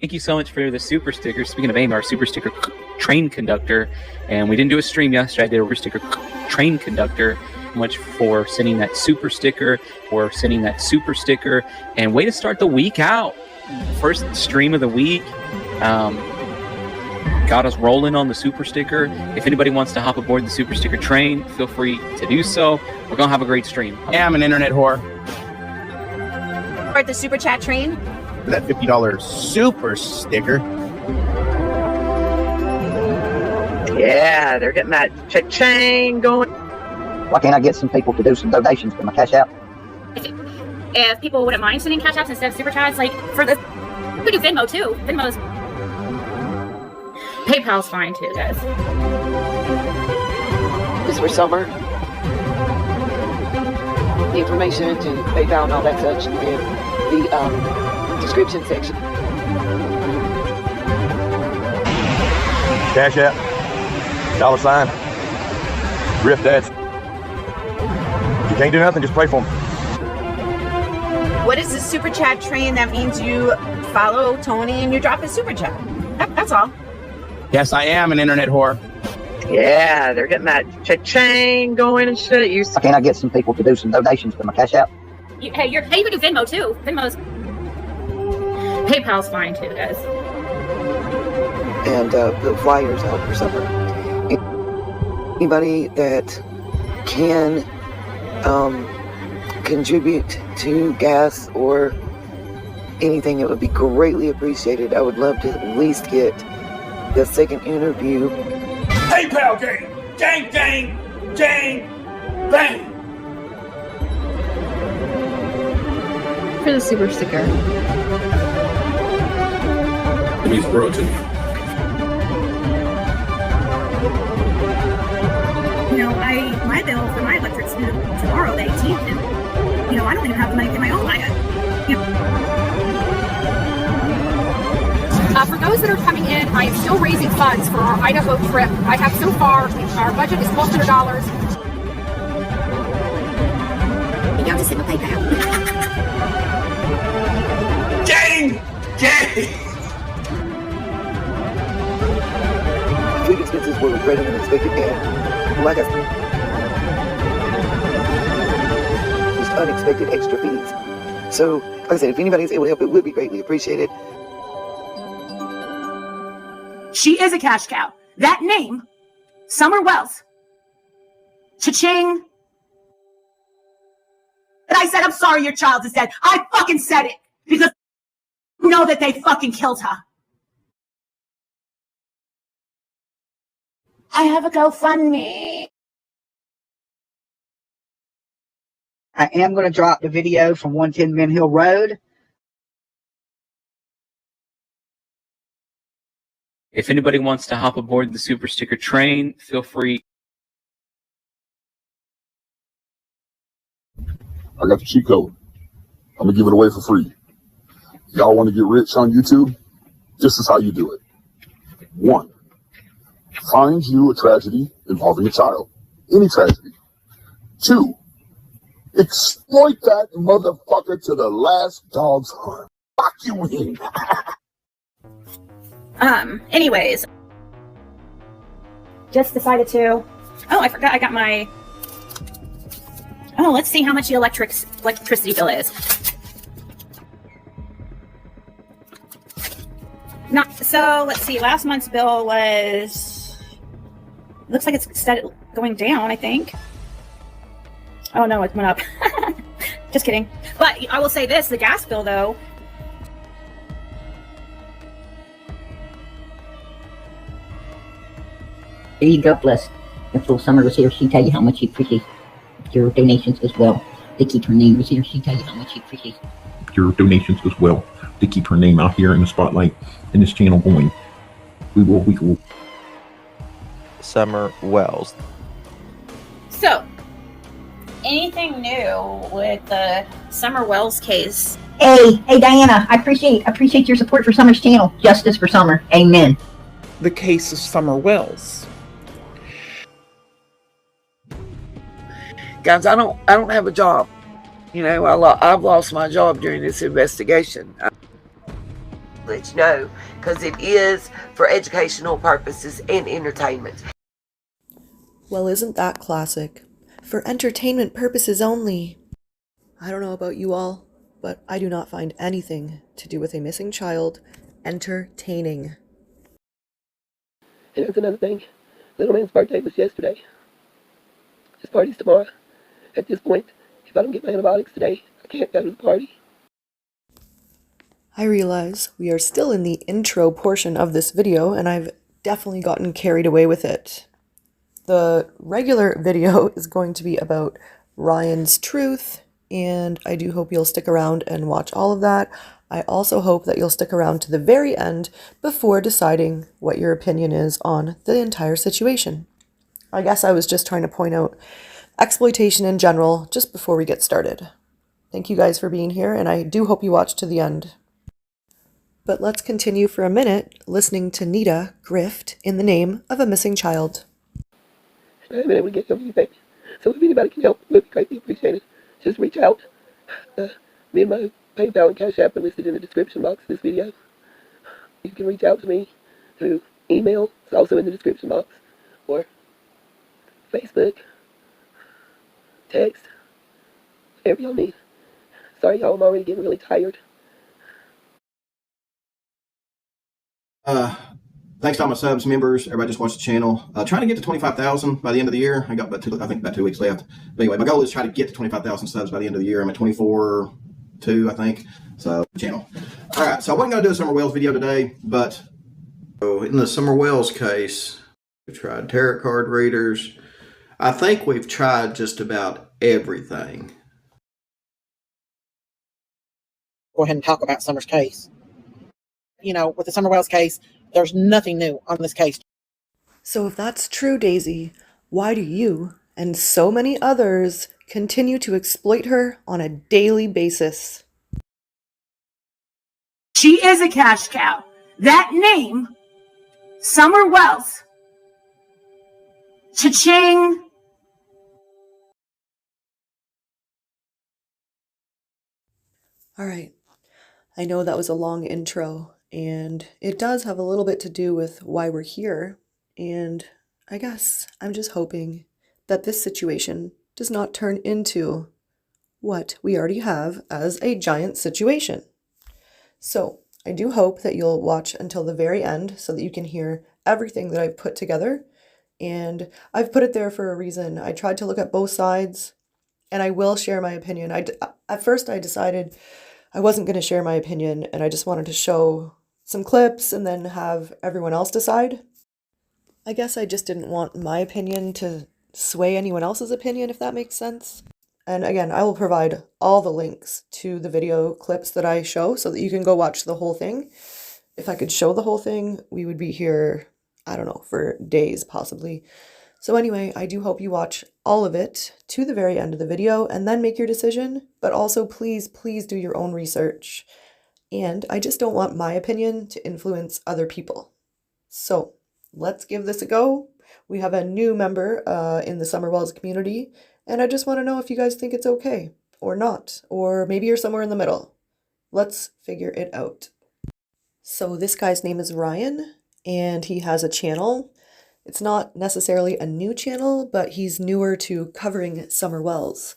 Thank you so much for the super sticker. Speaking of AIM, our super sticker train conductor, and we didn't do a stream yesterday. I did a super sticker train conductor. Much for sending that super sticker and way to start the week out. First stream of the week. Got us rolling on the super sticker. If anybody wants to hop aboard the super sticker train, feel free to do so. We're gonna have a great stream. Yeah, I'm an internet whore. At the super chat train. That $50 super sticker. Yeah, they're getting that cha-ching going. Why can't I get some people to do some donations to my Cash App? If people wouldn't mind sending Cash Apps instead of super chats, like for the, we do Venmo too. Venmo's, PayPal's fine too, guys. This for summer. The information to PayPal and all that such in the description section. Cash App, $, Riff Dads. If you can't do nothing, just pray for them. What is the super chat train? That means you follow Tony and you drop a super chat. That's all. Yes, I am an internet whore. Yeah, they're getting that cha-ching going and shit. Why can't I get some people to do some donations to my Cash App? You can do Venmo too. Venmo's, PayPal's fine too, guys. And the flyers out for summer. Anybody that can contribute to gas or anything, it would be greatly appreciated. I would love to at least get the second interview. PayPal gang! Gang, gang, gang, bang! For the super sticker. It means bro to me. You know, my bill for my electric's due tomorrow, the 18th, and you know, I don't even have the money for my own light. For those that are coming in, I am still raising funds for our Idaho trip. I have so far, our budget is $1,200. You have to send a PayPal. Gang! Gang! Food expenses were greater than expected, and like I said, just unexpected extra fees. So, like I said, if anybody's able to help, it would be greatly appreciated. She is a cash cow. That name, Summer Wells. Cha-ching. And I said, I'm sorry your child is dead. I fucking said it. Because you know that they fucking killed her. I have a GoFundMe. I am going to drop the video from 110 Men Hill Road. If anybody wants to hop aboard the super sticker train, feel free. I got the cheat code. I'm gonna give it away for free. Y'all want to get rich on YouTube? This is how you do it. 1. Find you a tragedy involving a child. Any tragedy. 2. Exploit that motherfucker to the last dog's hunt. Fuck you in. Anyways. Just decided to... Oh, I forgot I got my... Oh, let's see how much the electricity bill is. So, let's see. Last month's bill was... Looks like it's steady going down, I think. Oh, no, it went up. Just kidding. But I will say this. The gas bill, though... There you go, bless. If little Summer was here, she'd tell you how much she appreciates your donations as well. To keep her name was here, she'd tell you how much she appreciates your donations as well. To keep her name out here in the spotlight and this channel going. We will. Summer Wells. So, anything new with the Summer Wells case? Hey, Diana, I appreciate your support for Summer's channel. Justice for Summer. Amen. The case of Summer Wells. Guys, I don't have a job. You know, I've lost my job during this investigation. let you know, because it is for educational purposes and entertainment. Well, isn't that classic? For entertainment purposes only. I don't know about you all, but I do not find anything to do with a missing child entertaining. And that's another thing. Little man's birthday was yesterday. His party's tomorrow. At this point, if I don't get my antibiotics today, I can't go to the party. I realize we are still in the intro portion of this video, and I've definitely gotten carried away with it. The regular video is going to be about Ryan's truth, and I do hope you'll stick around and watch all of that. I also hope that you'll stick around to the very end before deciding what your opinion is on the entire situation. I guess I was just trying to point out exploitation in general just before we get started. Thank you guys for being here, and I do hope you watch to the end. But let's continue for a minute listening to Nita grift in the name of a missing child. I haven't been able to get everything. So if anybody can help, it would be greatly appreciated. Just reach out. Me and my PayPal and Cash App are listed in the description box of this video. You can reach out to me through email, it's also in the description box, or Facebook, text, whatever y'all need. Sorry y'all, I'm already getting really tired. Thanks to all my subs, members, everybody just watched the channel. Trying to get to 25,000 by the end of the year. I got about 2 weeks left. But anyway, my goal is to try to get to 25,000 subs by the end of the year. I'm at 24.2, I think. So, channel. All right, so I wasn't going to do a Summer Wells video today, but in the Summer Wells case, we've tried tarot card readers. I think we've tried just about everything. Go ahead and talk about Summer's case. You know, with the Summer Wells case, there's nothing new on this case. So if that's true, Daisy, why do you and so many others continue to exploit her on a daily basis? She is a cash cow. That name, Summer Wells. Cha-ching. All right. I know that was a long intro, and it does have a little bit to do with why we're here, and I guess I'm just hoping that this situation does not turn into what we already have as a giant situation. So I do hope that you'll watch until the very end so that you can hear everything that I've put together, and I've put it there for a reason. I tried to look at both sides, and I will share my opinion. At first I decided I wasn't going to share my opinion, and I just wanted to show some clips and then have everyone else decide. I guess I just didn't want my opinion to sway anyone else's opinion, if that makes sense. And again, I will provide all the links to the video clips that I show so that you can go watch the whole thing. If I could show the whole thing, we would be here, I don't know, for days possibly. So anyway, I do hope you watch all of it to the very end of the video and then make your decision, but also please do your own research. And I just don't want my opinion to influence other people. So let's give this a go. We have a new member in the Summer Wells community, and I just want to know if you guys think it's okay or not, or maybe you're somewhere in the middle. Let's figure it out. So this guy's name is Ryan, and he has a channel. It's not necessarily a new channel, but he's newer to covering Summer Wells.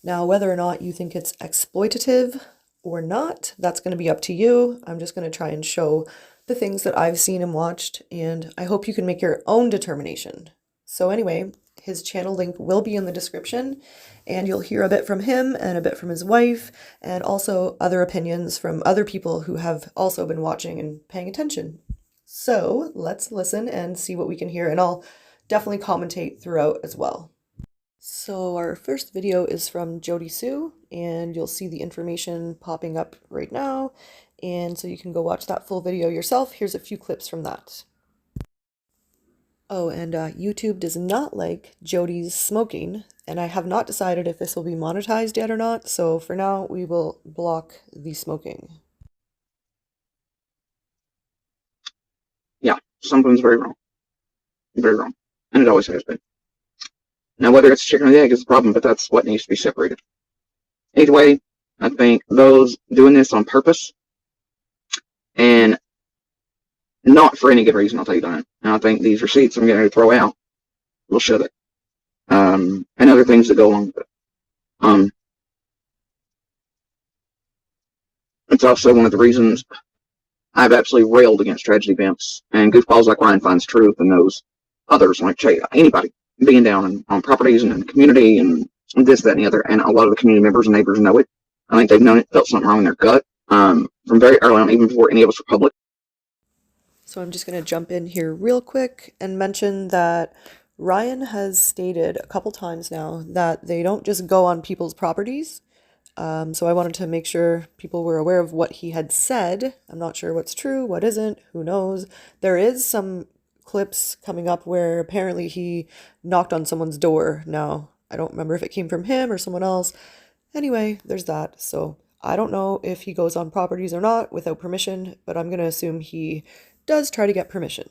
Now, whether or not you think it's exploitative or not, that's going to be up to you. I'm just going to try and show the things that I've seen and watched, and I hope you can make your own determination. So anyway, his channel link will be in the description, and you'll hear a bit from him and a bit from his wife, and also other opinions from other people who have also been watching and paying attention. So let's listen and see what we can hear, and I'll definitely commentate throughout as well. So our first video is from Jodisue, and you'll see the information popping up right now, and so you can go watch that full video yourself. Here's a few clips from that. Oh, and YouTube does not like Jody's smoking, and I have not decided if this will be monetized yet or not, so for now we will block the smoking. Yeah, something's very wrong. Very wrong. And it always has been. Now, whether it's chicken or the egg is the problem, but that's what needs to be separated. Either way, I think those doing this on purpose and not for any good reason, I'll tell you that. And I think these receipts I'm going to throw out will show that. And other things that go along with it. It's also one of the reasons I've absolutely railed against tragedy events and goofballs like Ryan finds truth and those others like anybody being down on properties and in the community and this, that, and the other. And a lot of the community members and neighbors know it. I think they've known it, felt something wrong in their gut from very early on, even before any of us were public. So I'm just going to jump in here real quick and mention that Ryan has stated a couple times now that they don't just go on people's properties. So I wanted to make sure people were aware of what he had said. I'm not sure what's true, what isn't, who knows. There is some clips coming up where apparently he knocked on someone's door. Now, I don't remember if it came from him or someone else. Anyway, there's that. So I don't know if he goes on properties or not without permission, but I'm going to assume he does try to get permission.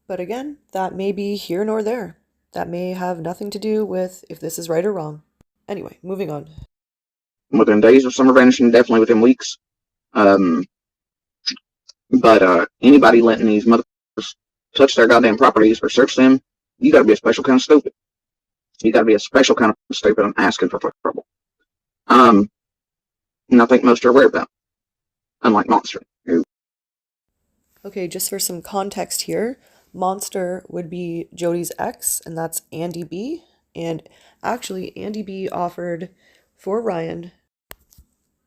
But again, that may be here nor there. That may have nothing to do with if this is right or wrong. Anyway, moving on. Within days of summer vanishing, definitely within weeks. But anybody letting these motherfuckers touch their goddamn properties or search them, you gotta be a special kind of stupid. You gotta be a special kind of stupid. I'm asking for trouble. And I think most are aware of that. Unlike Monster, who... Okay, just for some context here, Monster would be Jody's ex, and that's Andy B. And actually, Andy B offered for Ryan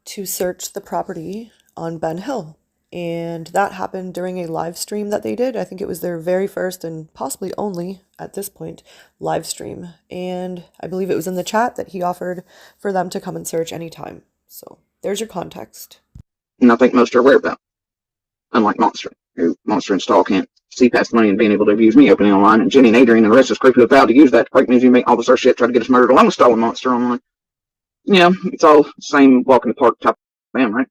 to search the property on Ben Hill. And that happened during a live stream that they did. I think it was their very first and possibly only, at this point, live stream. And I believe it was in the chat that he offered for them to come and search anytime. So there's your context. And I think most are aware of that. Unlike Monster, who Monster Install can't see past the money and being able to abuse me opening online, and Jenny and Adrian and the rest of creepy who vowed to use that to break me, you make all this other shit, try to get us murdered along with stalling Monster online. You know, it's all the same walk in the park type of thing, right?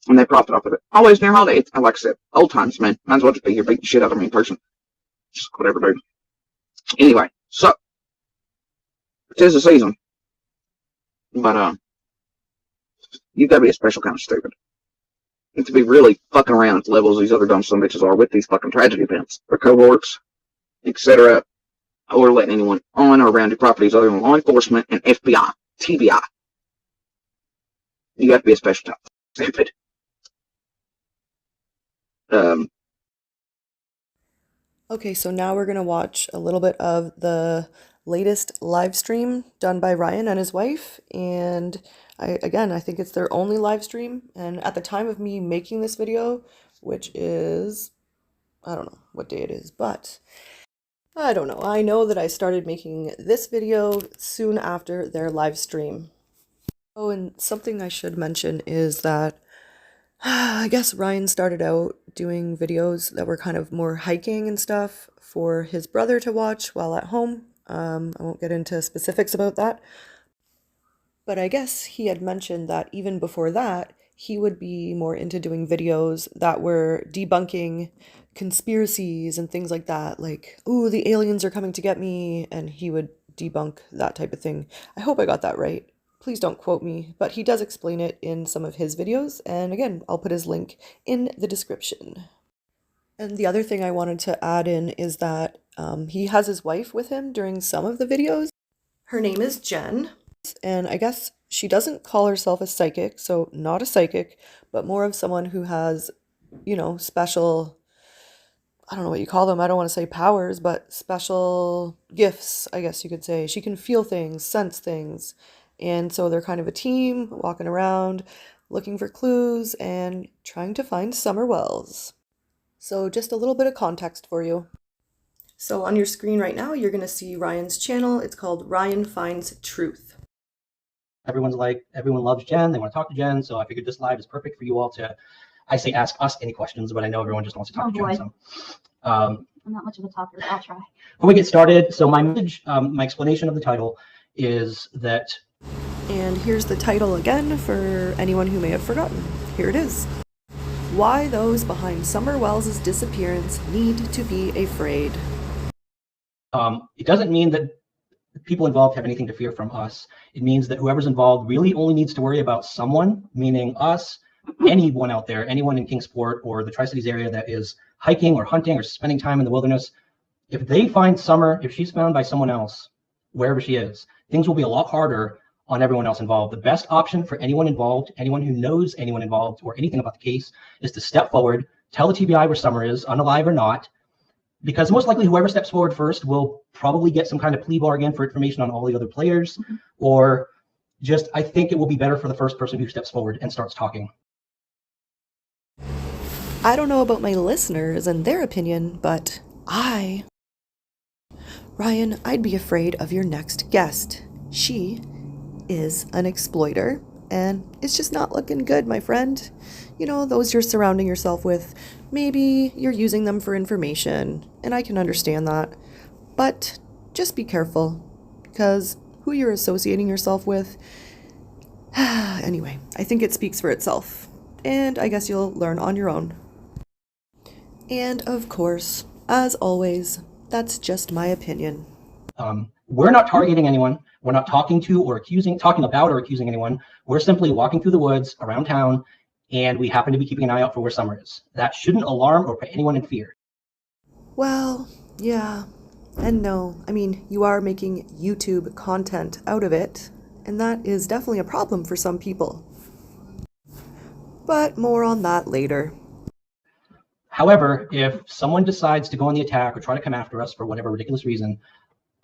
And they profit off of it. Always near holiday. It's, like I said, old times, man. Might as well just be here beating the shit out of me in person. Just whatever, dude. Anyway, so it is the season. But you've got to be a special kind of stupid. And to be really fucking around at the levels these other dumb son bitches are with these fucking tragedy events, or cohorts, etc., or letting anyone on or around your properties other than law enforcement and FBI, TBI. You got to be a special type of stupid. Okay, so now we're going to watch a little bit of the latest live stream done by Ryan and his wife. And I think it's their only live stream. And at the time of me making this video, which is, I don't know what day it is, but I don't know. I know that I started making this video soon after their live stream. Oh, and something I should mention is that I guess Ryan started out doing videos that were kind of more hiking and stuff for his brother to watch while at home. I won't get into specifics about that. But I guess he had mentioned that even before that, he would be more into doing videos that were debunking conspiracies and things like that. Like, ooh, the aliens are coming to get me. And he would debunk that type of thing. I hope I got that right. Please don't quote me, but he does explain it in some of his videos. And again, I'll put his link in the description. And the other thing I wanted to add in is that he has his wife with him during some of the videos. Her name is Jen. And I guess she doesn't call herself a psychic, so not a psychic, but more of someone who has, you know, special, I don't know what you call them. I don't want to say powers, but special gifts, I guess you could say. She can feel things, sense things. And so they're kind of a team walking around, looking for clues and trying to find Summer Wells. So just a little bit of context for you. So on your screen right now, you're going to see Ryan's channel. It's called Ryan Finds Truth. Everyone loves Jen. They want to talk to Jen. So I figured this live is perfect for you all to, I say ask us any questions, but I know everyone just wants to talk to Jen. So, I'm not much of a talker, but I'll try. Before we get started, so my message, my explanation of the title is that. And here's the title again for anyone who may have forgotten. Here it is. Why those behind Summer Wells' disappearance need to be afraid. It doesn't mean that people involved have anything to fear from us. It means that whoever's involved really only needs to worry about someone, meaning us, anyone out there, anyone in Kingsport or the Tri-Cities area that is hiking or hunting or spending time in the wilderness, if they find Summer, if she's found by someone else, wherever she is, things will be a lot harder on everyone else involved. The best option for anyone involved, anyone who knows anyone involved or anything about the case, is to step forward, tell the TBI where Summer is, unalive or not, because most likely whoever steps forward first will probably get some kind of plea bargain for information on all the other players, or just, I think it will be better for the first person who steps forward and starts talking. I don't know about my listeners and their opinion, but Ryan, I'd be afraid of your next guest. She is an exploiter, and it's just not looking good, my friend. You know, those you're surrounding yourself with, maybe you're using them for information, and I can understand that. But just be careful, because who you're associating yourself with, anyway, I think it speaks for itself, and I guess you'll learn on your own. And of course, as always, that's just my opinion. We're not targeting anyone. We're not talking about or accusing anyone. We're simply walking through the woods around town, and we happen to be keeping an eye out for where Summer is. That shouldn't alarm or put anyone in fear. Well, yeah and no. I mean, you are making YouTube content out of it, and that is definitely a problem for some people. But more on that later. However, if someone decides to go on the attack or try to come after us for whatever ridiculous reason,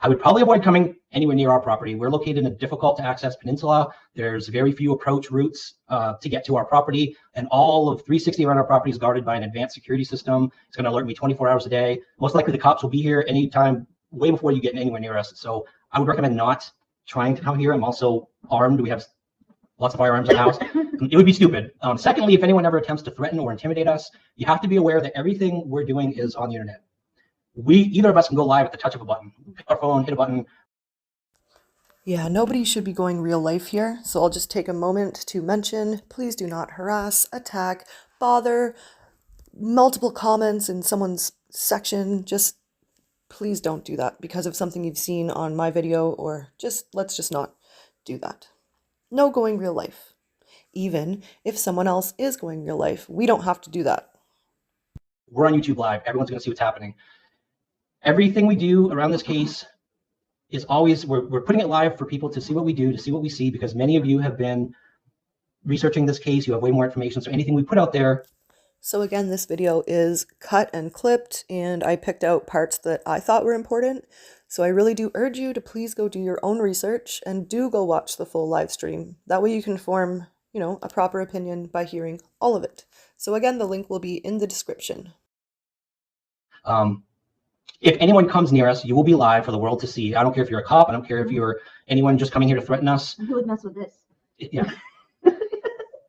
I would probably avoid coming anywhere near our property. We're located in a difficult to access peninsula. There's very few approach routes to get to our property, and all of 360 around our property is guarded by an advanced security system. It's going to alert me 24 hours a day. Most likely the cops will be here anytime, way before you get anywhere near us. So I would recommend not trying to come here. I'm also armed. We have lots of firearms in the house. It would be stupid. Secondly, if anyone ever attempts to threaten or intimidate us, you have to be aware that everything we're doing is on the internet. Either of us can go live at the touch of a button. Pick our phone, hit a button. Yeah, nobody should be going real life here, so I'll just take a moment to mention, please do not harass, attack, bother, multiple comments in someone's section. Just please don't do that because of something you've seen on my video, or let's just not do that. No going real life. Even if someone else is going real life, we don't have to do that. We're on YouTube Live. Everyone's going to see what's happening. Everything we do around this case is always, we're putting it live for people to see what we do, to see what we see, because many of you have been researching this case. You have way more information. So anything we put out there. So again, this video is cut and clipped, and I picked out parts that I thought were important. So I really do urge you to please go do your own research and do go watch the full live stream. That way you can form, a proper opinion by hearing all of it. So again, the link will be in the description. If anyone comes near us, you will be live for the world to see. I don't care if you're a cop. I don't care if you're anyone just coming here to threaten us. Who would mess with this? Yeah.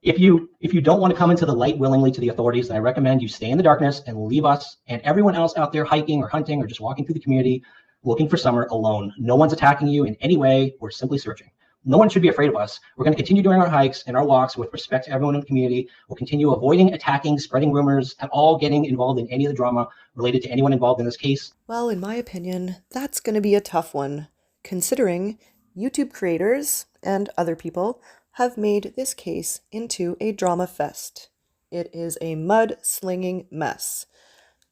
If you don't want to come into the light willingly to the authorities, then I recommend you stay in the darkness and leave us and everyone else out there hiking or hunting or just walking through the community looking for Summer alone. No one's attacking you in any way. We're simply searching. No one should be afraid of us. We're going to continue doing our hikes and our walks with respect to everyone in the community. We'll continue avoiding attacking, spreading rumors, at all getting involved in any of the drama related to anyone involved in this case. Well, in my opinion, that's going to be a tough one, considering YouTube creators and other people have made this case into a drama fest. It is a mud-slinging mess.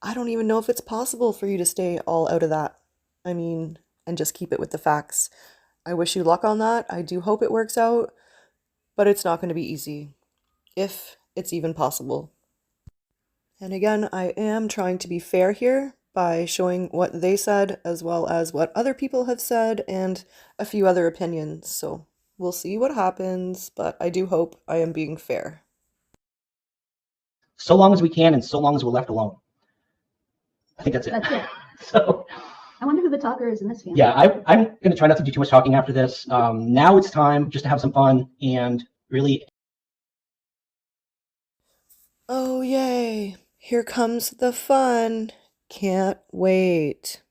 I don't even know if it's possible for you to stay all out of that. And just keep it with the facts. I wish you luck on that. I do hope it works out, but it's not going to be easy, if it's even possible. And again, I am trying to be fair here by showing what they said as well as what other people have said and a few other opinions. So we'll see what happens, but I do hope I am being fair. So long as we can and so long as we're left alone. I think that's it. That's it. So I wonder who the talker is in this family. yeah, I'm going to try not to do too much talking after this. Now it's time just to have some fun and really. Oh, yay. Here comes the fun. Can't wait.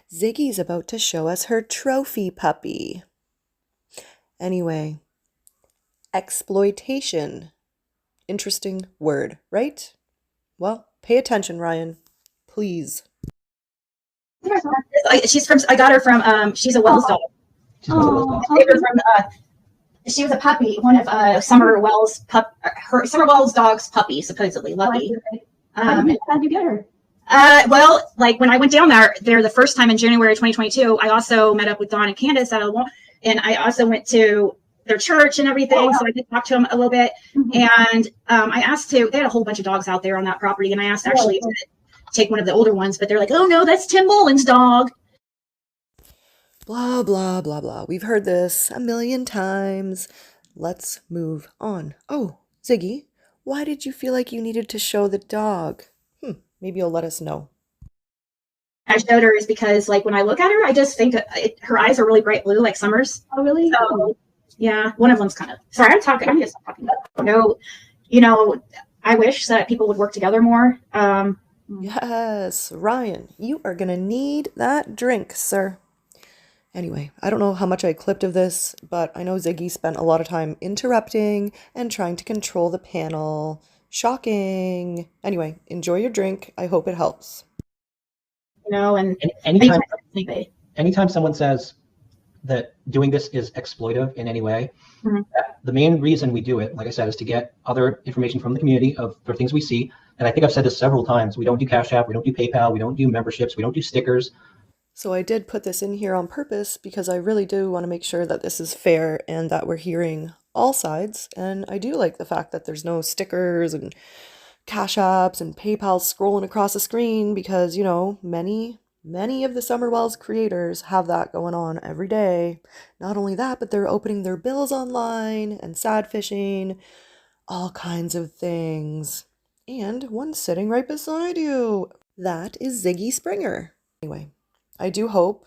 Ziggy's about to show us her trophy puppy. Anyway, exploitation. Interesting word, right? Well, pay attention, Ryan. Please. I got her from, she's a Wells dog. Oh, They were from She was a puppy, one of Summer Wells' Summer Wells' dog's puppy, supposedly Lucky. How'd you get her? Well, like when I went down there the first time in January 2022, I also met up with Dawn and Candace and I also went to their church and everything, so I did talk to them a little bit. And I asked they had a whole bunch of dogs out there on that property, and I asked actually to take one of the older ones, but they're like, oh no, that's Tim Mullen's dog. Blah, blah, blah, blah. We've heard this a million times. Let's move on. Oh, Ziggy, why did you feel like you needed to show the dog? Maybe you'll let us know. I showed her is because, like, when I look at her, I just think her eyes are really bright blue, like Summer's. Oh, really? So, yeah, one of them's kind of. Sorry, I'm talking. I'm just talking. No, I wish that people would work together more. Yes, Ryan, you are gonna need that drink, sir. Anyway, I don't know how much I clipped of this, but I know Ziggy spent a lot of time interrupting and trying to control the panel. Shocking. Anyway, enjoy your drink. I hope it helps. And anytime someone says that doing this is exploitive in any way, the main reason we do it, like I said, is to get other information from the community for things we see. And I think I've said this several times. We don't do Cash App, we don't do PayPal, we don't do memberships, we don't do stickers. So I did put this in here on purpose because I really do want to make sure that this is fair and that we're hearing all sides. And I do like the fact that there's no stickers and Cash Apps and PayPal scrolling across the screen because, many of the Summer Wells creators have that going on every day. Not only that, but they're opening their bills online and sad fishing, all kinds of things. And one sitting right beside you. That is Ziggy Springer. Anyway, I do hope,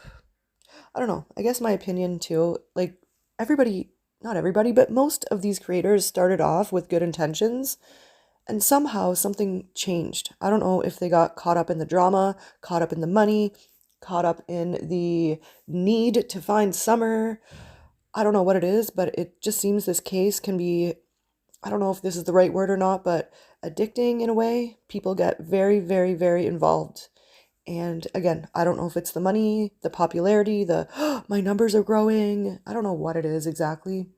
I don't know, I guess my opinion too, like everybody, not everybody, but most of these creators started off with good intentions and somehow something changed. I don't know if they got caught up in the drama, caught up in the money, caught up in the need to find Summer. I don't know what it is, but it just seems this case can be, I don't know if this is the right word or not, but addicting in a way. People get very, very, very involved. And again, I don't know if it's the money, the popularity, my numbers are growing. I don't know what it is exactly,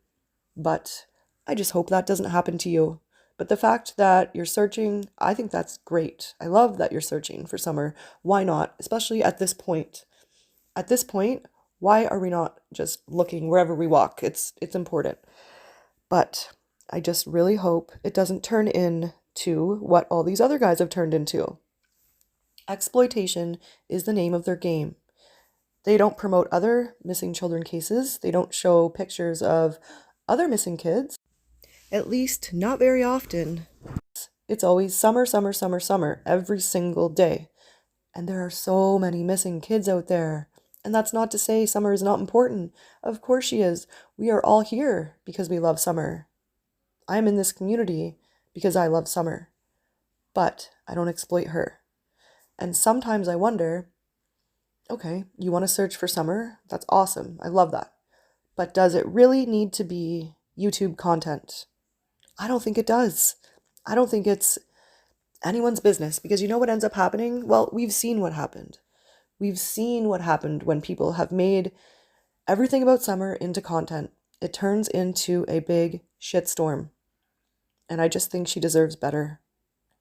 but I just hope that doesn't happen to you. But the fact that you're searching, I think that's great. I love that you're searching for Summer. Why not? Especially at this point. At this point, why are we not just looking wherever we walk? It's important. But I just really hope it doesn't turn into what all these other guys have turned into. Exploitation is the name of their game. They don't promote other missing children cases. They don't show pictures of other missing kids. At least not very often. It's always summer, summer, summer, summer, every single day. And there are so many missing kids out there. And that's not to say Summer is not important. Of course she is. We are all here because we love Summer. I'm in this community because I love Summer. But I don't exploit her. And sometimes I wonder, okay, you want to search for Summer? That's awesome. I love that. But does it really need to be YouTube content? I don't think it does. I don't think it's anyone's business because you know what ends up happening? Well, we've seen what happened. We've seen what happened when people have made everything about Summer into content. It turns into a big shitstorm. And I just think she deserves better.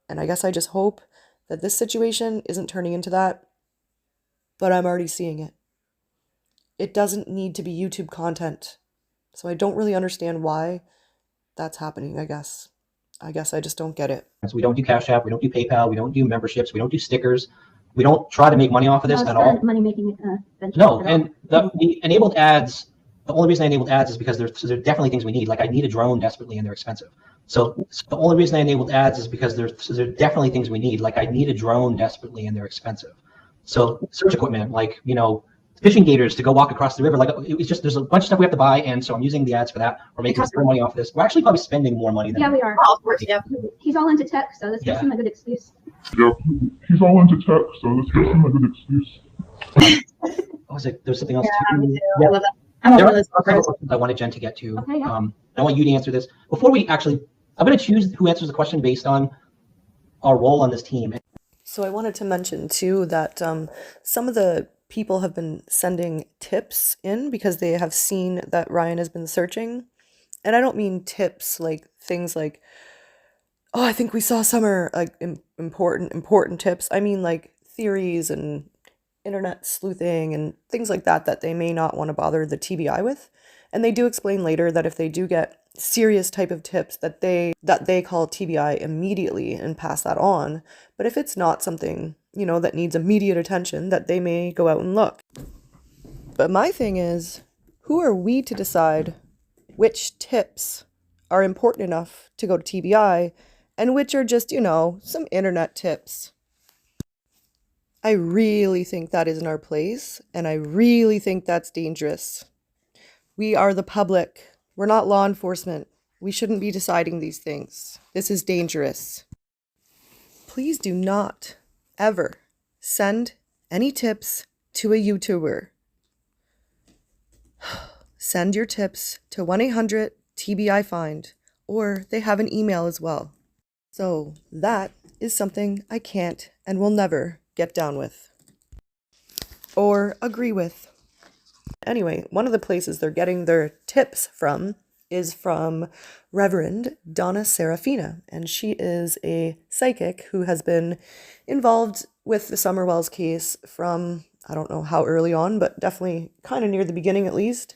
And I guess I just hope that this situation isn't turning into that, but I'm already seeing it. It doesn't need to be YouTube content. So I don't really understand why that's happening, I guess. I just don't get it. So we don't do Cash App, we don't do PayPal, we don't do memberships, we don't do stickers. We don't try to make money off of this at all. Money making venture. No, and the enabled ads, the only reason I enabled ads is because there's definitely things we need. Like I need a drone desperately and they're expensive. So the only reason I enabled ads is because there's definitely things we need. Like I need a drone desperately and they're expensive. So search equipment, like, fishing gators to go walk across the river. Like it's just, there's a bunch of stuff we have to buy. And so I'm using the ads for that. We're making more money off of this. We're actually probably spending more money than we are. Oh, of course, yeah. He's all into tech, so this gives him a good excuse. Yeah, he's all into tech, so this gives him a good excuse. I was like, there's something else Yeah, too. me too. I love that. I'm There one of are those a couple girls. questions I wanted Jen to get to. Okay, yeah. I want you to answer this. Before we actually, I'm going to choose who answers the question based on our role on this team. So I wanted to mention too that some of the people have been sending tips in because they have seen that Ryan has been searching. And I don't mean tips like things like, oh, I think we saw Summer, like important tips. I mean like theories and internet sleuthing and things like that they may not want to bother the TBI with. And they do explain later that if they do get serious type of tips that they call TBI immediately and pass that on. But if it's not something, that needs immediate attention, that they may go out and look. But my thing is, who are we to decide which tips are important enough to go to TBI and which are just, some internet tips? I really think that isn't our place, and I really think that's dangerous. We are the public. We're not law enforcement. We shouldn't be deciding these things. This is dangerous. Please do not ever send any tips to a YouTuber. Send your tips to 1-800-TBI-FIND, or they have an email as well. So that is something I can't and will never get down with or agree with. Anyway, one of the places they're getting their tips from is from Reverend Donna Serafina, and she is a psychic who has been involved with the Summer Wells case from, I don't know how early on, but definitely kind of near the beginning at least.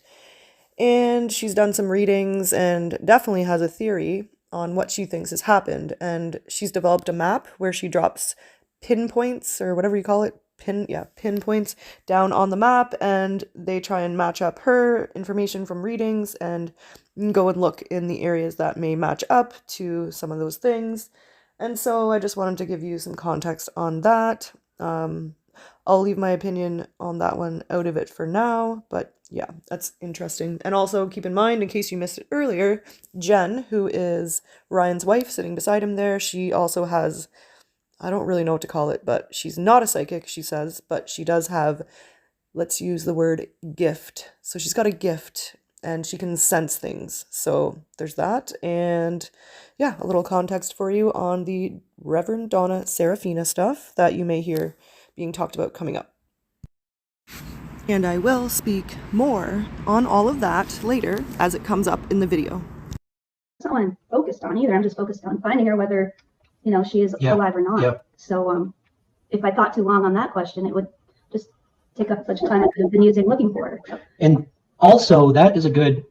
And she's done some readings and definitely has a theory on what she thinks has happened. And she's developed a map where she drops pinpoints, or whatever you call it, pinpoints down on the map, and they try and match up her information from readings and go and look in the areas that may match up to some of those things. And so I just wanted to give you some context on that. I'll leave my opinion on that one out of it for now, but yeah, that's interesting. And also keep in mind, in case you missed it earlier, Jen, who is Ryan's wife sitting beside him there, she also has, I don't really know what to call it, but she's not a psychic, she says, but she does have, let's use the word gift. So she's got a gift and she can sense things. So there's that. And yeah, a little context for you on the Reverend Donna Serafina stuff that you may hear being talked about coming up. And I will speak more on all of that later as it comes up in the video. That's not what I'm focused on either. I'm just focused on finding her, whether she is alive or not. Yep. So if I thought too long on that question, it would just take up such time I could have been using looking for her. And also, that is a good,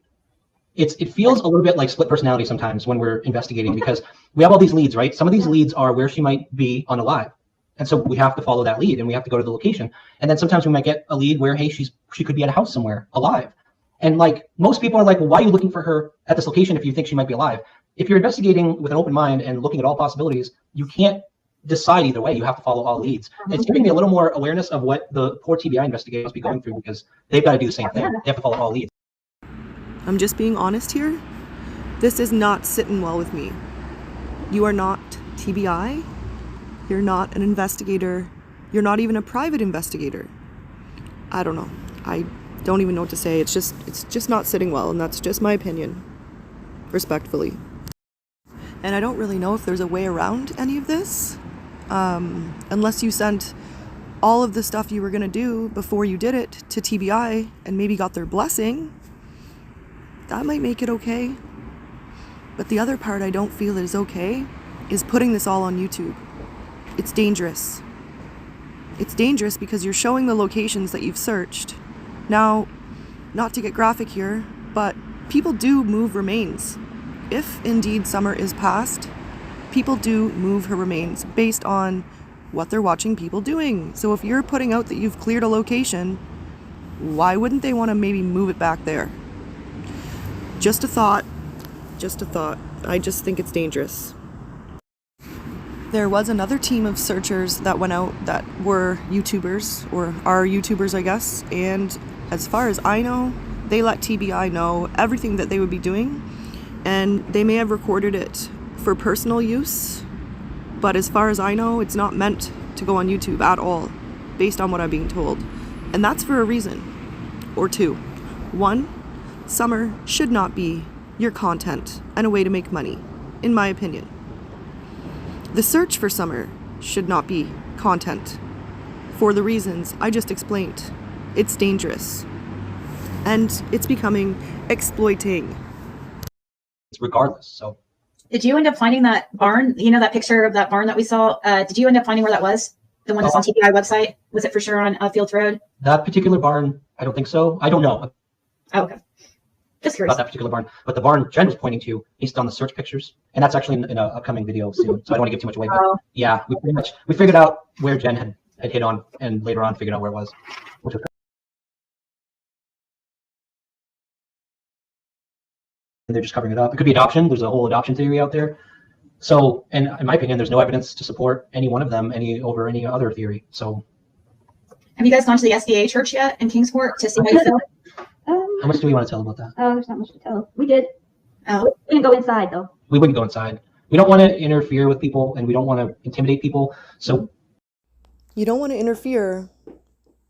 it feels a little bit like split personality sometimes when we're investigating, because we have all these leads, right? Some of these leads are where she might be unalive. And so we have to follow that lead and we have to go to the location. And then sometimes we might get a lead where, hey, she could be at a house somewhere alive. And like most people are like, well, why are you looking for her at this location if you think she might be alive? If you're investigating with an open mind and looking at all possibilities, you can't decide either way. You have to follow all leads. It's giving me a little more awareness of what the poor TBI investigators must be going through, because they've got to do the same thing. They have to follow all leads. I'm just being honest here. This is not sitting well with me. You are not TBI. You're not an investigator. You're not even a private investigator. I don't know. I don't even know what to say. It's just not sitting well, and that's just my opinion. Respectfully. And I don't really know if there's a way around any of this. Unless you sent all of the stuff you were going to do before you did it to TBI and maybe got their blessing. That might make it okay. But the other part I don't feel is okay is putting this all on YouTube. It's dangerous. It's dangerous because you're showing the locations that you've searched. Now, not to get graphic here, but people do move remains. If indeed Summer is passed, people do move her remains based on what they're watching people doing. So if you're putting out that you've cleared a location, why wouldn't they want to maybe move it back there? Just a thought. Just a thought. I just think it's dangerous. There was another team of searchers that went out that were YouTubers, or are YouTubers, I guess, and as far as I know, they let TBI know everything that they would be doing, and they may have recorded it for personal use, but as far as I know, it's not meant to go on YouTube at all, based on what I'm being told. And that's for a reason, or two. One, Summer should not be your content and a way to make money, in my opinion. The search for Summer should not be content, for the reasons I just explained. It's dangerous, and it's becoming exploiting. regardless. So did you end up finding that barn? You know, that picture of that barn that we saw? Did you end up finding where that was? The one that's on TPI website? Was it for sure on Fields Road? That particular barn, I don't think so. I don't know. Oh, okay. Just curious. About that particular barn. But the barn Jen was pointing to, based on the search pictures, and that's actually in an upcoming video soon, so I don't want to give too much away. But yeah, we figured out where Jen had hit on, and later on figured out where it was. Which was they're just covering it up. It could be adoption. There's a whole adoption theory out there. So, and in my opinion, there's no evidence to support any one of them over any other theory. So, have you guys gone to the SDA church yet in Kingsport to see how you feel? How much do we want to tell about that? Oh, there's not much to tell. We did. Oh, we didn't go inside though. We wouldn't go inside. We don't want to interfere with people, and we don't want to intimidate people. So, you don't want to interfere,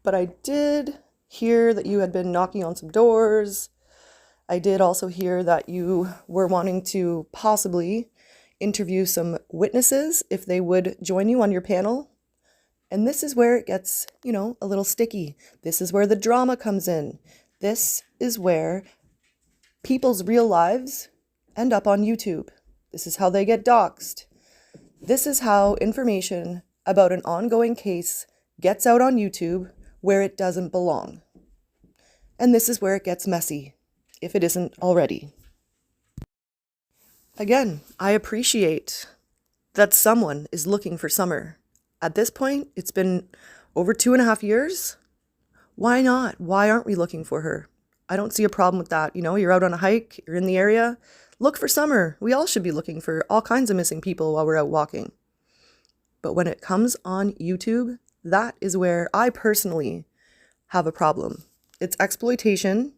but I did hear that you had been knocking on some doors. I did also hear that you were wanting to possibly interview some witnesses if they would join you on your panel. And this is where it gets, you know, a little sticky. This is where the drama comes in. This is where people's real lives end up on YouTube. This is how they get doxxed. This is how information about an ongoing case gets out on YouTube where it doesn't belong. And this is where it gets messy, if it isn't already. Again, I appreciate that someone is looking for Summer. At this point, it's been over 2.5 years. Why not? Why aren't we looking for her? I don't see a problem with that. You know, you're out on a hike, you're in the area, look for Summer. We all should be looking for all kinds of missing people while we're out walking. But when it comes on YouTube, that is where I personally have a problem. It's exploitation,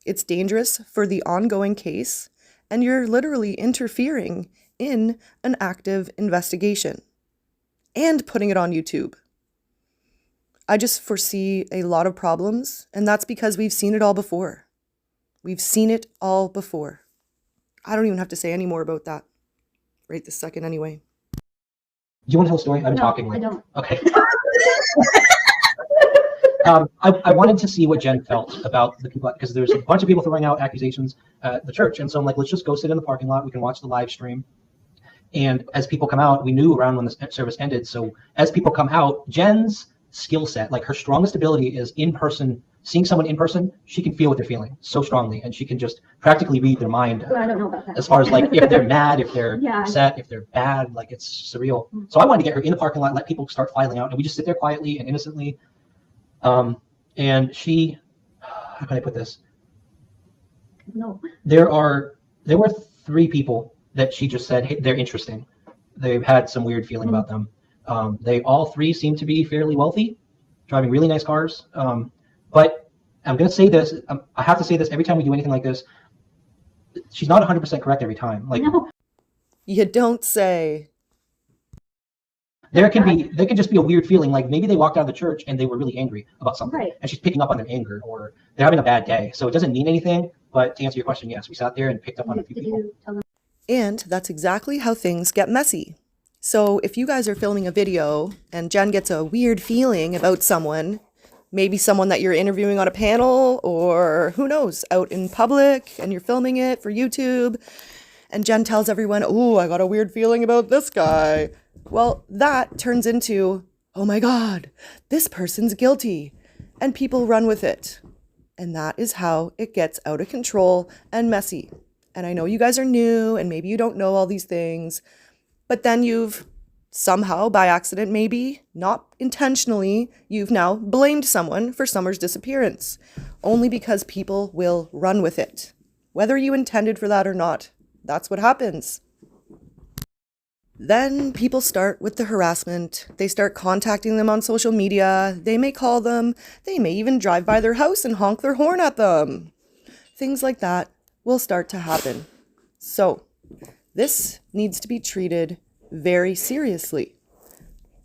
it's dangerous for the ongoing case, and you're literally interfering in an active investigation and putting it on YouTube. I just foresee a lot of problems, and that's because we've seen it all before. We've seen it all before. I don't even have to say any more about that right this second anyway. Do you want to tell a story? I'm talking. I don't. Okay. I wanted to see what Jen felt about the people, because there's a bunch of people throwing out accusations at the church. And so I'm like, let's just go sit in the parking lot. We can watch the live stream. And as people come out, we knew around when the service ended. So as people come out, Jen's skill set, like her strongest ability is in person, seeing someone in person, she can feel what they're feeling so strongly. And she can just practically read their mind. Well, I don't know about that. As far as like, if they're mad, if they're Yeah. upset, if they're bad, like it's surreal. So I wanted to get her in the parking lot, let people start filing out. And we just sit there quietly and innocently. And she, how can I put this? No. There were 3 people that she just said, hey, they're interesting. They've had some weird feeling about them. They all 3 seem to be fairly wealthy, driving really nice cars. But I'm going to say this, I have to say this every time we do anything like this. She's not 100% correct every time. Like, no. You don't say. There can just be a weird feeling, like maybe they walked out of the church and they were really angry about something, Right. and she's picking up on their anger, or they're having a bad day. So it doesn't mean anything, but to answer your question, yes, we sat there and picked up on a few people. And that's exactly how things get messy. So if you guys are filming a video and Jen gets a weird feeling about someone, maybe someone that you're interviewing on a panel, or who knows, out in public, and you're filming it for YouTube, and Jen tells everyone, "Oh, I got a weird feeling about this guy." Well, that turns into, "Oh my God, this person's guilty." And people run with it. And that is how it gets out of control and messy. And I know you guys are new and maybe you don't know all these things, but then you've somehow, by accident maybe, not intentionally, you've now blamed someone for Summer's disappearance, only because people will run with it. Whether you intended for that or not, that's what happens. Then people start with the harassment. They start contacting them on social media. They may call them. They may even drive by their house and honk their horn at them. Things like that will start to happen. So this needs to be treated very seriously.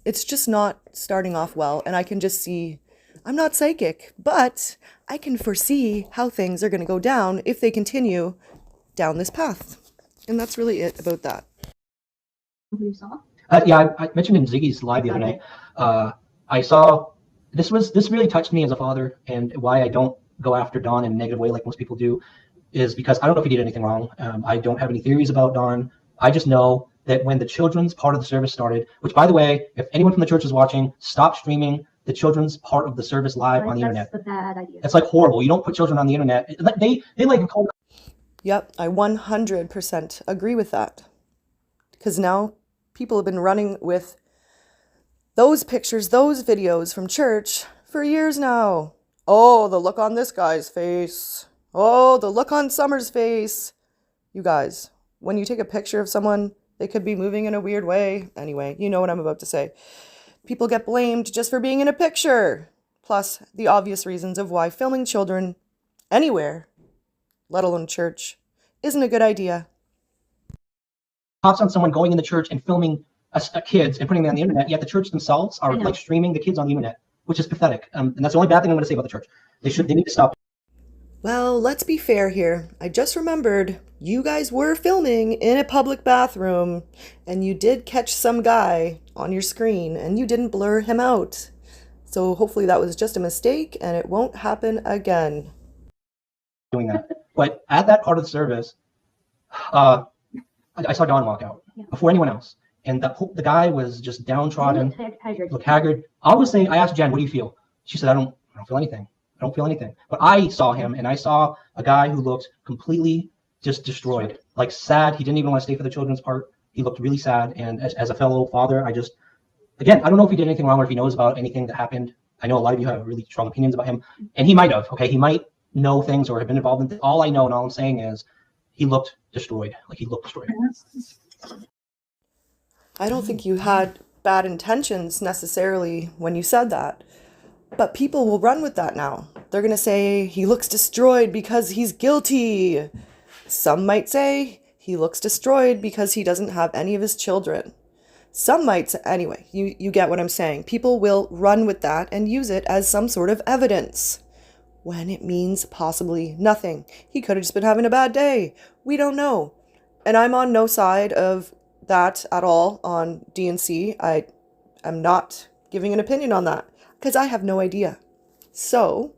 It's just not starting off well. And I can just see, I'm not psychic, but I can foresee how things are going to go down if they continue down this path. And that's really it about that. You saw? Yeah, I mentioned in Ziggy's live the other night. I saw this really touched me as a father, and why I don't go after Dawn in a negative way like most people do is because I don't know if he did anything wrong. I don't have any theories about Don. I just know that when the children's part of the service started, which by the way, if anyone from the church is watching, stop streaming the children's part of the service live on the internet. That's a bad idea. It's like horrible. You don't put children on the internet. They like call. Yep, I 100% agree with that. Because now people have been running with those pictures, those videos from church for years now. Oh, the look on this guy's face. Oh, the look on Summer's face. You guys, when you take a picture of someone, they could be moving in a weird way. Anyway, you know what I'm about to say. People get blamed just for being in a picture. Plus, the obvious reasons of why filming children anywhere, let alone church, isn't a good idea. Pops on someone going in the church and filming kids and putting them on the internet, yet the church themselves are like streaming the kids on the internet, which is pathetic. And that's the only bad thing I'm going to say about the church. They need to stop. Well, let's be fair here. I just remembered you guys were filming in a public bathroom and you did catch some guy on your screen and you didn't blur him out. So hopefully that was just a mistake and it won't happen again. Doing that. But at that part of the service, I saw Don walk out before anyone else. And the guy was just downtrodden, looked haggard. I was saying, I asked Jen, what do you feel? She said, I don't feel anything. I don't feel anything. But I saw him and I saw a guy who looked completely just destroyed, like sad. He didn't even want to stay for the children's part. He looked really sad. And as a fellow father, again, I don't know if he did anything wrong or if he knows about anything that happened. I know a lot of you have really strong opinions about him. And he might have, okay? He might know things or have been involved in things. All I know and all I'm saying is he looked destroyed. Like he looked destroyed. I don't think you had bad intentions necessarily when you said that. But people will run with that now. They're going to say he looks destroyed because he's guilty. Some might say he looks destroyed because he doesn't have any of his children. Some might say, anyway, you get what I'm saying. People will run with that and use it as some sort of evidence when it means possibly nothing. He could have just been having a bad day. We don't know. And I'm on no side of that at all on DNC. I am not giving an opinion on that because I have no idea. So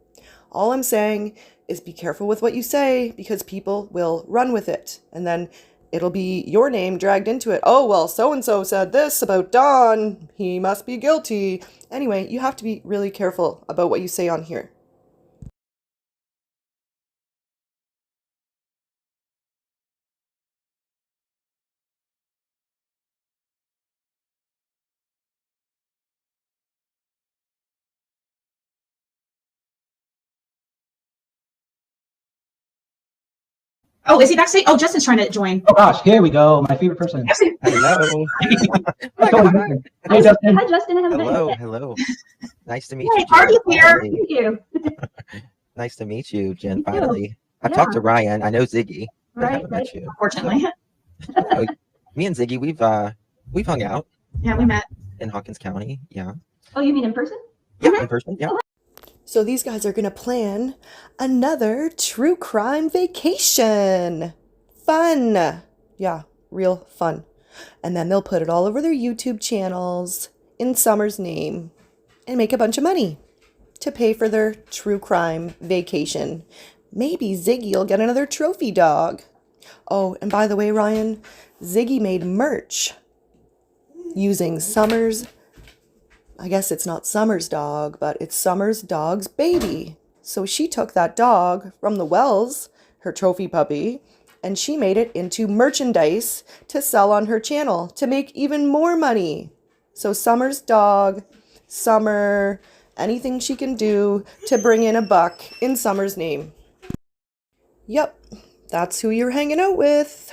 all I'm saying is be careful with what you say because people will run with it. And then it'll be your name dragged into it. Oh, well, so-and-so said this about Don. He must be guilty. Anyway, you have to be really careful about what you say on here. Oh, is he backstage? Oh, Justin's trying to join. Oh gosh, here we go. My favorite person. Hello. Hey, Justin. Hi, Justin. I haven't met you yet. Hello. Nice to meet Hey, you. party Jen, here. finally. Thank you. Nice to meet you, Jen. You too. Finally, I've Yeah. talked to Ryan. I know Ziggy. but I Right, haven't met you. Unfortunately. So, me and Ziggy, we've hung out Yeah, we met. in Hawkins County. Yeah. Oh, you mean in person? Yeah, in person. Yeah. So these guys are going to plan another true crime vacation. Fun. Yeah, real fun. And then they'll put it all over their YouTube channels in Summer's name and make a bunch of money to pay for their true crime vacation. Maybe Ziggy will get another trophy dog. Oh, and by the way, Ryan, Ziggy made merch using Summer's, I guess it's not Summer's dog, but it's Summer's dog's baby. So she took that dog from the Wells, her trophy puppy, and she made it into merchandise to sell on her channel to make even more money. So Summer's dog, Summer, anything she can do to bring in a buck in Summer's name. Yep, that's who you're hanging out with.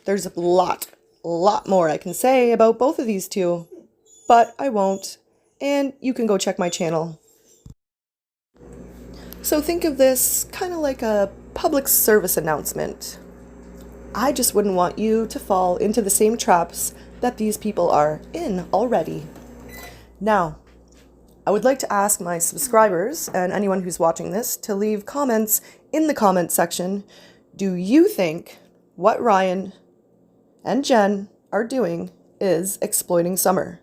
There's a lot more I can say about both of these two, but I won't. And you can go check my channel. So think of this kind of like a public service announcement. I just wouldn't want you to fall into the same traps that these people are in already. Now, I would like to ask my subscribers and anyone who's watching this to leave comments in the comment section. Do you think what Ryan and Jen are doing is exploiting Summer?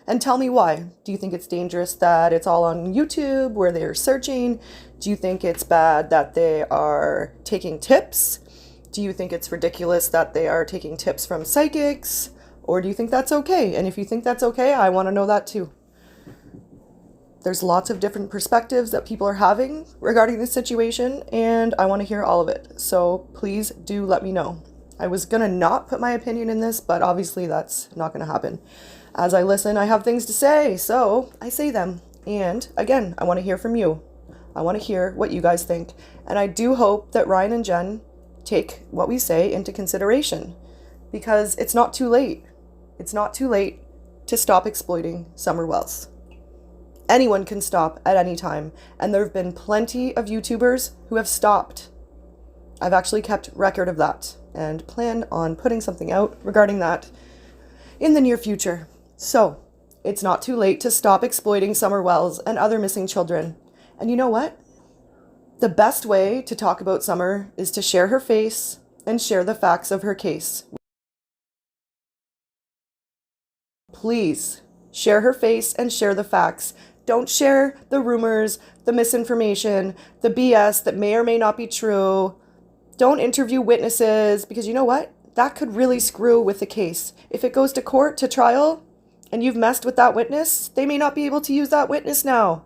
And tell me why. Do you think it's dangerous that it's all on YouTube where they're searching Do you think it's bad that they are taking tips? Do you think it's ridiculous that they are taking tips from psychics? Or do you think that's okay? And if you think that's okay, I want to know that too. There's lots of different perspectives that people are having regarding this situation, and I want to hear all of it. So please do let me know. I was going to not put my opinion in this, but obviously that's not going to happen. As I listen, I have things to say, so I say them. And again, I want to hear from you. I want to hear what you guys think. And I do hope that Ryan and Jen take what we say into consideration, because it's not too late. It's not too late to stop exploiting Summer Wells. Anyone can stop at any time, and there have been plenty of YouTubers who have stopped. I've actually kept record of that and plan on putting something out regarding that in the near future. So, it's not too late to stop exploiting Summer Wells and other missing children. And you know what? The best way to talk about Summer is to share her face and share the facts of her case. Please, share her face and share the facts. Don't share the rumors, the misinformation, the BS that may or may not be true. Don't interview witnesses, because you know what? That could really screw with the case. If it goes to court, to trial, and you've messed with that witness, they may not be able to use that witness now.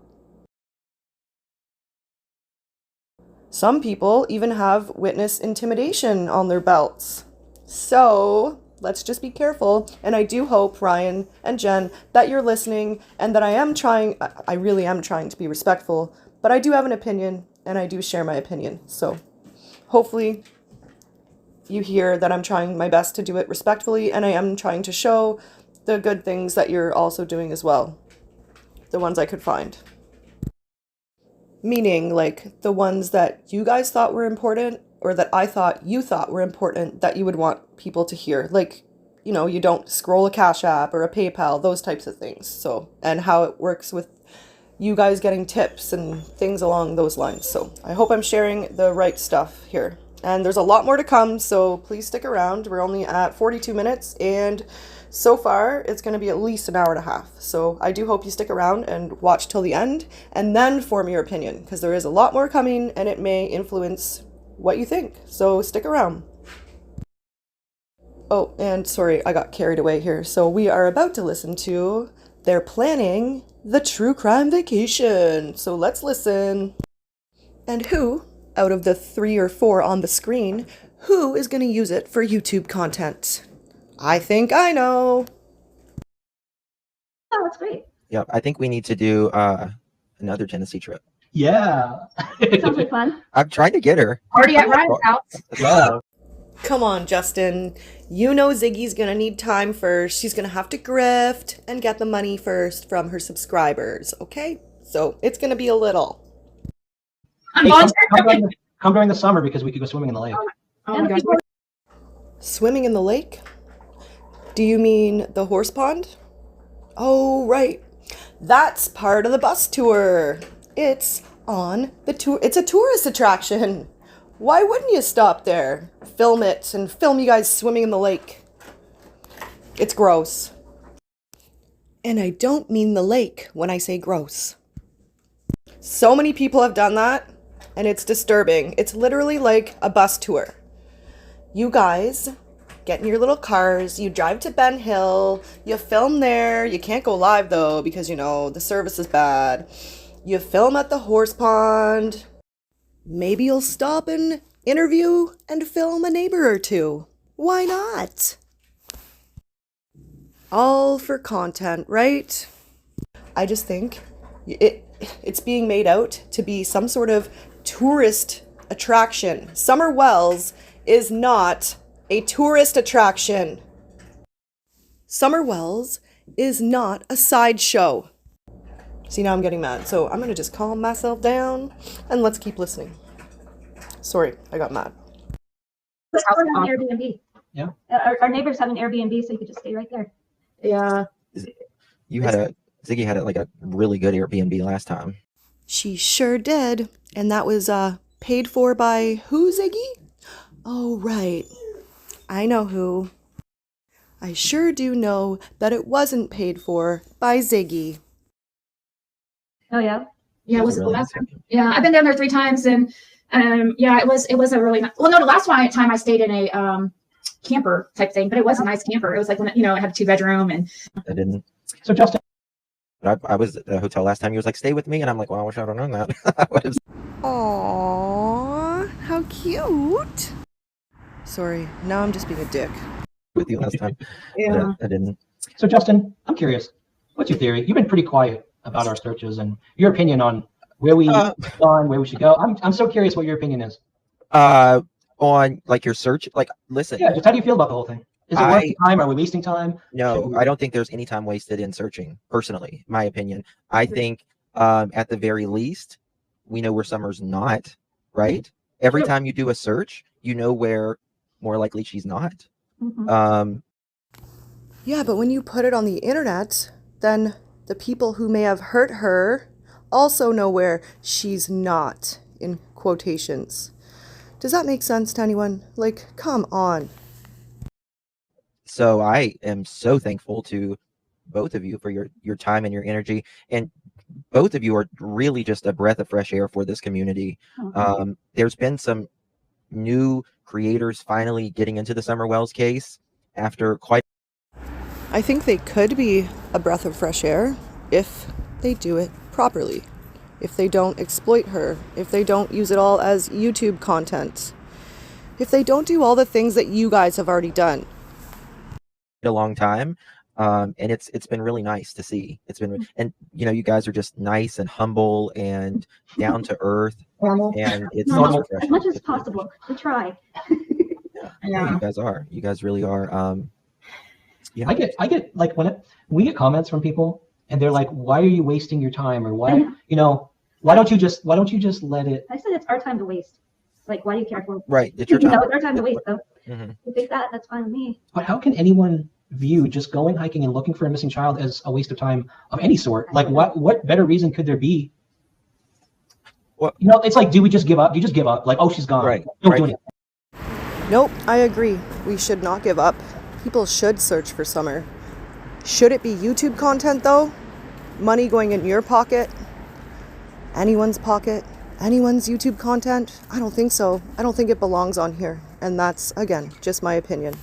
Some people even have witness intimidation on their belts. So let's just be careful. And I do hope, Ryan and Jen, that you're listening and that I really am trying to be respectful, but I do have an opinion and I do share my opinion. So hopefully you hear that I'm trying my best to do it respectfully, and I am trying to show the good things that you're also doing as well. The ones I could find. Meaning, like, the ones that you guys thought were important, or that I thought you thought were important, that you would want people to hear. Like, you know, you don't scroll a Cash App or a PayPal, those types of things. So, and how it works with you guys getting tips and things along those lines. So I hope I'm sharing the right stuff here. And there's a lot more to come, so please stick around. We're only at 42 minutes, and so far it's going to be at least an hour and a half. So I do hope you stick around and watch till the end, and then form your opinion, because there is a lot more coming, and it may influence what you think. So stick around. Oh, and sorry, I got carried away here. So we are about to listen to They're Planning the True Crime Vacation. So let's listen. And who, out of the 3 or 4 on the screen, who is going to use it for YouTube content? I think I know. Oh, that's great. Yep, I think we need to do another Tennessee trip. Yeah. Sounds like fun. I've tried to get her. Already at Ryan's house. Yeah. Come on, Justin. You know Ziggy's gonna need time first. She's gonna have to grift and get the money first from her subscribers, okay? So it's gonna be a little. Hey, come during the summer, because we could go swimming in the lake. Oh my gosh. Swimming in the lake? Do you mean the horse pond? Oh, right. That's part of the bus tour. It's on the tour. It's a tourist attraction. Why wouldn't you stop there? Film it and film you guys swimming in the lake. It's gross. And I don't mean the lake when I say gross. So many people have done that, and it's disturbing. It's literally like a bus tour. You guys get in your little cars, you drive to Ben Hill, you film there. You can't go live though, because, you know, the service is bad. You film at the horse pond. Maybe you'll stop and interview and film a neighbor or two. Why not? All for content, right? I just think it's being made out to be some sort of tourist attraction. Summer Wells is not a tourist attraction. Summer Wells is not a sideshow. See, now I'm getting mad, so I'm gonna just calm myself down and let's keep listening. Sorry, I got mad. Let's go on Airbnb. Yeah. Our neighbors have an Airbnb, so you could just stay right there. Yeah. Ziggy had like a really good Airbnb last time. She sure did. And that was paid for by who, Ziggy? Oh, right. I know who. I sure do know that it wasn't paid for by Ziggy. Oh, yeah? Yeah, was was a it the really last nice time? Yeah, I've been down there 3 times, and yeah, it was a really nice. Well, no, the last time I stayed in a camper type thing, but it was a nice camper. It was like when it had a 2-bedroom and. I didn't. So Justin, I was at the hotel last time. He was like, "Stay with me," and I'm like, "Well, I wish I'd have known that." What is- Aww, how cute. Sorry, now I'm just being a dick. with you last time. Yeah. I didn't. So Justin, I'm curious. What's your theory? You've been pretty quiet about our searches and your opinion on where we gone, where we should go. I'm so curious what your opinion is. On like your search, like listen. Yeah, just how do you feel about the whole thing? Is it worth the time? Are we wasting time? No, I don't think there's any time wasted in searching, personally, my opinion. I think at the very least, we know where Summer's not, right? Every time you do a search, you know where more likely she's not. Yeah, but when you put it on the internet, then the people who may have hurt her also know where she's not, in quotations. Does that make sense to anyone? Like, come on. So I am so thankful to both of you for your time and your energy, and both of you are really just a breath of fresh air for this community. There's been some new creators finally getting into the Summer Wells case after quite. I think they could be a breath of fresh air if they do it properly, if they don't exploit her, if they don't use it all as YouTube content, if they don't do all the things that you guys have already done. A long time, and it's been really nice to see. It's been, and you guys are just nice and humble and down to earth, and it's normal, as much as possible. We try. Yeah, you guys really are. Yeah, I get like when we get comments from people and they're like, "Why are you wasting your time?" or "Why why don't you just let it?" I said it's our time to waste. Like, why do you care for? Right, it's your time. It's our time to waste. So you think that's fine with me. But how can anyone view just going hiking and looking for a missing child as a waste of time of any sort? Like, what better reason could there be? Well, it's like, do we just give up? Do you just give up? Like, oh, she's gone. Right. Don't do anything. Nope, I agree. We should not give up. People should search for Summer. Should it be YouTube content, though? Money going in your pocket? Anyone's pocket? Anyone's YouTube content? I don't think so. I don't think it belongs on here. And that's, again, just my opinion.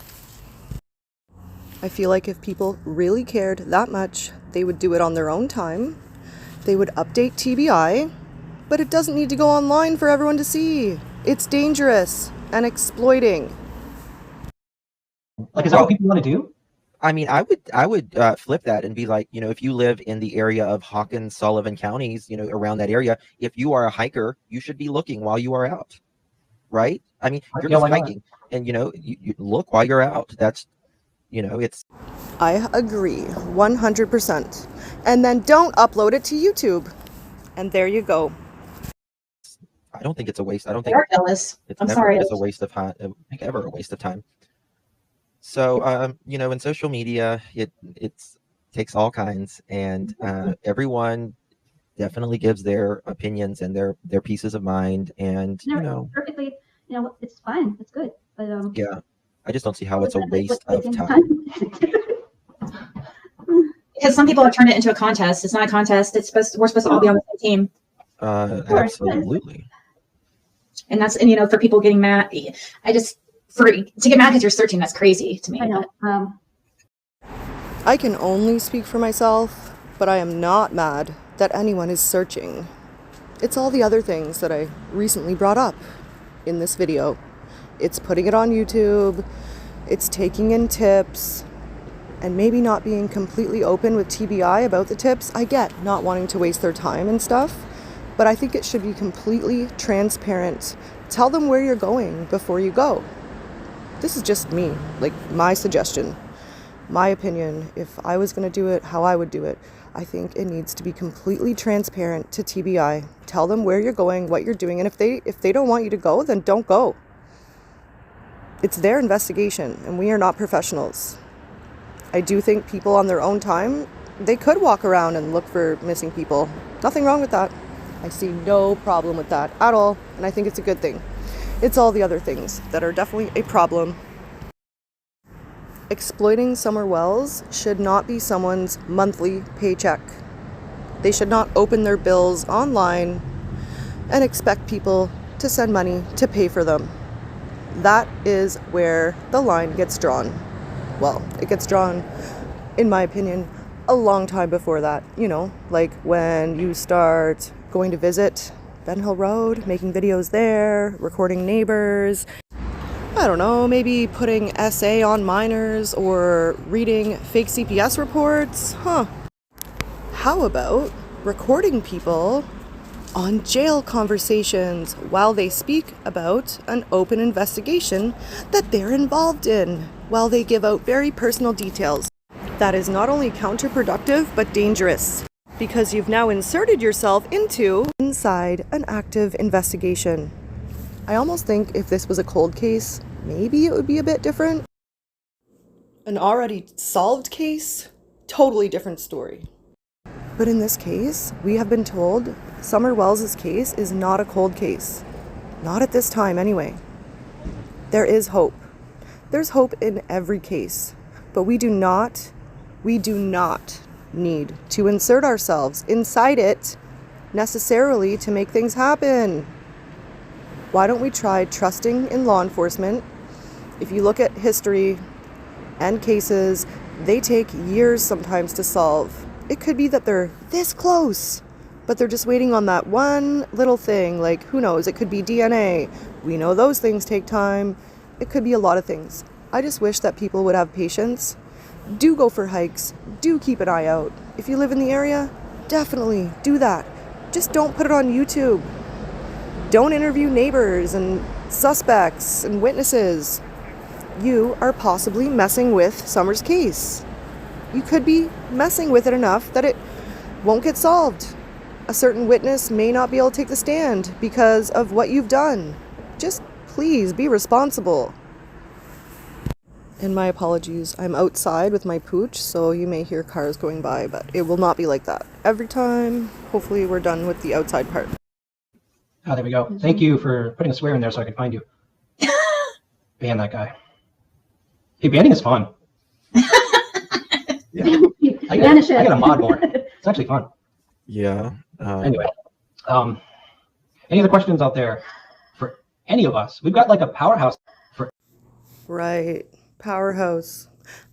I feel like if people really cared that much, they would do it on their own time. They would update TBI, but it doesn't need to go online for everyone to see. It's dangerous and exploiting. Like, is that what people want to do? I mean, I would flip that and be like, if you live in the area of Hawkins, Sullivan counties, around that area, if you are a hiker, you should be looking while you are out, right? I mean, you're just hiking, and you look while you're out. That's, it's. I agree, 100%. And then don't upload it to YouTube. And there you go. I don't think it's a waste. I don't think it's a waste of time. Ever a waste of time. So, in social media, it takes all kinds, and everyone definitely gives their opinions and their pieces of mind, and perfectly, it's fine, it's good, but yeah, I just don't see how it's a waste of time. Because some people have turned it into a contest. It's not a contest. We're supposed to all be on the same team. Absolutely. And that's for people getting mad. To get mad because you're searching, that's crazy to me. I know. I can only speak for myself, but I am not mad that anyone is searching. It's all the other things that I recently brought up in this video. It's putting it on YouTube, it's taking in tips, and maybe not being completely open with TBI about the tips. I get not wanting to waste their time and stuff, but I think it should be completely transparent. Tell them where you're going before you go. This is just me, like my suggestion, my opinion. If I was going to do it, how I would do it, I think it needs to be completely transparent to TBI. Tell them where you're going, what you're doing, and if they don't want you to go, then don't go. It's their investigation, and we are not professionals. I do think people on their own time, they could walk around and look for missing people. Nothing wrong with that. I see no problem with that at all, and I think it's a good thing. It's all the other things that are definitely a problem. Exploiting Summer Wells should not be someone's monthly paycheck. They should not open their bills online and expect people to send money to pay for them. That is where the line gets drawn. Well, it gets drawn, in my opinion, a long time before that. You know, like when you start going to visit Ben Hill Road, making videos there, recording neighbors. I don't know, maybe putting essay on minors or reading fake CPS reports. How about recording people on jail conversations while they speak about an open investigation that they're involved in, while they give out very personal details? That is not only counterproductive, but dangerous, because you've now inserted yourself inside an active investigation. I almost think if this was a cold case, maybe it would be a bit different. An already solved case, totally different story. But in this case, we have been told Summer Wells' case is not a cold case. Not at this time, anyway. There is hope. There's hope in every case. But we do not need to insert ourselves inside it necessarily to make things happen. Why don't we try trusting in law enforcement? If you look at history and cases, they take years sometimes to solve. It could be that they're this close, but they're just waiting on that one little thing, like, who knows, it could be DNA. We know those things take time. It could be a lot of things. I just wish that people would have patience. Do go for hikes. Do keep an eye out. If you live in the area, definitely do that. Just don't put it on YouTube. Don't interview neighbors and suspects and witnesses. You are possibly messing with Summer's case. You could be messing with it enough that it won't get solved. A certain witness may not be able to take the stand because of what you've done. Just please be responsible. And my apologies, I'm outside with my pooch, so you may hear cars going by, but it will not be like that every time. Hopefully we're done with the outside part. Oh, there we go. Thank you for putting a swear in there so I could find you. Ban that guy. Hey, banning is fun. Yeah. I gotta mod more. It's actually fun. Yeah. Anyway, any other questions out there for any of us? We've got like a powerhouse for. Right. Powerhouse.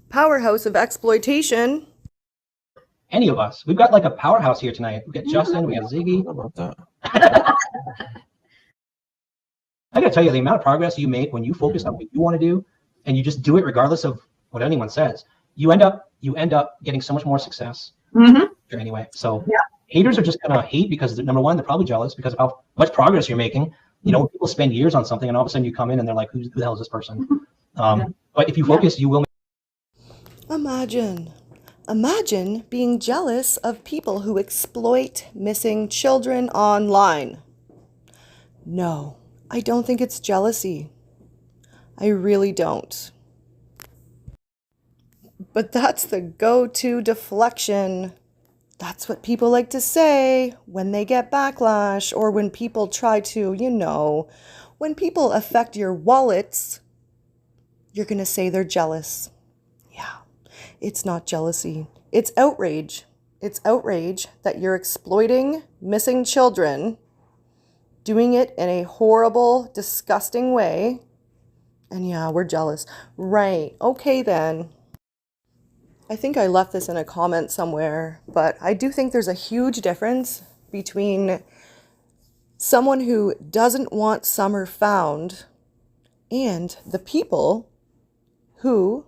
Powerhouse of exploitation. Any of us. We've got like a powerhouse here tonight. We got Justin, we got Ziggy. How about that? I gotta tell you, the amount of progress you make when you focus on what you want to do and you just do it regardless of what anyone says, you end up getting so much more success. Anyway, so haters are just gonna hate because number one, they're probably jealous because of how much progress you're making. You know, people spend years on something and all of a sudden you come in and they're like, who the hell is this person? But if you focus, you will. Imagine being jealous of people who exploit missing children online. No, I don't think it's jealousy. I really don't. But that's the go-to deflection. That's what people like to say when they get backlash or when people try to, when people affect your wallets, you're going to say they're jealous. Yeah, it's not jealousy. It's outrage. It's outrage that you're exploiting missing children, doing it in a horrible, disgusting way. And yeah, we're jealous. Right. Okay, then. I think I left this in a comment somewhere, but I do think there's a huge difference between someone who doesn't want Summer found and the people who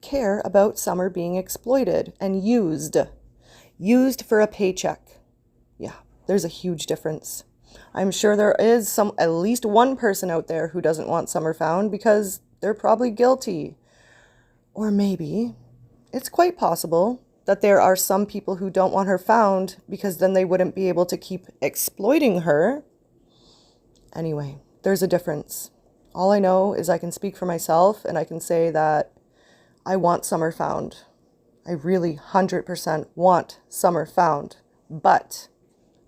care about Summer being exploited and used for a paycheck. Yeah, there's a huge difference. I'm sure there is at least one person out there who doesn't want Summer found because they're probably guilty. Or maybe it's quite possible that there are some people who don't want her found because then they wouldn't be able to keep exploiting her. Anyway, there's a difference. All I know is I can speak for myself and I can say that I want Summer found. I really 100% want Summer found, but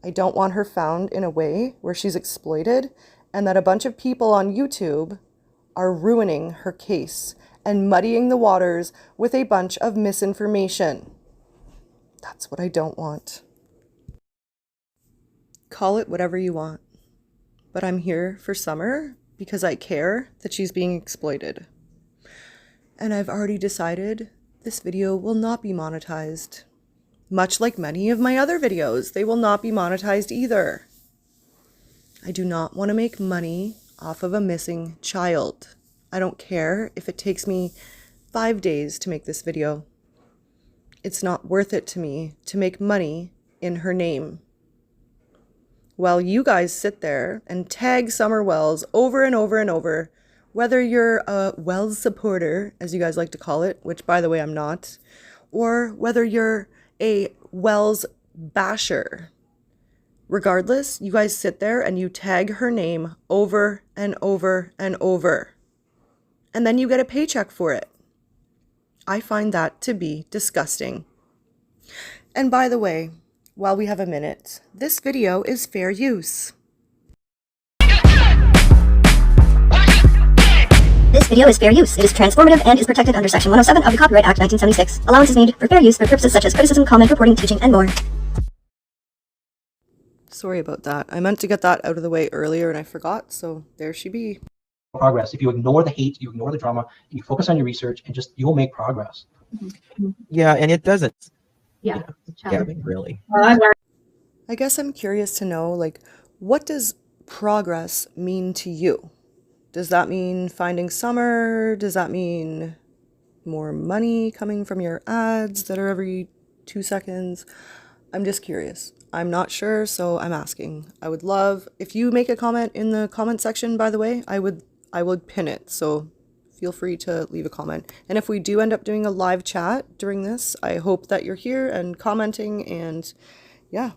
I don't want her found in a way where she's exploited and that a bunch of people on YouTube are ruining her case and muddying the waters with a bunch of misinformation. That's what I don't want. Call it whatever you want. But I'm here for Summer because I care that she's being exploited. And I've already decided this video will not be monetized. Much like many of my other videos, they will not be monetized either. I do not want to make money off of a missing child. I don't care if it takes me 5 days to make this video. It's not worth it to me to make money in her name. While you guys sit there and tag Summer Wells over and over and over, whether you're a Wells supporter, as you guys like to call it, which by the way I'm not, or whether you're a Wells basher. Regardless, you guys sit there and you tag her name over and over and over. And then you get a paycheck for it. I find that to be disgusting. And by the way, while we have a minute, this video is fair use. This video is fair use. It is transformative and is protected under Section 107 of the Copyright Act 1976. Allowance is made for fair use for purposes such as criticism, comment, reporting, teaching, and more. Sorry about that. I meant to get that out of the way earlier and I forgot, so there she be. Progress. If you ignore the hate, you ignore the drama, and you focus on your research, and just you'll make progress. Yeah, and it doesn't. Yeah. Yeah, really. I guess I'm curious to know, like, what does progress mean to you? Does that mean finding Summer? Does that mean more money coming from your ads that are every 2 seconds? I'm just curious. I'm not sure, so I'm asking. I would love, if you make a comment in the comment section, by the way, I would pin it, so feel free to leave a comment. And if we do end up doing a live chat during this, I hope that you're here and commenting, and yeah,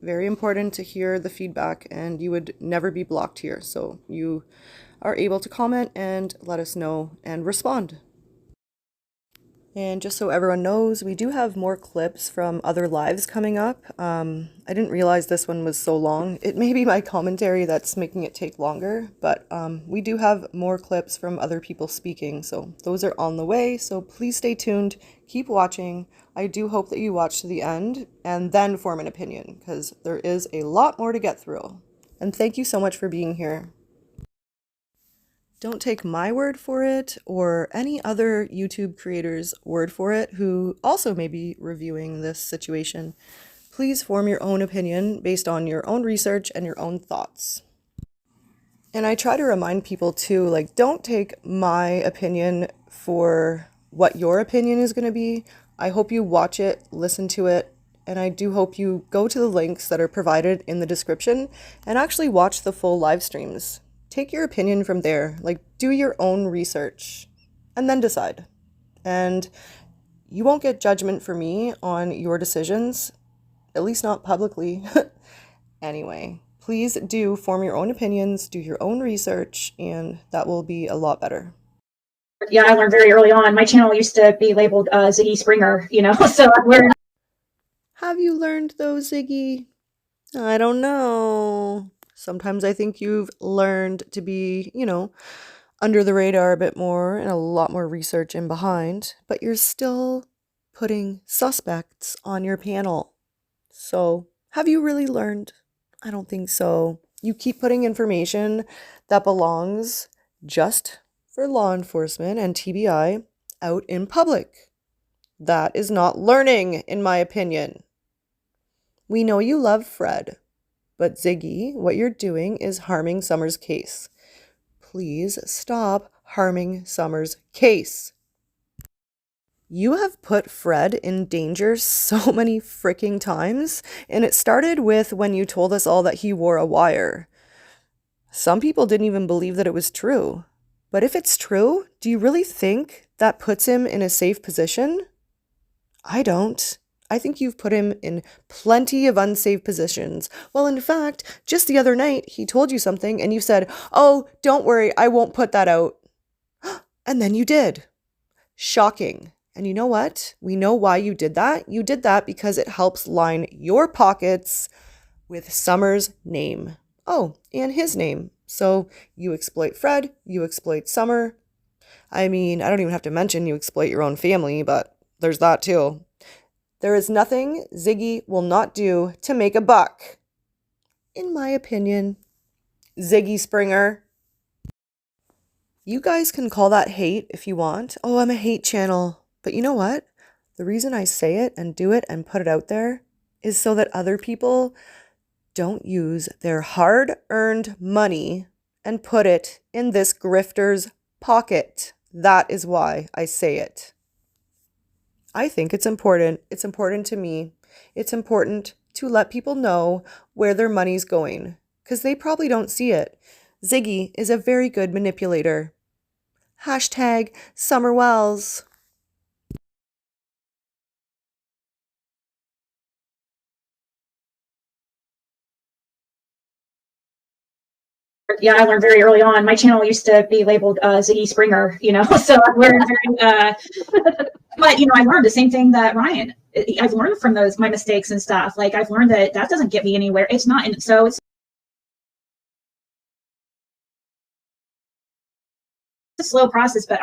very important to hear the feedback, and you would never be blocked here, so you are able to comment and let us know and respond. And just so everyone knows, we do have more clips from other lives coming up. I didn't realize this one was so long. It may be my commentary that's making it take longer, but we do have more clips from other people speaking, so those are on the way, so please stay tuned, keep watching. I do hope that you watch to the end and then form an opinion, because there is a lot more to get through. And thank you so much for being here. Don't take my word for it or any other YouTube creator's word for it who also may be reviewing this situation. Please form your own opinion based on your own research and your own thoughts. And I try to remind people too, like, don't take my opinion for what your opinion is going to be. I hope you watch it, listen to it, and I do hope you go to the links that are provided in the description and actually watch the full live streams. Take your opinion from there, like do your own research and then decide. And you won't get judgment from me on your decisions, at least not publicly. Anyway, please do form your own opinions, do your own research, and that will be a lot better. Yeah, I learned very early on. My channel used to be labeled Ziggy Springer, you know, so I learned. Have you learned though, Ziggy? I don't know. Sometimes I think you've learned to be, you know, under the radar a bit more and a lot more research in behind, but you're still putting suspects on your panel. So, have you really learned? I don't think so. You keep putting information that belongs just for law enforcement and TBI out in public. That is not learning, in my opinion. We know you love Fred. But Ziggy, what you're doing is harming Summer's case. Please stop harming Summer's case. You have put Fred in danger so many freaking times, and it started with when you told us all that he wore a wire. Some people didn't even believe that it was true. But if it's true, do you really think that puts him in a safe position? I don't. I think you've put him in plenty of unsafe positions. Well, in fact, just the other night, he told you something and you said, "Oh, don't worry, I won't put that out." And then you did. Shocking. And you know what? We know why you did that. You did that because it helps line your pockets with Summer's name. Oh, and his name. So you exploit Fred, you exploit Summer. I mean, I don't even have to mention you exploit your own family, but there's that too. There is nothing Ziggy will not do to make a buck. in my opinion, Ziggy Springer. You guys can call that hate if you want. Oh, I'm a hate channel. But you know what? The reason I say it and do it and put it out there is so that other people don't use their hard-earned money and put it in this grifter's pocket. That is why I say it. I think it's important. It's important to me. It's important to let people know where their money's going, because they probably don't see it. Ziggy is a very good manipulator. Hashtag Summer Wells. Yeah, I learned very early on. My channel used to be labeled Ziggy Springer, so I learned but I learned the same thing that Ryan. I've learned from my mistakes and stuff. Like, I've learned that doesn't get me anywhere. It's not, and so it's a slow process, but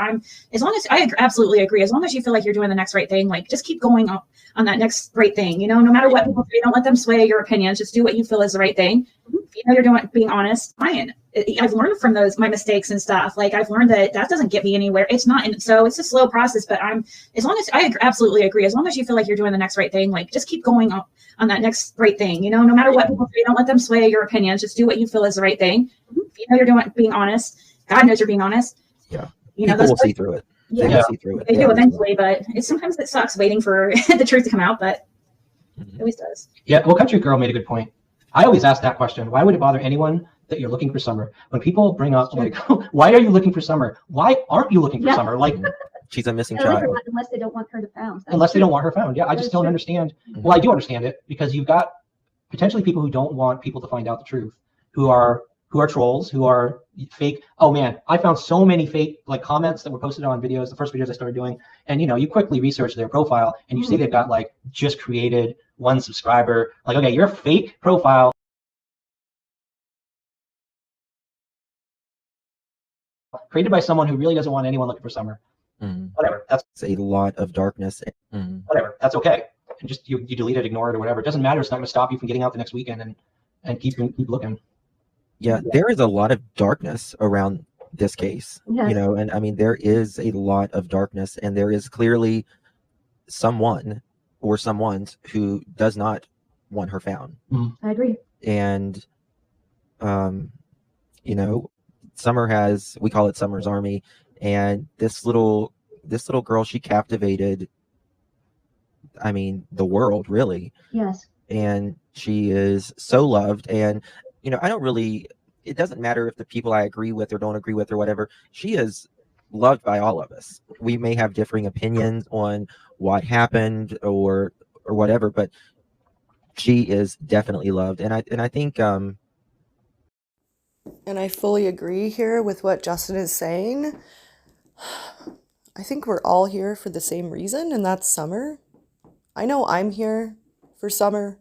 as long as I absolutely agree, as long as you feel like you're doing the next right thing, like, just keep going on that next right thing, no matter what people say, don't let them sway your opinions, just do what you feel is the right thing. If you're being honest, Ryan, I've learned from my mistakes and stuff. Like, I've learned that doesn't get me anywhere. It's not, and so it's a slow process, but as long as I absolutely agree, as long as you feel like you're doing the next right thing, like, just keep going on that next right thing, no matter what people say, don't let them sway your opinions, just do what you feel is the right thing. If you're being honest, God knows you're being honest. Yeah. People will see through it. Yeah, They will see through it. they do eventually, but sometimes it sucks waiting for the truth to come out, but it always does. Yeah, well, Country Girl made a good point. I always ask that question. Why would it bother anyone that you're looking for summer? When people bring up, like, why are you looking for summer? Why aren't you looking for summer? Like, she's a missing Unless child. they don't want her to found. Unless they don't want her found. Yeah, I just don't understand. Well, I do understand it, because you've got potentially people who don't want people to find out the truth, who are trolls, who are fake. Oh man, I found so many fake comments that were posted on videos, the first videos I started doing, and you quickly research their profile and you see they've got just created 1 subscriber. Like, okay, your fake profile created by someone who really doesn't want anyone looking for summer. Whatever. That's a lot of darkness. Whatever. That's okay. And just you delete it, ignore it, or whatever. It doesn't matter. It's not going to stop you from getting out the next weekend and keep looking. Yeah, there is a lot of darkness around this case. Yes. And I mean, there is a lot of darkness, and there is clearly someone or someones who does not want her found. I agree. And Summer has, we call it Summer's Army, and this little girl, she captivated, I mean, the world, really. Yes. And she is so loved, and I don't really, it doesn't matter if the people I agree with or don't agree with or whatever, she is loved by all of us. We may have differing opinions on what happened or whatever, but she is definitely loved. And I think and I fully agree here with what Justin is saying. I think we're all here for the same reason, and that's Summer. I know I'm here for Summer,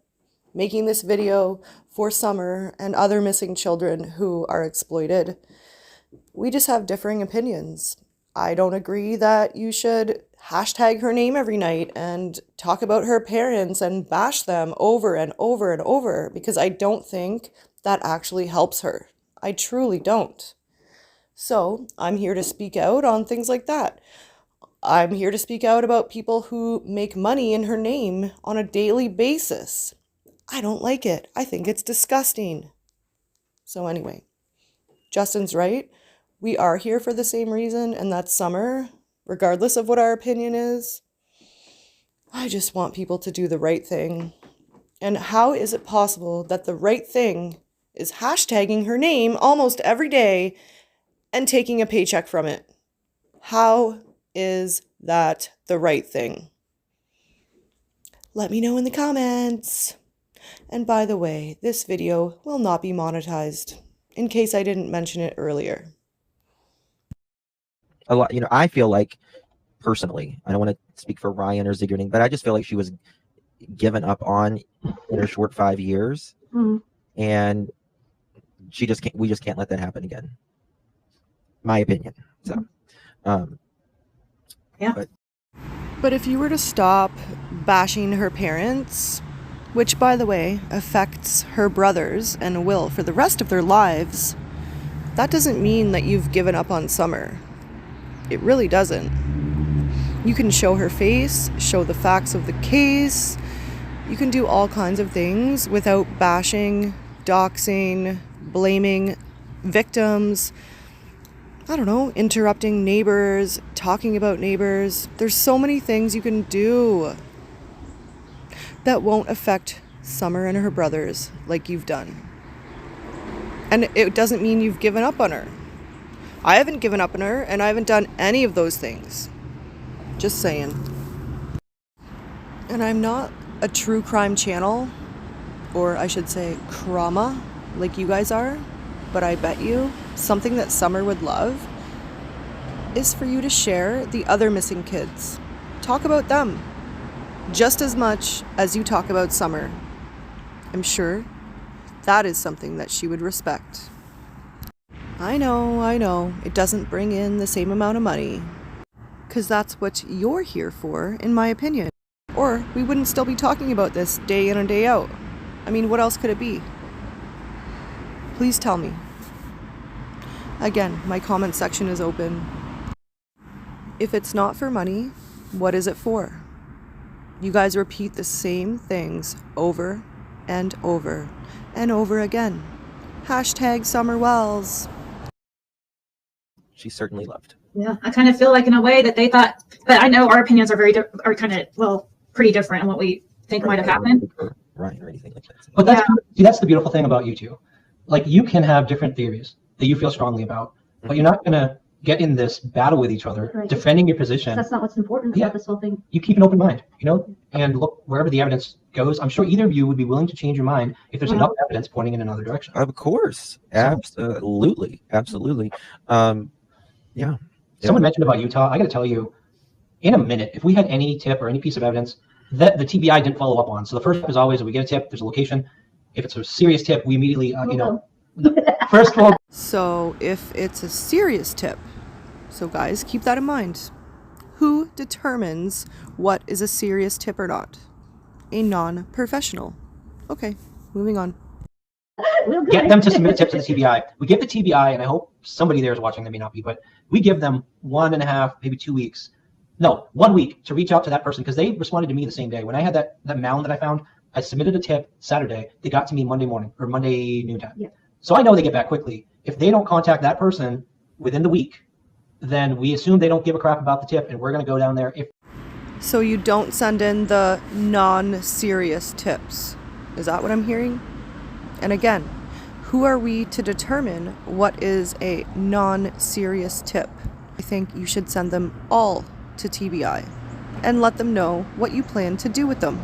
making this video for Summer and other missing children who are exploited. We just have differing opinions. I don't agree that you should hashtag her name every night and talk about her parents and bash them over and over and over, because I don't think that actually helps her. I truly don't. So I'm here to speak out on things like that. I'm here to speak out about people who make money in her name on a daily basis. I don't like it. I think it's disgusting. So anyway, Justin's right. We are here for the same reason, and that's Summer, regardless of what our opinion is. I just want people to do the right thing. And how is it possible that the right thing is hashtagging her name almost every day and taking a paycheck from it? How is that the right thing? Let me know in the comments. And by the way, this video will not be monetized, in case I didn't mention it earlier. a lot, I feel like, personally, I don't want to speak for Ryan or Ziggy, but I just feel like she was given up on in her short 5 years. And we just can't let that happen again. My opinion. So, yeah. But if you were to stop bashing her parents which, by the way, affects her brothers and will for the rest of their lives, that doesn't mean that you've given up on Summer. It really doesn't. You can show her face, show the facts of the case. You can do all kinds of things without bashing, doxing, blaming victims. I don't know, interrupting neighbors, talking about neighbors. There's so many things you can do that won't affect Summer and her brothers like you've done. And it doesn't mean you've given up on her. I haven't given up on her, and I haven't done any of those things. Just saying. And I'm not a true crime channel, or I should say crama, like you guys are, but I bet you something that Summer would love is for you to share the other missing kids. Talk about them just as much as you talk about Summer. I'm sure that is something that she would respect. I know, it doesn't bring in the same amount of money, because that's what you're here for, in my opinion. Or we wouldn't still be talking about this day in and day out. I mean, what else could it be? Please tell me. Again, my comment section is open. If it's not for money, what is it for? You guys repeat the same things over and over and over again. Hashtag Summer Wells. She's certainly loved. Yeah, I kind of feel like in a way that they thought, but I know our opinions are kind of, well, pretty different in what we think might have happened. Right, or anything like that. But that's the beautiful thing about you two. Like, you can have different theories that you feel strongly about, but you're not going to get in this battle with each other, Right. defending your position. That's not what's important Yeah. about this whole thing. You keep an open mind, and look wherever the evidence goes. I'm sure either of you would be willing to change your mind if there's enough evidence pointing in another direction. Of course. Absolutely. Yeah. Someone mentioned about Utah. I got to tell you, in a minute, if we had any tip or any piece of evidence that the TBI didn't follow up on. So the first step is always, if we get a tip, there's a location. If it's a serious tip, we immediately, first of all. So if it's a serious tip, so guys, keep that in mind. Who determines what is a serious tip or not? A non-professional. Okay, moving on. Get them to submit a tip to the TBI. We give the TBI, and I hope somebody there is watching, that may not be, but we give them 1.5, maybe 2 weeks. No, 1 week to reach out to that person, because they responded to me the same day. When I had that mound that I found, I submitted a tip Saturday. They got to me Monday morning or Monday noontime. Yeah. So I know they get back quickly. If they don't contact that person within the week, then we assume they don't give a crap about the tip, and we're going to go down there. So you don't send in the non-serious tips. Is that what I'm hearing? And again, who are we to determine what is a non-serious tip? I think you should send them all to TBI and let them know what you plan to do with them.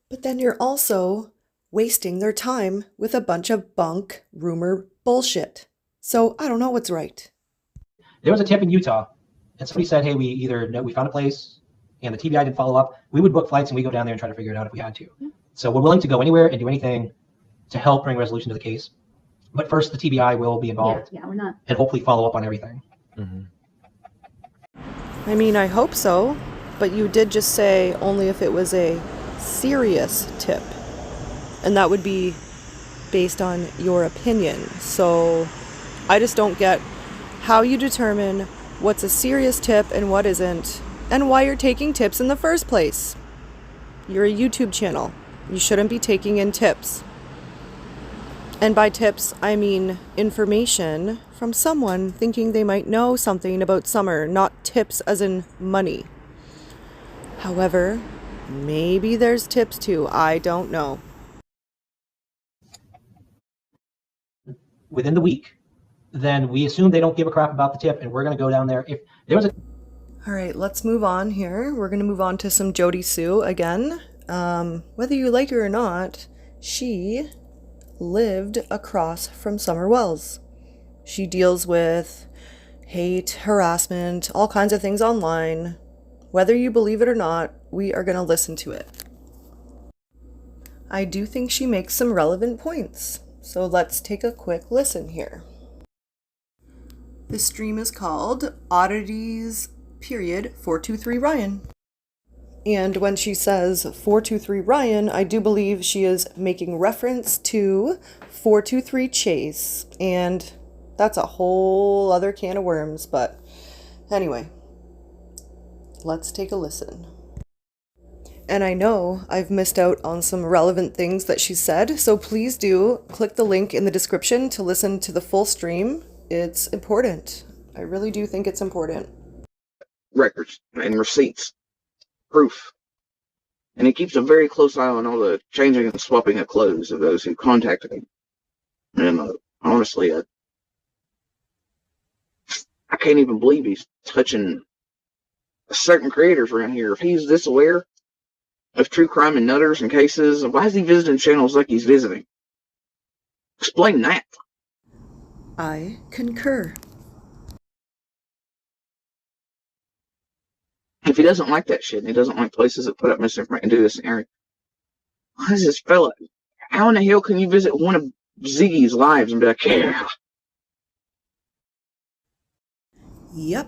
But then you're also wasting their time with a bunch of bunk rumor bullshit. So I don't know what's right. There was a tip in Utah, and somebody said, hey, we found a place, and the TBI didn't follow up. We would book flights, and we go down there and try to figure it out if we had to. So we're willing to go anywhere and do anything to help bring resolution to the case. But first, the TBI will be involved. Yeah, we're not. And hopefully follow up on everything. I mean, I hope so, but you did just say only if it was a serious tip. And that would be based on your opinion. So I just don't get how you determine what's a serious tip and what isn't, and why you're taking tips in the first place. You're a YouTube channel. You shouldn't be taking in tips. And by tips, I mean information from someone thinking they might know something about Summer, not tips as in money. However, maybe there's tips too. I don't know. Within the week, then we assume they don't give a crap about the tip, and we're going to go down there. If there was a... All right, let's move on here. We're going to move on to some Jodisue again. Whether you like her or not, she lived across from Summer Wells. She deals with hate, harassment, all kinds of things online. Whether you believe it or not, we are going to listen to it. I do think she makes some relevant points, so let's take a quick listen here. This stream is called Oddities, 423 Ryan. And when she says 423 Ryan, I do believe she is making reference to 423 Chase. And that's a whole other can of worms. But anyway, let's take a listen. And I know I've missed out on some relevant things that she said, so please do click the link in the description to listen to the full stream. It's important. I really do think it's important. Records and receipts, proof. And he keeps a very close eye on all the changing and swapping of clothes of those who contacted him. And honestly, I can't even believe he's touching certain creators around here. If he's this aware of true crime and nutters and cases, why is he visiting channels like he's visiting? Explain that. I concur. If he doesn't like that shit, and he doesn't like places that put up misinformation and do this in area, why is this fella? How in the hell can you visit one of Ziggy's lives and be like, yeah? Yep.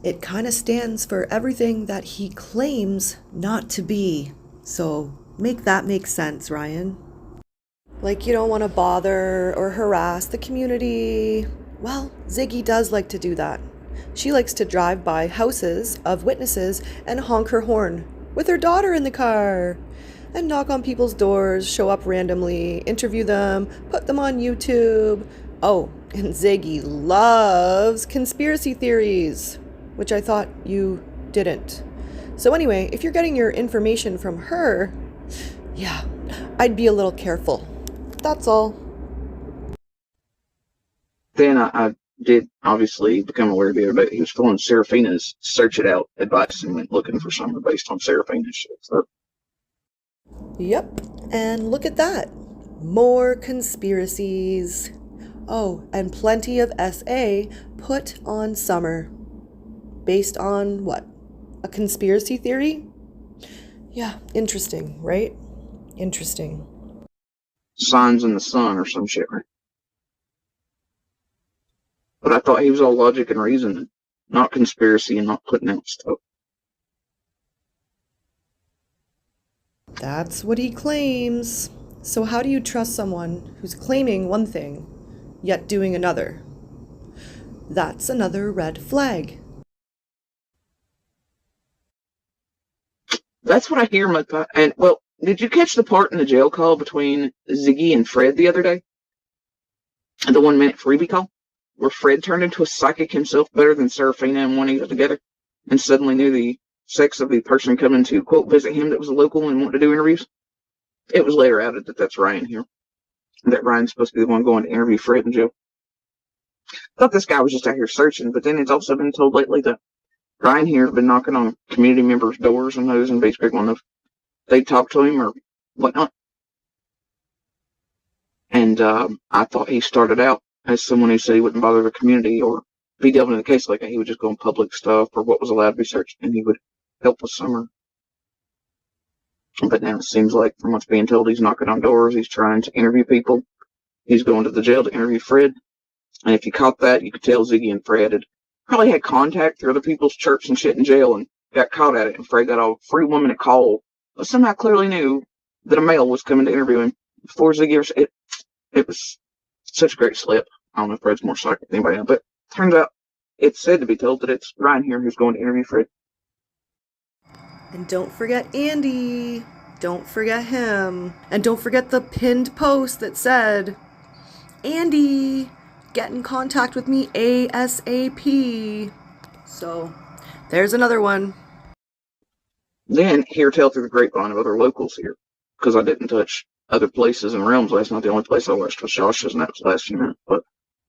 It kind of stands for everything that he claims not to be. So make that make sense, Ryan. Like you don't want to bother or harass the community. Well, Ziggy does like to do that. She likes to drive by houses of witnesses and honk her horn with her daughter in the car and knock on people's doors, show up randomly, interview them, put them on YouTube. Oh, and Ziggy loves conspiracy theories, which I thought you didn't. So anyway, if you're getting your information from her, yeah, I'd be a little careful. That's all. Then I did obviously become aware the other day he was following Serafina's search it out advice and went looking for something based on Serafina's shit. So. Yep, and look at that. More conspiracies. Oh, and plenty of SA put on Summer. Based on what? A conspiracy theory? Yeah, interesting, right? Interesting. Signs in the sun or some shit, right? But I thought he was all logic and reason, not conspiracy and not putting out stuff. That's what he claims. So how do you trust someone who's claiming one thing, yet doing another? That's another red flag. That's what I hear, Mudpie. And, well, did you catch the part in the jail call between Ziggy and Fred the other day? The 1 minute freebie call? Where Fred turned into a psychic himself better than Serafina and Juanita together, and suddenly knew the sex of the person coming to, quote, visit him that was a local and wanted to do interviews? It was later outed that that's Ryan here. That Ryan's supposed to be the one going to interview Fred in jail. I thought this guy was just out here searching, but then it's also been told lately that Ryan here has been knocking on community members' doors and those and basically one of they talk to him or whatnot. And I thought he started out as someone who said he wouldn't bother the community or be delving in the case like that. He would just go on public stuff or what was allowed to be searched, and he would help with Summer. But now it seems like, from what's being told, he's knocking on doors, he's trying to interview people, he's going to the jail to interview Fred. And if you caught that, you could tell Ziggy and Fred had probably had contact through other people's church and shit in jail and got caught at it. And Fred got a free woman a call, but somehow clearly knew that a male was coming to interview him before Ziggy ever. It was such a great slip. I don't know if Fred's more psychic than anybody else, but turns out it's said to be told that it's Ryan here who's going to interview Fred. And don't forget Andy. Don't forget him. And don't forget the pinned post that said, Andy, get in contact with me ASAP. So, there's another one. Then, hear tell through the grapevine of other locals here, because I didn't touch other places and realms last night. The only place I watched was Josh's, and that was last few minutes. But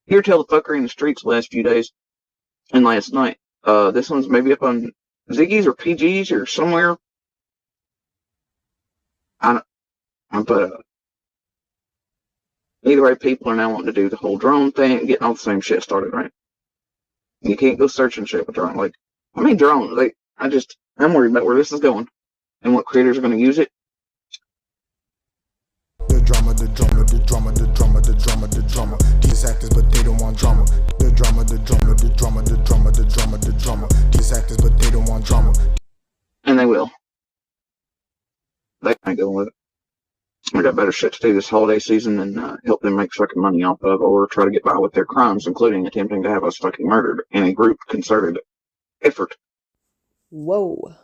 hear tell the fuckery in the streets the last few days and last night. This one's maybe up on Ziggy's or PG's or somewhere. But either way, people are now wanting to do the whole drone thing, getting all the same shit started, right? You can't go searching shit with drone. Like, I mean, drones. I'm worried about where this is going and what creators are going to use it. The drama. These actors, but they don't want drama. The drama. These actors, but they don't want drama. And they will. They ain't going with it. I got better shit to do this holiday season than help them make fucking money off of or try to get by with their crimes, including attempting to have us fucking murdered in a group concerted effort. Whoa.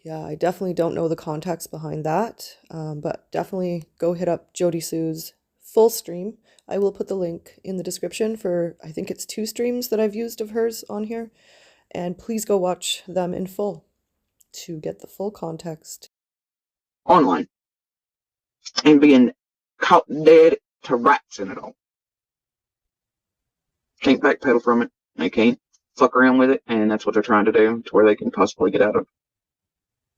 Yeah, I definitely don't know the context behind that, but definitely go hit up Jodisue's full stream. I will put the link in the description for, I think it's 2 streams that I've used of hers on here, and please go watch them in full to get the full context. Online. And being caught dead to rats in it all. Can't backpedal from it. They can't fuck around with it, and that's what they're trying to do to where they can possibly get out of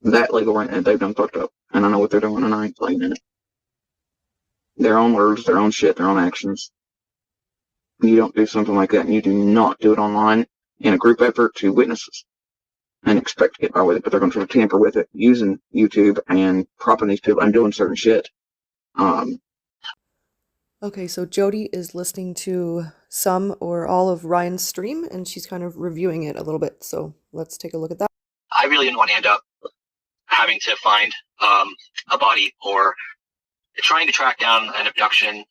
that legal right now. They've done fucked up, and I know what they're doing, and I ain't playing in it. Their own words, their own shit, their own actions. You don't do something like that, and you do not do it online in a group effort to witnesses and expect to get by with it, but they're going to try to tamper with it using YouTube and propping these people and doing certain shit. Okay, so Jody is listening to some or all of Ryan's stream, and she's kind of reviewing it a little bit, so let's take a look at that. I really didn't want to end up having to find a body, or trying to track down an abduction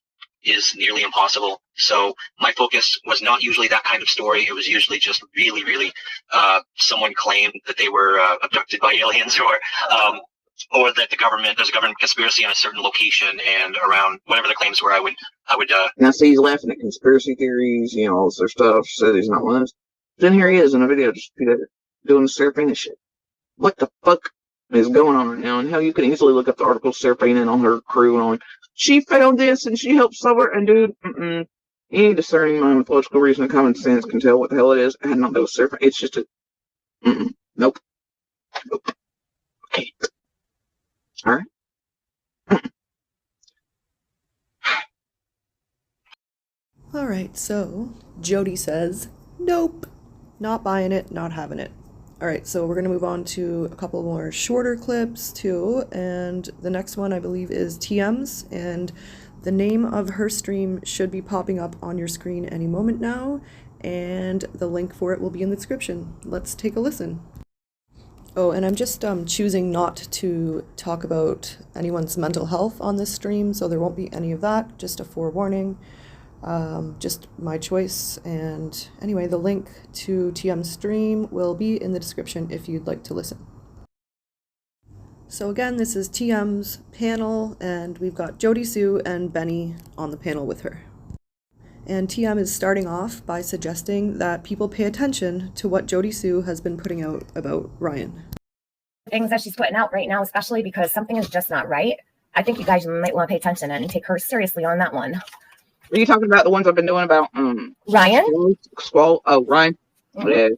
is nearly impossible. So my focus was not usually that kind of story. It was usually just really someone claimed that they were abducted by aliens, or that there's a government conspiracy in a certain location, and around whatever the claims were, I would Now see, he's laughing at conspiracy theories, all this other stuff, said he's not one of those. Then here he is in a video just doing the Serafina shit. What the fuck is going on right now? And hell, you can easily look up the article Serafina and on her crew and all. She found this and she helped solve it. And dude, any discerning mind with logical reason and common sense can tell what the hell it is. It had not to do with Serafina. It's just nope. Okay. All right. All right, so Jody says, nope, not buying it, not having it. All right, so we're going to move on to a couple more shorter clips too, and the next one I believe is TM's, and the name of her stream should be popping up on your screen any moment now, and the link for it will be in the description. Let's take a listen. Oh, and I'm just choosing not to talk about anyone's mental health on this stream, so there won't be any of that, just a forewarning. Just my choice. And anyway, the link to TM's stream will be in the description if you'd like to listen. So again, this is TM's panel, and we've got Jodisue and Benny on the panel with her. And TM is starting off by suggesting that people pay attention to what Jodisue has been putting out about Ryan. Things that she's putting out right now, especially because something is just not right. I think you guys might want to pay attention and take her seriously on that one. Are you talking about the ones I've been doing about Ryan? Squall? Oh, Ryan. Mm-hmm. Yeah.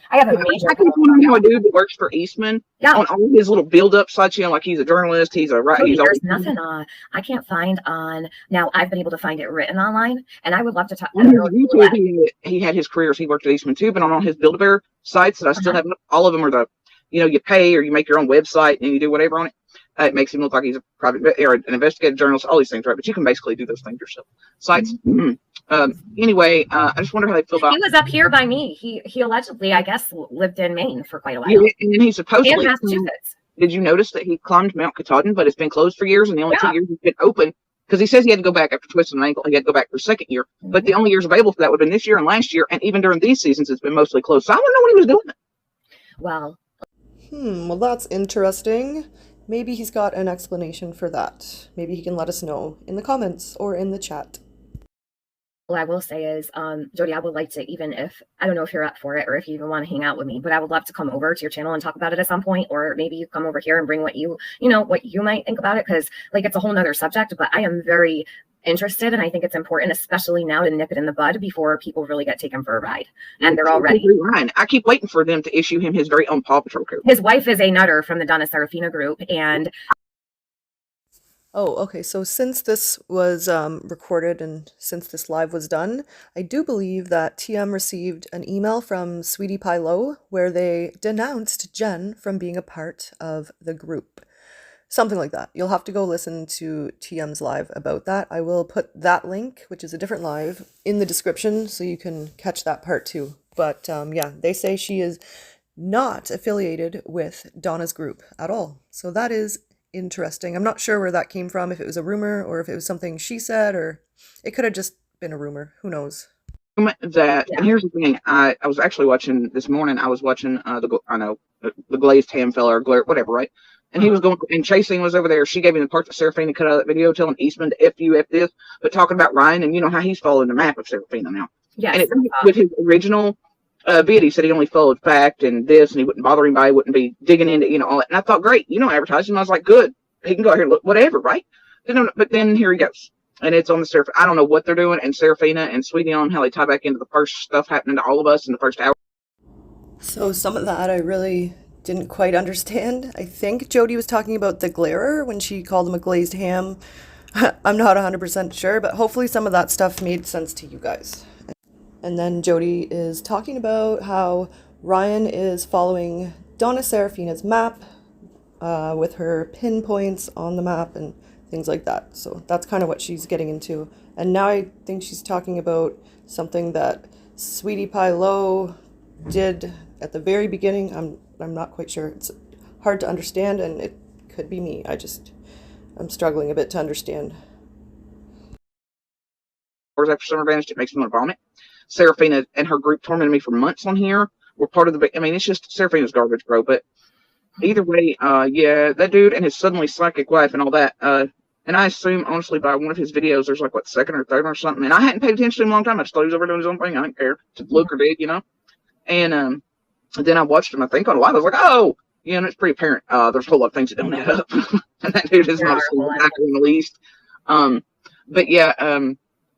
I have a major. I keep wondering how a dude that works for Eastman on all his little build-up sites, like he's a journalist, he's a writer. There's nothing I can't find on. Now I've been able to find it written online, and I would love to talk. On YouTube, he had his careers. He worked at Eastman too, but on all his Build-A-Bear sites that I still have, all of them are the, you pay or you make your own website and you do whatever on it. It makes him look like he's a private or an investigative journalist, all these things, right? But you can basically do those things yourself. Sites. Anyway, I just wonder how they feel about. He was up here by me. He allegedly, I guess, lived in Maine for quite a while. Yeah, and he supposedly. In Massachusetts. Did you notice that he climbed Mount Katahdin, but it's been closed for years, and the only 2 years it's been open because he says he had to go back after twisting an ankle. He had to go back for the second year, but the only years available for that would have been this year and last year, and even during these seasons, it's been mostly closed. So I don't know what he was doing. Well. Well, that's interesting. Maybe he's got an explanation for that. Maybe he can let us know in the comments or in the chat. What I will say is, Jody, I would like to, even if, I don't know if you're up for it or if you even want to hang out with me, but I would love to come over to your channel and talk about it at some point, or maybe you come over here and bring what what you might think about it, because it's a whole nother subject, but I am very interested, and I think it's important, especially now, to nip it in the bud before people really get taken for a ride, and they're all ready. I keep waiting for them to issue him his very own Paw Patrol character. His wife is a nutter from the Donna Serafina group, and oh, okay, so since this was recorded and since this live was done, I do believe that TM received an email from Sweetie Pie Low where they denounced Jen from being a part of the group. Something like that. You'll have to go listen to TM's live about that. I will put that link, which is a different live, in the description so you can catch that part too. But yeah, they say she is not affiliated with Donna's group at all. So that is interesting. I'm not sure where that came from, if it was a rumor or if it was something she said, or it could have just been a rumor. Who knows? That, and here's the thing, I was actually watching this morning, I was watching the glazed ham fella or whatever, right? And he was going, and Chasing was over there. She gave him the part that Serafina cut out of that video telling Eastman to F you, F this, but talking about Ryan, and you know how he's following the map of Serafina now. Yes. And with his original vid, he said he only followed fact and this, and he wouldn't bother anybody, wouldn't be digging into, all that. And I thought, great, advertising. I was like, good, he can go out here and look, whatever, right? But then here he goes. And it's on the surface. I don't know what they're doing. And Serafina and Sweetie on how they tie back into the first stuff happening to all of us in the first hour. So some of that I really didn't quite understand. I think Jody was talking about the glarer when she called him a glazed ham. I'm not 100% sure, but hopefully some of that stuff made sense to you guys. And then Jody is talking about how Ryan is following Donna Serafina's map with her pinpoints on the map and things like that. So that's kind of what she's getting into. And now I think she's talking about something that Sweetie Pie Low did at the very beginning. I'm not quite sure. It's hard to understand, and it could be me. I'm struggling a bit to understand. After Summer vanished, it makes me want to vomit. Serafina and her group tormented me for months on here. We're part of the, it's just Serafina's garbage, bro. But either way, yeah, that dude and his suddenly psychic wife and all that, and I assume, honestly, by one of his videos, there's like, what, second or third or something, and I hadn't paid attention to him a long time. I just thought he was over doing his own thing. I didn't care to Luke or did, and then I watched him, I think, on a live. I was like, oh, and it's pretty apparent. There's a whole lot of things that don't add up, and that dude is not in the least. But yeah,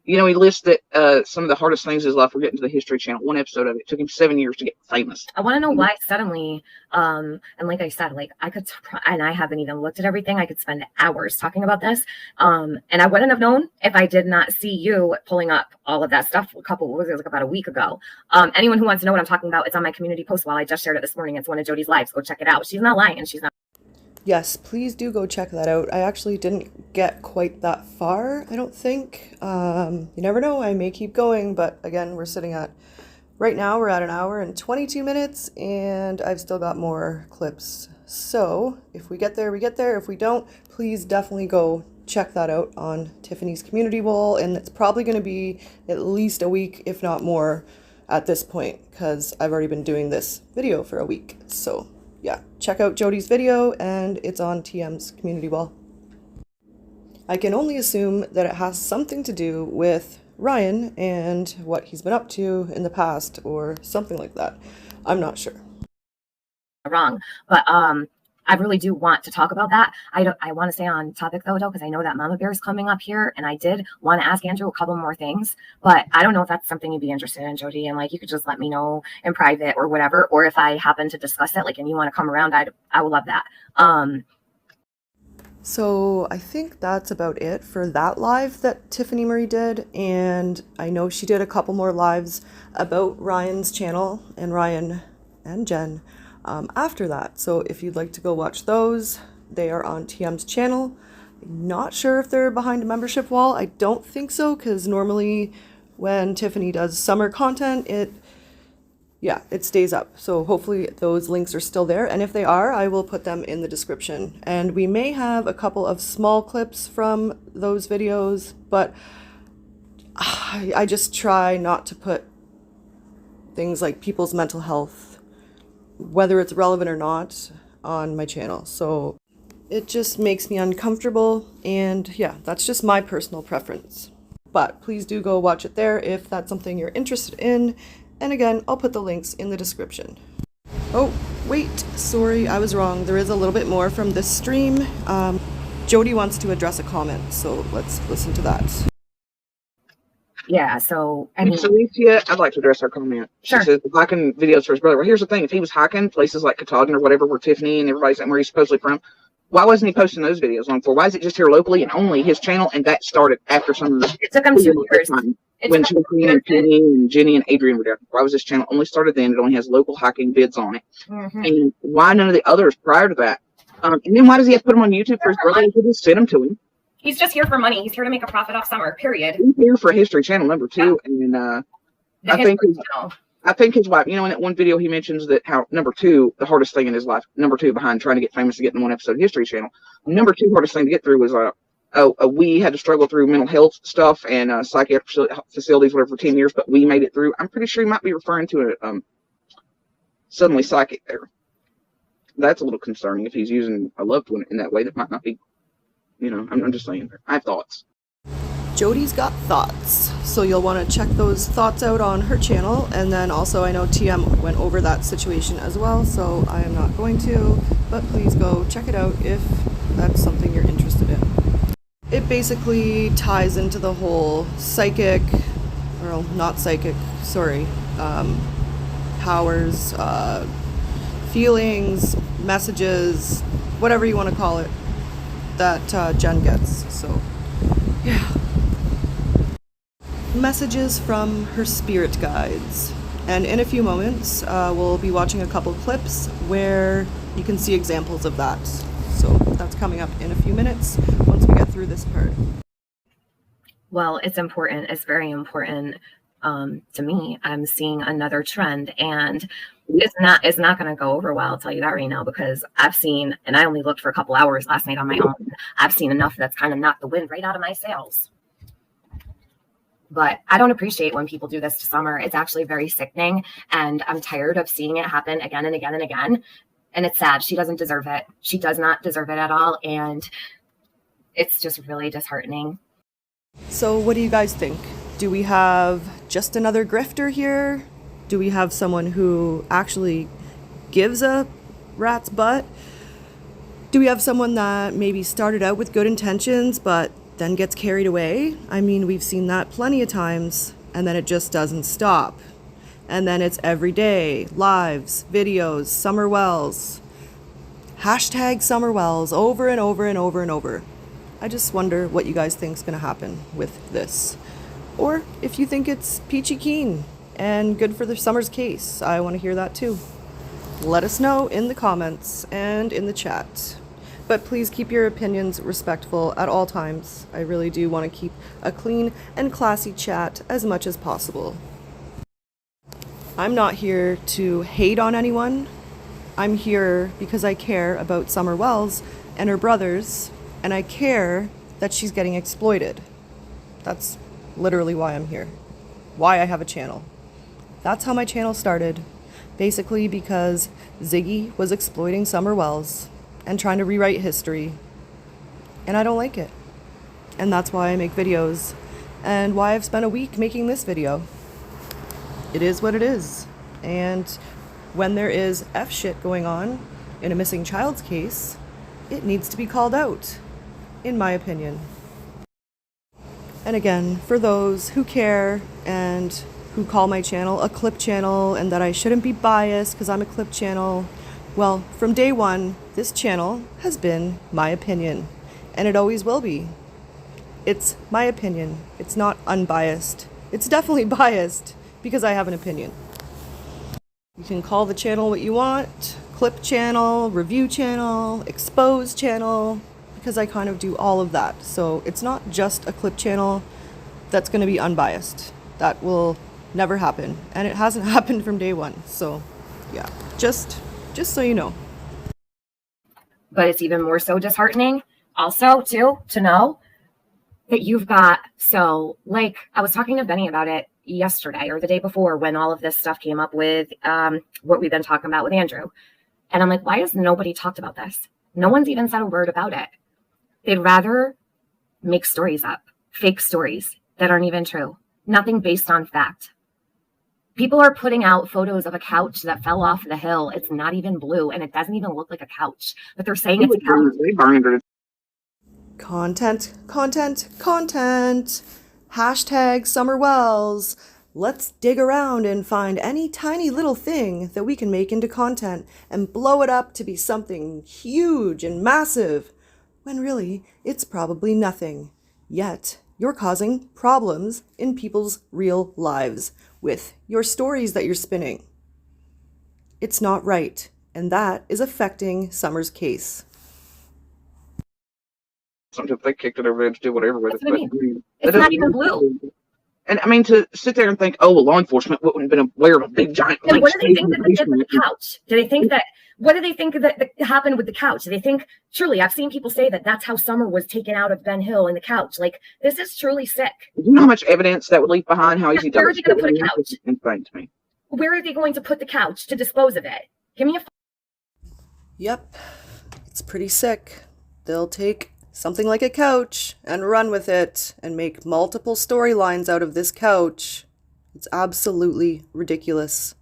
he lists that some of the hardest things in his life were getting to the History Channel. One episode of it took him 7 years to get famous. I want to know why suddenly, and like I said, like and I haven't even looked at everything. I could spend hours talking about this. And I wouldn't have known if I did not see you pulling up all of that stuff about a week ago. Anyone who wants to know what I'm talking about, it's on my community post. Well, I just shared it this morning. It's one of Jody's lives. Go check it out. She's not lying. She's not. Yes, please do go check that out. I actually didn't get quite that far, I don't think. You never know, I may keep going, but again, right now we're at 1 hour and 22 minutes, and I've still got more clips. So if we get there, we get there. If we don't, please definitely go check that out on Tiffany's community wall, and it's probably going to be at least a week, if not more, at this point, because I've already been doing this video for a week. So yeah, check out Jody's video, and it's on TM's community wall. I can only assume that it has something to do with Ryan and what he's been up to in the past or something like that. I'm not sure. Wrong, but I really do want to talk about that. I want to stay on topic though, because I know that Mama Bear is coming up here, and I did want to ask Andrew a couple more things, but I don't know if that's something you'd be interested in, Jody, and like you could just let me know in private or whatever, or if I happen to discuss it, like, and you want to come around, I would love that. So I think that's about it for that live that Tiffany Marie did, and I know she did a couple more lives about Ryan's channel and Ryan and Jen after that. So if you'd like to go watch those, they are on TM's channel. I'm not sure if they're behind a membership wall. I don't think so, because normally when Tiffany does summer content, it stays up. So hopefully those links are still there, and if they are, I will put them in the description. And we may have a couple of small clips from those videos, but I just try not to put things like people's mental health, whether it's relevant or not, on my channel. So it just makes me uncomfortable, and yeah, that's just my personal preference. But please do go watch it there if that's something you're interested in. And again, I'll put the links in the description. Oh, wait, sorry, I was wrong. There is a little bit more from this stream. Jody wants to address a comment, so let's listen to that. Yeah, so I mean, Alicia, I'd like to address her comment. She says the hiking videos for his brother. Well, here's the thing: if he was hiking places like Katahdin or whatever, where Tiffany and everybody's where he's supposedly from, why wasn't he posting those videos on for? Why is it just here locally and only his channel? And that started after some of the. It took him 2 years. When Tiffany and Penny and Jenny and Adrian were there. Why was this channel only started then? It only has local hiking vids on it. And why none of the others prior to that? And then why does he have to put them on YouTube for his brother? He just send them to him. He's just here for money. He's here to make a profit off summer, period. He's here for History Channel number 2. And I think I think his wife, in that one video he mentions that how number 2, the hardest thing in his life, number 2 behind trying to get famous to get in one episode of History Channel, number 2 hardest thing to get through was we had to struggle through mental health stuff and psychiatric facilities, whatever, for 10 years, but we made it through. I'm pretty sure he might be referring to a suddenly psychic there. That's a little concerning if he's using a loved one in that way. That might not be, I'm just saying. I have thoughts. Jody's got thoughts, so you'll want to check those thoughts out on her channel. And then also, I know TM went over that situation as well, so I am not going to, but please go check it out if that's something you're interested in. It basically ties into the whole psychic, or not psychic, sorry, powers, feelings, messages, whatever you want to call it, that Jen gets. So, yeah. Messages from her spirit guides. And in a few moments, we'll be watching a couple clips where you can see examples of that. So that's coming up in a few minutes once we get through this part. Well, it's important. It's very important to me. I'm seeing another trend, and it's not going to go over well. I'll tell you that right now, because I've seen, and I only looked for a couple hours last night on my own. I've seen enough that's kind of knocked the wind right out of my sails. But I don't appreciate when people do this to Summer. It's actually very sickening, and I'm tired of seeing it happen again and again and again. And it's sad. She doesn't deserve it. She does not deserve it at all, and it's just really disheartening. So what do you guys think? Do we have just another grifter here? Do we have someone who actually gives a rat's butt? Do we have someone that maybe started out with good intentions but then gets carried away? I mean, we've seen that plenty of times, and then it just doesn't stop. And then it's every day, lives, videos, Summer Wells, hashtag Summer Wells, over and over and over and over. I just wonder what you guys think is going to happen with this. Or if you think it's peachy keen and good for the Summer's case. I want to hear that too. Let us know in the comments and in the chat. But please keep your opinions respectful at all times. I really do want to keep a clean and classy chat as much as possible. I'm not here to hate on anyone. I'm here because I care about Summer Wells and her brothers, and I care that she's getting exploited. That's literally why I'm here. Why I have a channel. That's how my channel started. Basically because Ziggy was exploiting Summer Wells and trying to rewrite history. And I don't like it. And that's why I make videos, and why I've spent a week making this video. It is what it is. And when there is F shit going on in a missing child's case, it needs to be called out, in my opinion. And again, for those who care and who call my channel a clip channel and that I shouldn't be biased because I'm a clip channel, well, from day one, this channel has been my opinion, and it always will be. It's my opinion. It's not unbiased. It's definitely biased because I have an opinion. You can call the channel what you want, clip channel, review channel, expose channel, because I kind of do all of that. So it's not just a clip channel that's going to be unbiased. That will never happen, and it hasn't happened from day one. So yeah, just so you know. But it's even more so disheartening also too to know that you've got, so like I was talking to Benny about it yesterday or the day before when all of this stuff came up with what we've been talking about with Andrew. And I'm like, why has nobody talked about this? No one's even said a word about it. They'd rather make stories up, fake stories that aren't even true. Nothing based on fact. People are putting out photos of a couch that fell off the hill. It's not even blue, and it doesn't even look like a couch. But they're saying it's a couch. Content. Hashtag Summer Wells. Let's dig around and find any tiny little thing that we can make into content and blow it up to be something huge and massive, when really it's probably nothing. Yet you're causing problems in people's real lives with your stories that you're spinning. It's not right, and that is affecting Summer's case. Sometimes they kicked it over and do whatever with it. That's what I mean. It's not even blue. And I mean, to sit there and think, oh, well, law enforcement wouldn't have been aware of a big giant. And what do they think that they did with the couch? Do they think that, what do they think that happened with the couch? Do they think, truly, I've seen people say that that's how Summer was taken out of Ben Hill in the couch. Like, this is truly sick. You know how much evidence that would leave behind? How easy Where are they going to put a couch? Insane to me. Where are they going to put the couch to dispose of it? Give me a. Yep, it's pretty sick. They'll take something like a couch and run with it and make multiple storylines out of this couch. It's absolutely ridiculous.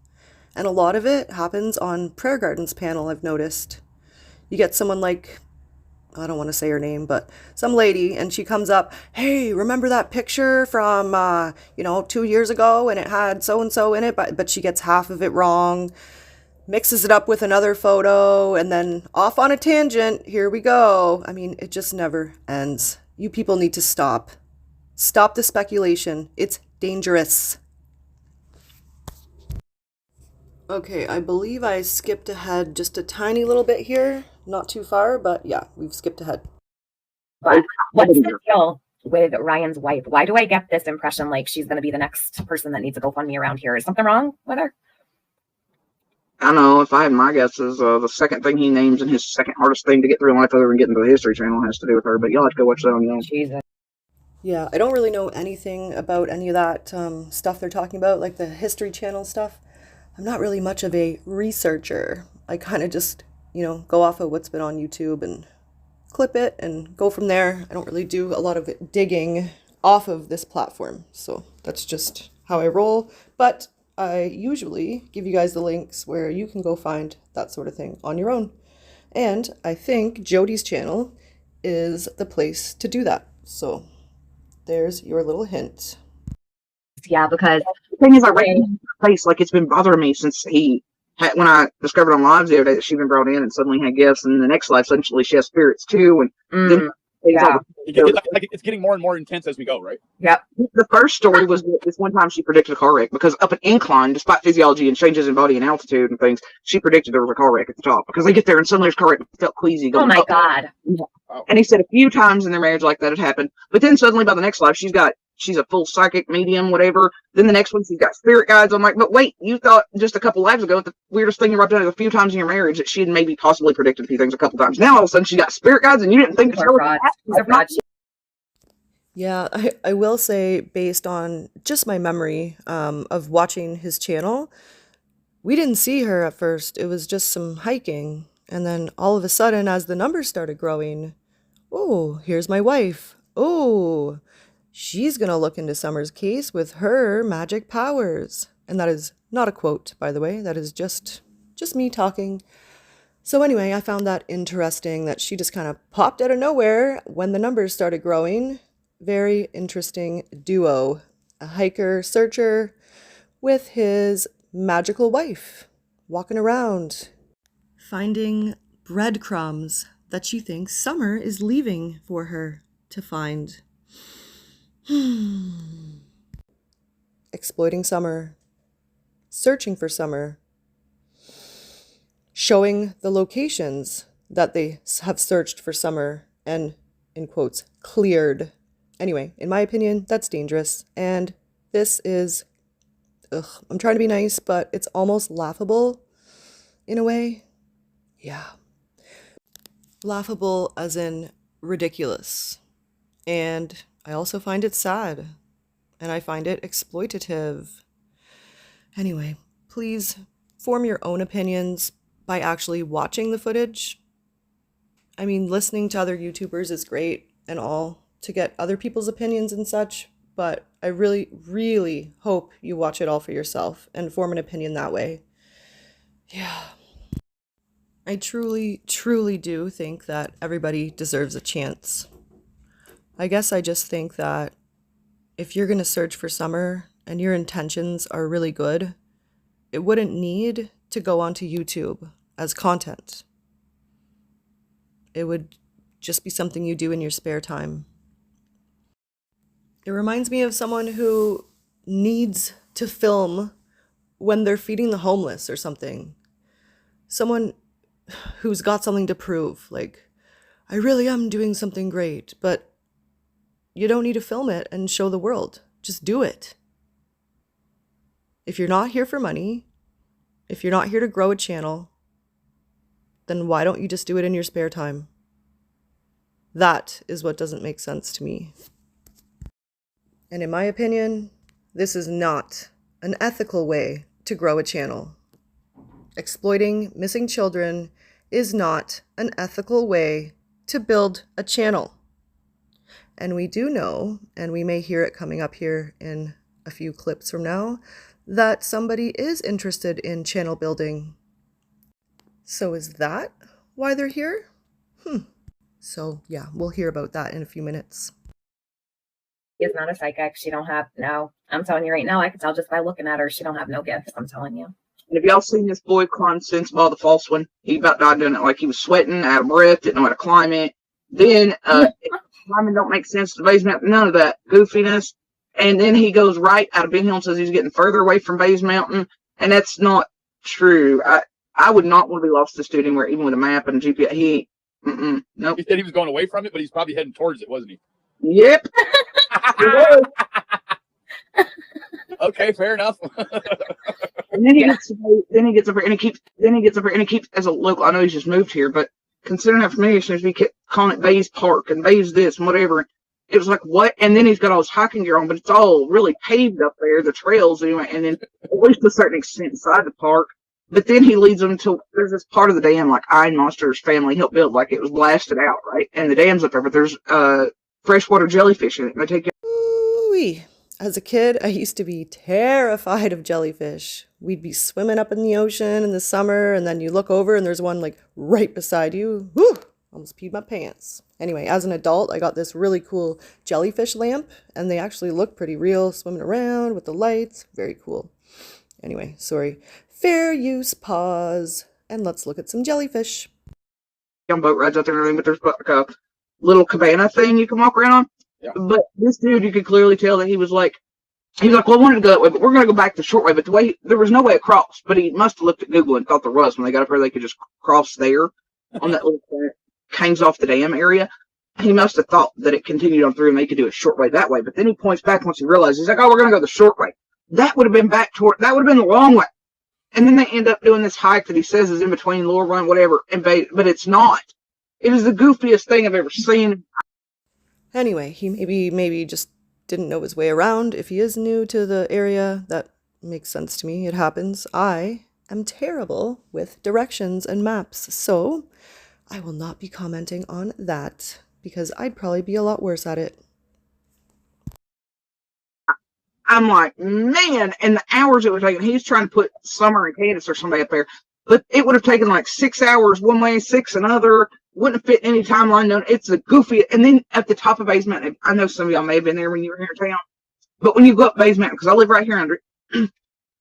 And a lot of it happens on Prayer Garden's panel, I've noticed. You get someone like, I don't want to say her name, but some lady, and she comes up, hey, remember that picture from, 2 years ago and it had so-and-so in it, but she gets half of it wrong, mixes it up with another photo, and then off on a tangent, here we go. I mean, it just never ends. You people need to stop. Stop the speculation. It's dangerous. Okay, I believe I skipped ahead just a tiny little bit here. Not too far, but yeah, we've skipped ahead. But what's the deal with Ryan's wife? Why do I get this impression like she's going to be the next person that needs a GoFundMe around here? Is something wrong with her? I don't know. If I had my guesses, the second thing he names in his second hardest thing to get through in life other than getting to the History Channel has to do with her. But y'all have to go watch that on your own. Jesus. Yeah, I don't really know anything about any of that stuff they're talking about, like the History Channel stuff. I'm not really much of a researcher. I kind of just, go off of what's been on YouTube and clip it and go from there. I don't really do a lot of digging off of this platform. So that's just how I roll. But I usually give you guys the links where you can go find that sort of thing on your own. And I think Jody's channel is the place to do that. So there's your little hint. Yeah, because the thing is, I recognize the face like it's been bothering me since when I discovered on lives the other day that she'd been brought in and suddenly had guests, and in the next live, suddenly she has spirits too, and then it's getting more and more intense as we go, right? Yep. The first story was this one time she predicted a car wreck because up an incline, despite physiology and changes in body and altitude and things, she predicted there was a car wreck at the top because they get there and suddenly there's a car wreck. It felt queasy. Oh my up. God. And he said a few times in their marriage like that had happened, but then suddenly by the next life she's a full psychic medium, whatever. Then the next one, she's got spirit guides. I'm like, but wait, you thought just a couple lives ago the weirdest thing you wrote down a few times in your marriage that she had maybe possibly predicted a few things a couple times. Now all of a sudden she got spirit guides and you didn't think Yeah, I will say, based on just my memory of watching his channel, we didn't see her at first. It was just some hiking. And then all of a sudden, as the numbers started growing, oh, here's my wife. Oh, she's going to look into Summer's case with her magic powers. And that is not a quote, by the way. That is just me talking. So anyway, I found that interesting that she just kind of popped out of nowhere when the numbers started growing. Very interesting duo. A hiker searcher with his magical wife walking around, finding breadcrumbs that she thinks Summer is leaving for her to find. Exploiting Summer, searching for Summer, showing the locations that they have searched for Summer and, in quotes, cleared. Anyway, in my opinion, that's dangerous. And this is, I'm trying to be nice, but it's almost laughable in a way. Yeah. Laughable as in ridiculous. And I also find it sad. And I find it exploitative. Anyway, please form your own opinions by actually watching the footage. I mean, listening to other YouTubers is great and all, to get other people's opinions and such, but I really, really hope you watch it all for yourself and form an opinion that way. Yeah. I truly, truly do think that everybody deserves a chance. I guess I just think that if you're going to search for Summer and your intentions are really good, it wouldn't need to go onto YouTube as content. It would just be something you do in your spare time. It reminds me of someone who needs to film when they're feeding the homeless or something. Someone who's got something to prove, like, I really am doing something great, but you don't need to film it and show the world. just do it. If you're not here for money, if you're not here to grow a channel, then why don't you just do it in your spare time? That is what doesn't make sense to me. And in my opinion, this is not an ethical way to grow a channel. Exploiting missing children is not an ethical way to build a channel. And we do know, and we may hear it coming up here in a few clips from now, that somebody is interested in channel building. So is that why they're here? So yeah, we'll hear about that in a few minutes. She is not a psychic. She don't have, no. I'm telling you right now, I can tell just by looking at her, she don't have no gifts. I'm telling you. And have y'all seen this boy climb Sensible, the false one? He about died doing it. Like, he was sweating, out of breath, didn't know how to climb it. Then, climbing don't make sense to Bays Mountain, none of that goofiness. And then he goes right out of Ben Hill and says he's getting further away from Bays Mountain. And that's not true. I would not want to be lost to this dude anywhere, even with a map and a GPS. Nope. He said he was going away from it, but he's probably heading towards it, wasn't he? Yep. Okay, fair enough. And then he gets up here and he keeps as a local. I know he's just moved here, but considering how familiar he seems to be, kept calling it Bays Park and Bays this and whatever. It was like, what? And then he's got all his hiking gear on, but it's all really paved up there, the trails anyway, and then at least to a certain extent inside the park. But then he leads them to, there's this part of the dam like Iron Monster's family helped build, like it was blasted out, right? And the dam's up there, but there's freshwater jellyfish in it. And they take it. Ooh-wee. As a kid, I used to be terrified of jellyfish. We'd be swimming up in the ocean in the summer, and then you look over and there's one like right beside you. Whew, almost peed my pants. Anyway, as an adult, I got this really cool jellyfish lamp, and they actually look pretty real, swimming around with the lights. Very cool. Anyway, sorry. Fair use pause, and let's look at some jellyfish. On boat rides out there and everything, but there's like a little cabana thing you can walk around on. Yeah. But this dude, you could clearly tell that he was like, well, I wanted to go that way, but we're going to go back the short way. But there was no way across. But he must have looked at Google and thought there was. When they got up here, they could just cross there on that little hangs off the dam area. He must have thought that it continued on through and they could do a short way that way. But then he points back once he realizes, he's like, oh, we're going to go the short way. That would have been that would have been the long way. And then they end up doing this hike that he says is in between Laurel Run, whatever, but it's not. It is the goofiest thing I've ever seen. Anyway, he maybe just didn't know his way around. If he is new to the area, that makes sense to me. It happens. I am terrible with directions and maps, so I will not be commenting on that because I'd probably be a lot worse at it. I'm like, man, and the hours it would take. He's trying to put Summer and Candace or somebody up there, but it would have taken like 6 hours one way, 6 another. Wouldn't have fit any timeline. No, it's the goofy. And then at the top of Bays Mountain, I know some of y'all may have been there when you were here in town, but when you go up Bays Mountain, because I live right here under it,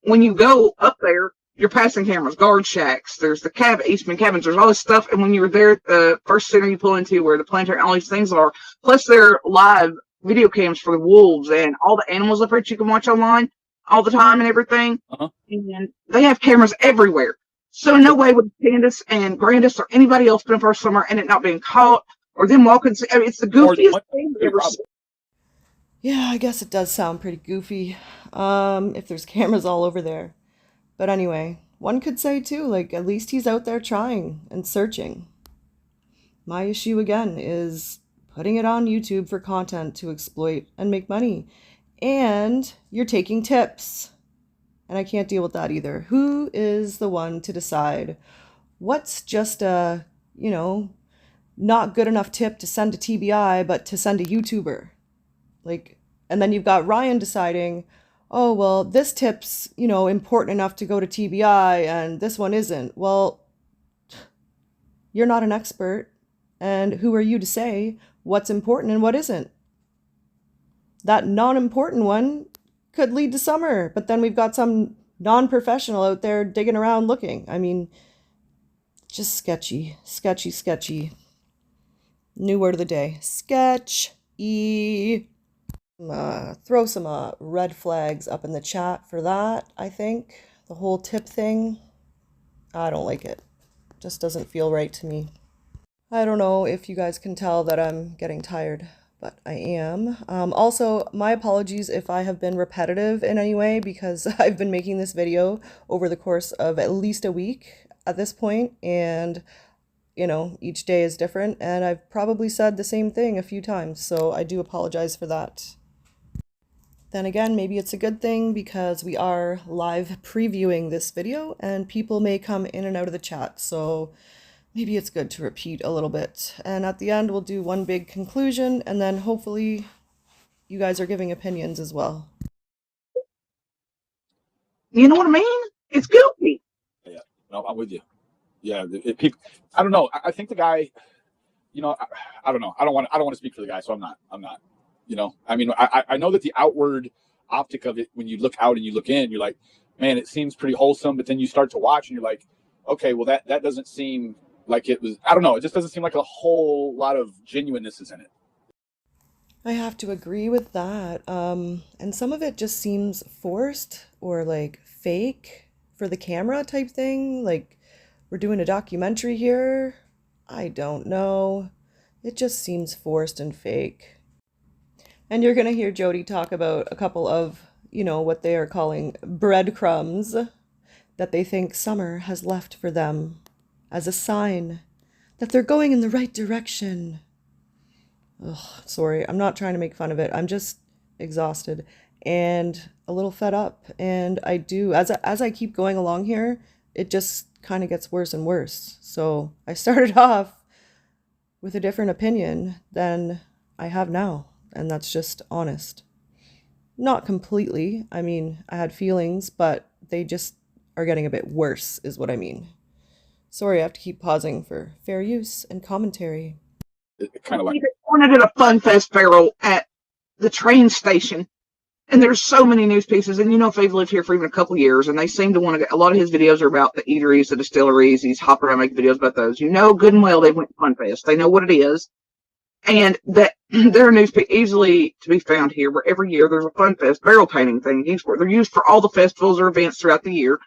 when you go up there, you're passing cameras, guard shacks, there's the Eastman cabins, there's all this stuff. And when you're there at the first center you pull into where the planetary and all these things are, plus there are live video cams for the wolves and all the animals up there that you can watch online all the time and everything. And they have cameras everywhere. So in no way would Candace and Brandis or anybody else been first summer and it not being caught or them walking. I mean, it's the goofiest thing I've ever seen. Yeah, I guess it does sound pretty goofy if there's cameras all over there. But anyway, one could say too, like, at least he's out there trying and searching. My issue again is putting it on YouTube for content to exploit and make money. And you're taking tips. And I can't deal with that either. Who is the one to decide what's just a, not good enough tip to send to TBI, but to send a YouTuber? Like, and then you've got Ryan deciding, oh, well, this tip's, important enough to go to TBI and this one isn't. Well, you're not an expert. And who are you to say what's important and what isn't? That non-important one could lead to Summer, but then we've got some non-professional out there digging around looking. I mean, just sketchy. New word of the day. Sketchy. Throw some red flags up in the chat for that, I think. The whole tip thing, I don't like it. Just doesn't feel right to me. I don't know if you guys can tell that I'm getting tired, but I am. Also, my apologies if I have been repetitive in any way, because I've been making this video over the course of at least a week at this point, and you know, each day is different, and I've probably said the same thing a few times, so I do apologize for that. Then again, maybe it's a good thing because we are live previewing this video and people may come in and out of the chat, so maybe it's good to repeat a little bit. And at the end, we'll do one big conclusion, and then hopefully you guys are giving opinions as well. You know what I mean? It's guilty. Yeah, no, I'm with you. Yeah, people. I don't know. I think the guy. You know, I don't know. I don't want to speak for the guy, so I'm not. You know, I mean, I know that the outward optic of it, when you look out and you look in, you're like, man, it seems pretty wholesome. But then you start to watch, and you're like, okay, well, that doesn't seem like it was. I don't know. It just doesn't seem like a whole lot of genuineness is in it. I have to agree with that. And some of it just seems forced or like fake for the camera type thing. Like, we're doing a documentary here. I don't know. It just seems forced and fake. And you're going to hear Jody talk about a couple of, you know, what they are calling breadcrumbs that they think Summer has left for them as a sign that they're going in the right direction. Ugh, sorry, I'm not trying to make fun of it. I'm just exhausted and a little fed up. And I do, as I keep going along here, it just kind of gets worse and worse. So I started off with a different opinion than I have now. And that's just honest. Not completely. I mean, I had feelings, but they just are getting a bit worse, is what I mean. Sorry, I have to keep pausing for fair use and commentary. Kind of like they pointed at a Fun Fest barrel at the train station, and there's so many news pieces. And you know, if they've lived here for even a couple years, and they seem to want to. A lot of his videos are about the eateries, the distilleries. He's hopping around making videos about those. You know, good and well, they went to Fun Fest. They know what it is. And that there are news easily to be found here, where every year there's a Fun Fest barrel painting thing. They're used for all the festivals or events throughout the year.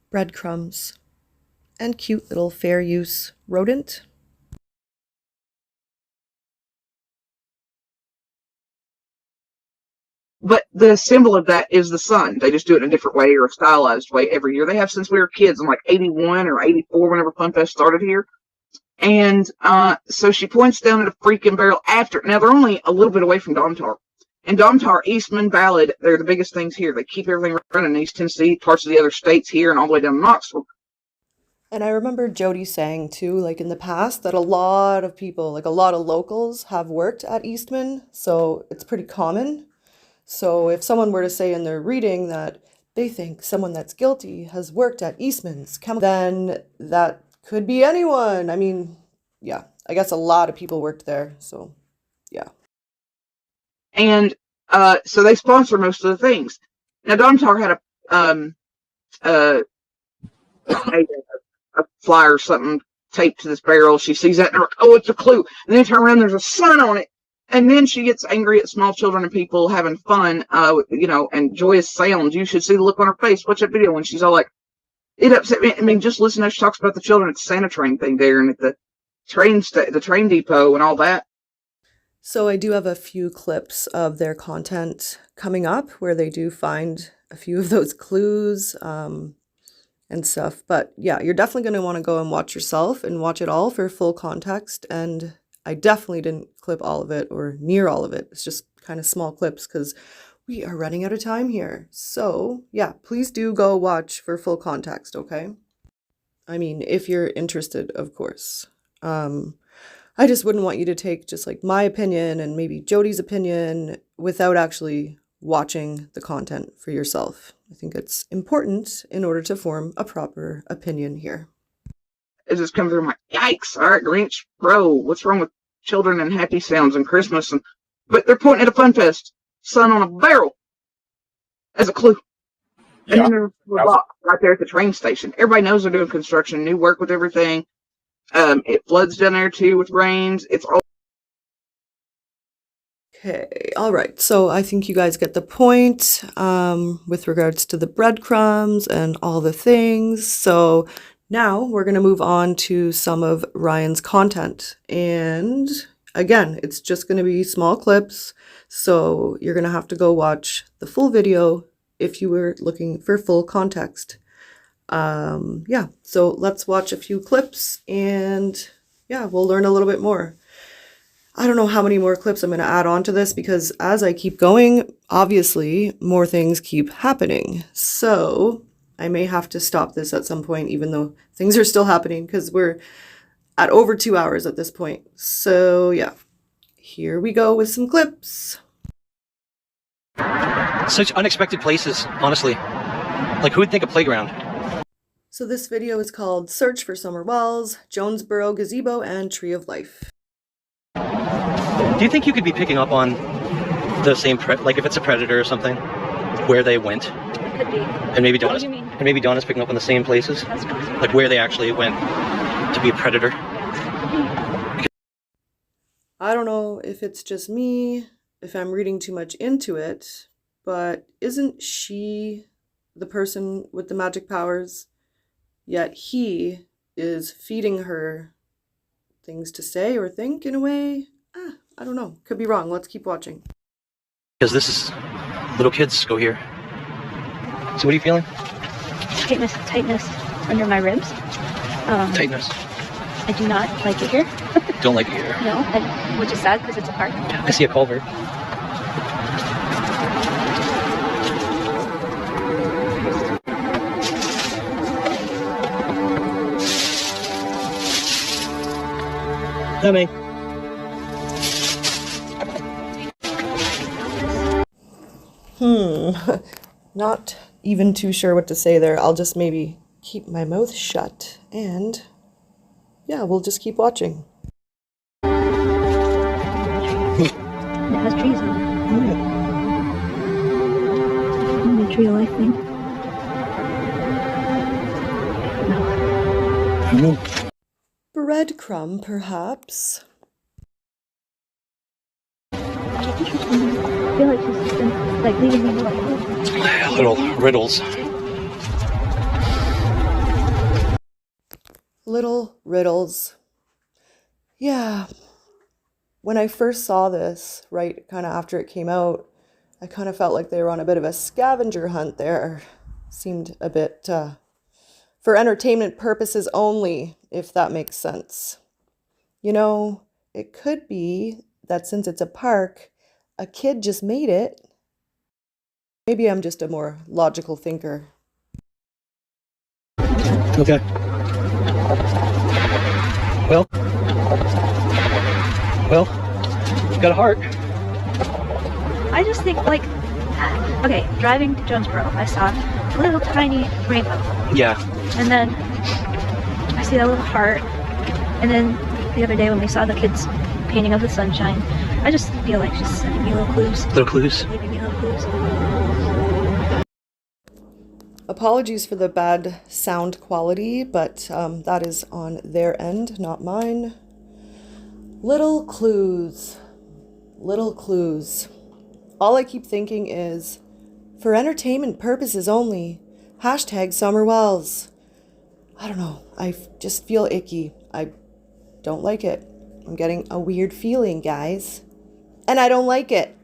Breadcrumbs. And cute little fair use rodent. But the symbol of that is the sun. They just do it in a different way or a stylized way every year. They have since we were kids in like 81 or 84, whenever Fun Fest started here. And so she points down at a freaking barrel after. Now, they're only a little bit away from Domtar. And Domtar, Eastman, Ballad, they're the biggest things here. They keep everything running in East Tennessee, parts of the other states here, and all the way down to Knoxville. And I remember Jody saying, too, like in the past, that a lot of people, like a lot of locals, have worked at Eastman. So it's pretty common. So if someone were to say in their reading that they think someone that's guilty has worked at Eastman's, then that could be anyone. I mean, yeah, I guess a lot of people worked there, so yeah. And so they sponsor most of the things. Now, Domtar had a flyer or something taped to this barrel. She sees that and like, oh, it's a clue. And then turn around, there's a sun on it. And then she gets angry at small children and people having fun, you know, and joyous sounds. You should see the look on her face. Watch that video when she's all like, it upset me. I mean, just listen how she talks about the children at the Santa train thing there and at the train depot and all that. So I do have a few clips of their content coming up where they do find a few of those clues and stuff. But yeah, you're definitely going to want to go and watch yourself and watch it all for full context. And I definitely didn't clip all of it or near all of it. It's just kind of small clips because we are running out of time here. So yeah, please do go watch for full context, okay? I mean, if you're interested, of course. I just wouldn't want you to take just like my opinion and maybe Jody's opinion without actually watching the content for yourself. I think it's important in order to form a proper opinion here. It just comes through my yikes. All right, Grinch, bro, what's wrong with children and happy sounds and Christmas? But they're pointing at a Fun Fest, sun on a barrel as a clue. And then there's a block right there at the train station. Everybody knows they're doing construction, new work with everything. It floods down there too with rains. It's all okay. All right. So I think you guys get the point with regards to the breadcrumbs and all the things. So Now we're going to move on to some of Ryan's content. And again, it's just going to be small clips. So you're going to have to go watch the full video if you were looking for full context. Yeah, so let's watch a few clips and yeah, we'll learn a little bit more. I don't know how many more clips I'm going to add on to this because as I keep going, obviously more things keep happening. So I may have to stop this at some point, even though things are still happening because we're at over 2 hours at this point. So yeah, here we go with some clips. Such unexpected places, honestly. Like, who would think a playground? So this video is called Search for Summer Wells, Jonesboro Gazebo, and Tree of Life. Do you think you could be picking up on the same, like if it's a predator or something, where they went? Could be. And maybe Donna's, picking up on the same places? That's possible. Like where they actually went to be a predator? I don't know if it's just me, if I'm reading too much into it, but isn't she the person with the magic powers? Yet he is feeding her things to say or think in a way. I don't know. Could be wrong. Let's keep watching. Because this is, little kids go here. So what are you feeling? Tightness under my ribs. Tightness. I do not like it here. Don't like it here. No, which is sad because it's a park. I see a culvert. Coming. Not even too sure what to say there. I'll just maybe keep my mouth shut and yeah, we'll just keep watching. It has trees on it. The tree of life thing. No. Breadcrumb, perhaps. I feel like she's just been like leading me like little riddles. Little riddles. Yeah. When I first saw this, right, kind of after it came out, I kind of felt like they were on a bit of a scavenger hunt there. Seemed a bit for entertainment purposes only, if that makes sense. You know, it could be that since it's a park, a kid just made it. Maybe I'm just a more logical thinker. Okay. Well, got a heart. I just think like, okay, driving to Jonesboro, I saw a little tiny rainbow. Yeah. And then I see that little heart. And then the other day when we saw the kids painting of the sunshine, I just feel like she's sending me little clues. Little clues. Leaving me little clues. Apologies for the bad sound quality, but that is on their end, not mine. Little clues. Little clues. All I keep thinking is, for entertainment purposes only, hashtag Summer Wells. I don't know. I just feel icky. I don't like it. I'm getting a weird feeling, guys. And I don't like it.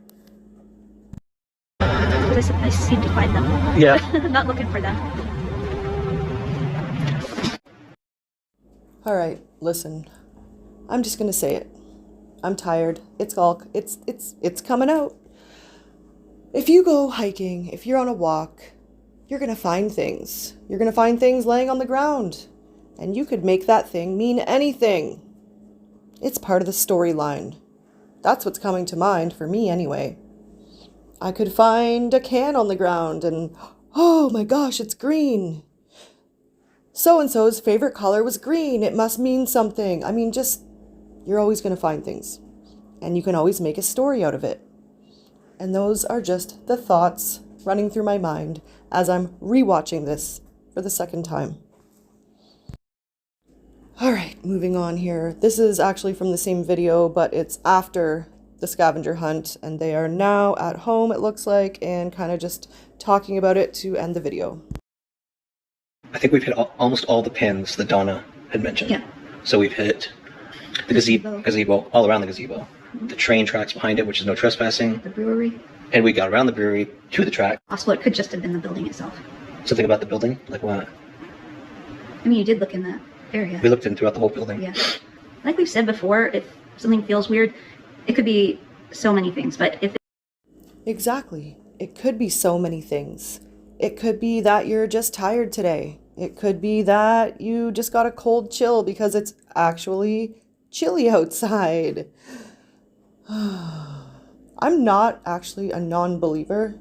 I seem to find them. Yeah. I'm not looking for them. All right, listen. I'm just gonna say it. I'm tired. It's coming out. If you go hiking, if you're on a walk, you're gonna find things. You're gonna find things laying on the ground. And you could make that thing mean anything. It's part of the storyline. That's what's coming to mind for me anyway. I could find a can on the ground and, oh my gosh, it's green. So-and-so's favorite color was green. It must mean something. I mean, just, you're always going to find things. And you can always make a story out of it. And those are just the thoughts running through my mind as I'm rewatching this for the second time. All right, moving on here. This is actually from the same video, but it's after the scavenger hunt, and they are now at home, it looks like, and kind of just talking about it to end the video. I think we've hit almost all the pins that Donna had mentioned. Yeah. So we've hit the gazebo, all around the gazebo, the train tracks behind it, which is no trespassing, The brewery. and we got around the brewery to the track. Possible it could just have been the building itself. Something about the building, like what? I mean, you did look in that area. We looked in throughout the whole building. Yeah. Like we've said before, if something feels weird, it could be so many things. But if Exactly. It could be so many things. It could be that you're just tired today. It could be that you just got a cold chill because it's actually chilly outside. I'm not actually a non-believer.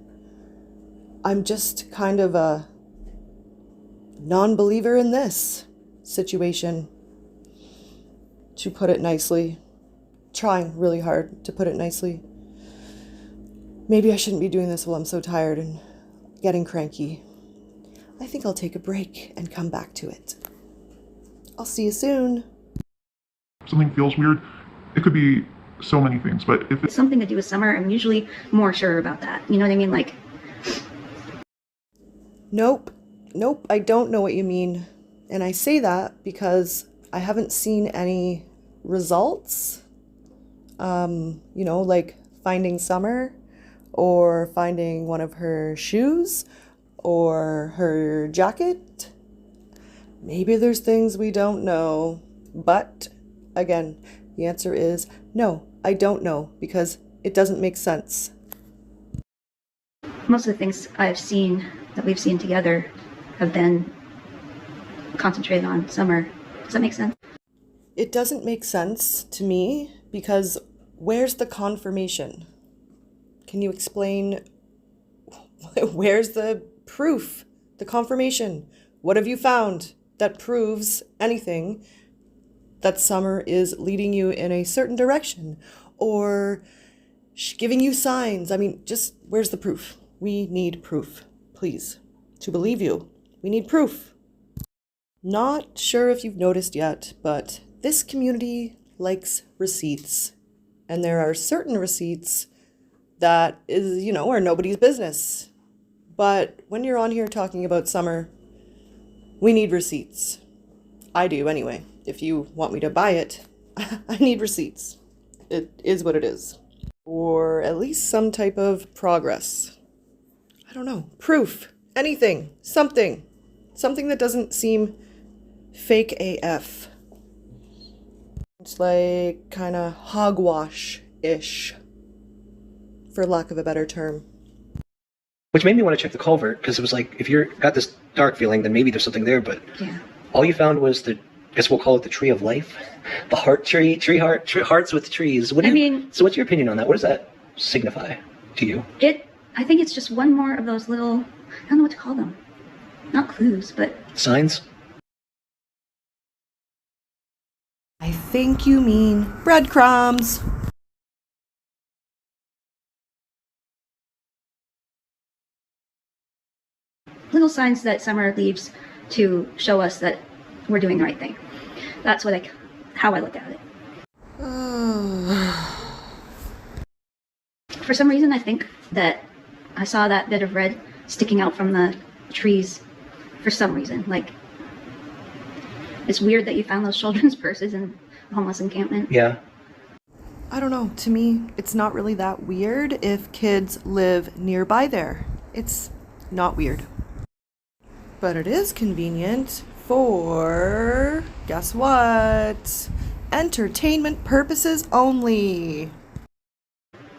I'm just kind of a non-believer in this situation, to put it nicely. Trying really hard to put it nicely. Maybe I shouldn't be doing this while I'm so tired and getting cranky. I think I'll take a break and come back to it. I'll see you soon. Something feels weird. It could be so many things, but if it's something to do with summer, I'm usually more sure about that. You know what I mean? Like, Nope, I don't know what you mean. And I say that because I haven't seen any results. Like finding Summer, or finding one of her shoes, or her jacket. Maybe there's things we don't know. But again, the answer is no, I don't know, because it doesn't make sense. most of the things I've seen that we've seen together have been concentrated on summer. Does that make sense? It doesn't make sense to me because where's the confirmation? Can you explain where's the proof, the confirmation? What have you found that proves anything that summer is leading you in a certain direction or giving you signs? I mean, just where's the proof? We need proof, please. To believe you, we need proof. Not sure if you've noticed yet, but this community likes receipts. And there are certain receipts that are nobody's business. But when you're on here talking about summer, we need receipts. I do anyway. If you want me to buy it, I need receipts. It is what it is. Or at least some type of progress. I don't know. Proof. Anything. Something. Something that doesn't seem fake AF. It's like kind of hogwash-ish, for lack of a better term. Which made me want to check the culvert, because it was like, if you're got this dark feeling, then maybe there's something there, but yeah. All you found was I guess we'll call it the tree of life, the heart tree, hearts with trees. So what's your opinion on that? What does that signify to you? I think it's just one more of those little, I don't know what to call them. Not clues, but signs? I think you mean breadcrumbs. little signs that summer leaves to show us that we're doing the right thing. That's how I look at it. For some reason, I think that I saw that bit of red sticking out from the trees for some reason. Like, it's weird that you found those children's purses in a homeless encampment. Yeah. I don't know. To me, it's not really that weird if kids live nearby there. It's not weird. But it is convenient for, guess what? Entertainment purposes only.